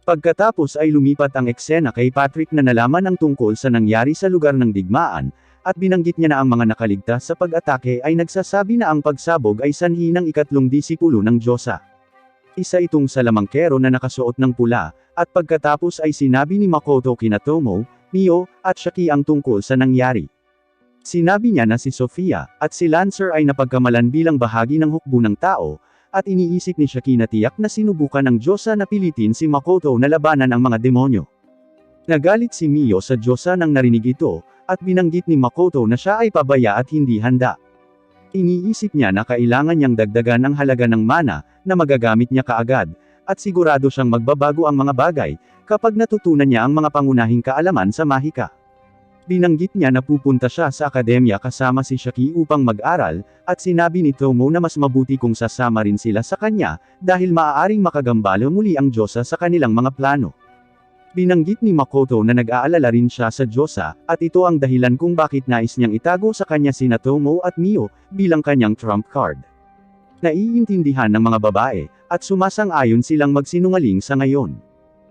Pagkatapos ay lumipat ang eksena kay Patrick na nalaman ang tungkol sa nangyari sa lugar ng digmaan, at binanggit niya na ang mga nakaligtas sa pag-atake ay nagsasabi na ang pagsabog ay sanhi ng ikatlong disipulo ng Diyosa. Isa itong salamangkero na nakasuot ng pula, at pagkatapos ay sinabi ni Makoto kina Tomo, Mio, at Shiki ang tungkol sa nangyari. Sinabi niya na si Sofia, at si Lancer ay napagkamalan bilang bahagi ng hukbo ng tao, at iniisip ni Shiki na tiyak na sinubukan ng Diyosa na pilitin si Makoto na labanan ang mga demonyo. Nagalit si Mio sa Diyosa nang narinig ito, at binanggit ni Makoto na siya ay pabaya at hindi handa. Iniisip niya na kailangan niyang dagdagan ang halaga ng mana, na magagamit niya kaagad, at sigurado siyang magbabago ang mga bagay, kapag natutunan niya ang mga pangunahing kaalaman sa mahika. Binanggit niya na pupunta siya sa akademya kasama si Shaki upang mag-aral, at sinabi ni Tomo na mas mabuti kung sasama rin sila sa kanya, dahil maaaring makagambala muli ang Diyosa sa kanilang mga plano. Binanggit ni Makoto na nag-aalala rin siya sa Diyosa, at ito ang dahilan kung bakit nais niyang itago sa kanya sina Tomo at Mio, bilang kanyang trump card. Naiintindihan ng mga babae, at sumasang-ayon silang magsinungaling sa ngayon.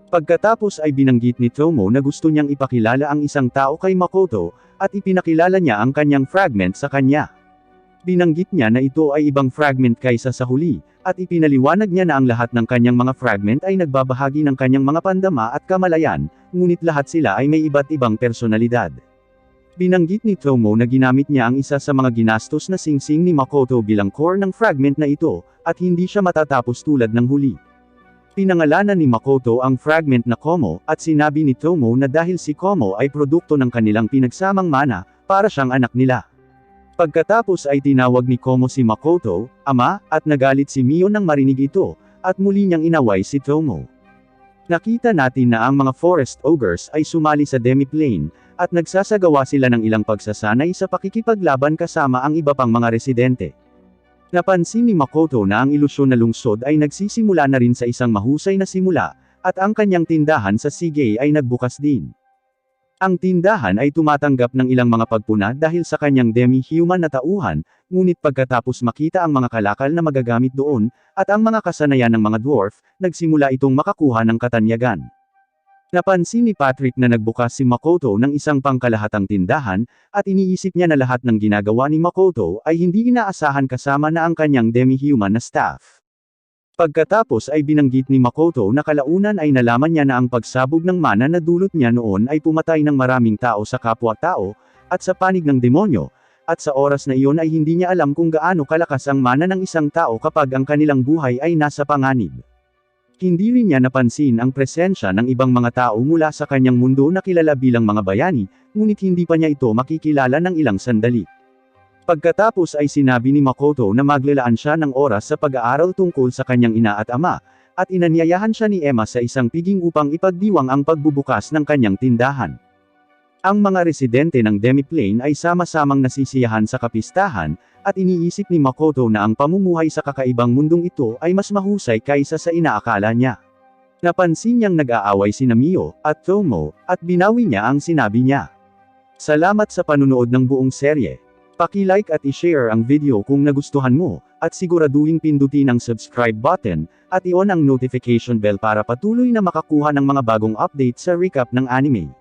Pagkatapos ay binanggit ni Tomo na gusto niyang ipakilala ang isang tao kay Makoto, at ipinakilala niya ang kanyang fragment sa kanya. Binanggit niya na ito ay ibang fragment kaysa sa huli, at ipinaliwanag niya na ang lahat ng kanyang mga fragment ay nagbabahagi ng kanyang mga pandama at kamalayan, ngunit lahat sila ay may iba't ibang personalidad. Binanggit ni Tomo na ginamit niya ang isa sa mga ginastos na singsing ni Makoto bilang core ng fragment na ito, at hindi siya matatapos tulad ng huli. Pinangalanan ni Makoto ang fragment na Komo, at sinabi ni Tomo na dahil si Komo ay produkto ng kanilang pinagsamang mana, para siyang anak nila. Pagkatapos ay tinawag ni Komo si Makoto, ama, at nagalit si Mio nang marinig ito, at muli niyang inaway si Tomo. Nakita natin na ang mga forest ogres ay sumali sa demiplane, at nagsasagawa sila ng ilang pagsasanay sa pakikipaglaban kasama ang iba pang mga residente. Napansin ni Makoto na ang ilusyon na lungsod ay nagsisimula na rin sa isang mahusay na simula, at ang kanyang tindahan sa Sige ay nagbukas din. Ang tindahan ay tumatanggap ng ilang mga pagpuna dahil sa kanyang demi-human na tauhan, ngunit pagkatapos makita ang mga kalakal na magagamit doon, at ang mga kasanayan ng mga dwarf, nagsimula itong makakuha ng katanyagan. Napansin ni Patrick na nagbukas si Makoto ng isang pangkalahatang tindahan, at iniisip niya na lahat ng ginagawa ni Makoto ay hindi inaasahan kasama na ang kanyang demi-human na staff. Pagkatapos ay binanggit ni Makoto na kalaunan ay nalaman niya na ang pagsabog ng mana na dulot niya noon ay pumatay ng maraming tao sa kapwa-tao, at sa panig ng demonyo, at sa oras na iyon ay hindi niya alam kung gaano kalakas ang mana ng isang tao kapag ang kanilang buhay ay nasa panganib. Hindi rin niya napansin ang presensya ng ibang mga tao mula sa kanyang mundo na kilala bilang mga bayani, ngunit hindi pa niya ito makikilala ng ilang sandali. Pagkatapos ay sinabi ni Makoto na maglalaan siya ng oras sa pag-aaral tungkol sa kanyang ina at ama, at inanyayahan siya ni Emma sa isang piging upang ipagdiwang ang pagbubukas ng kanyang tindahan. Ang mga residente ng demiplane ay sama-samang nasisiyahan sa kapistahan, at iniisip ni Makoto na ang pamumuhay sa kakaibang mundong ito ay mas mahusay kaysa sa inaakala niya. Napansin niyang nag-aaway sina Mio at Tomo, at binawi niya ang sinabi niya. Salamat sa panunood ng buong serye. Paki-like at i-share ang video kung nagustuhan mo, at siguraduhing pindutin ang subscribe button, at i-on ang notification bell para patuloy na makakuha ng mga bagong update sa recap ng anime.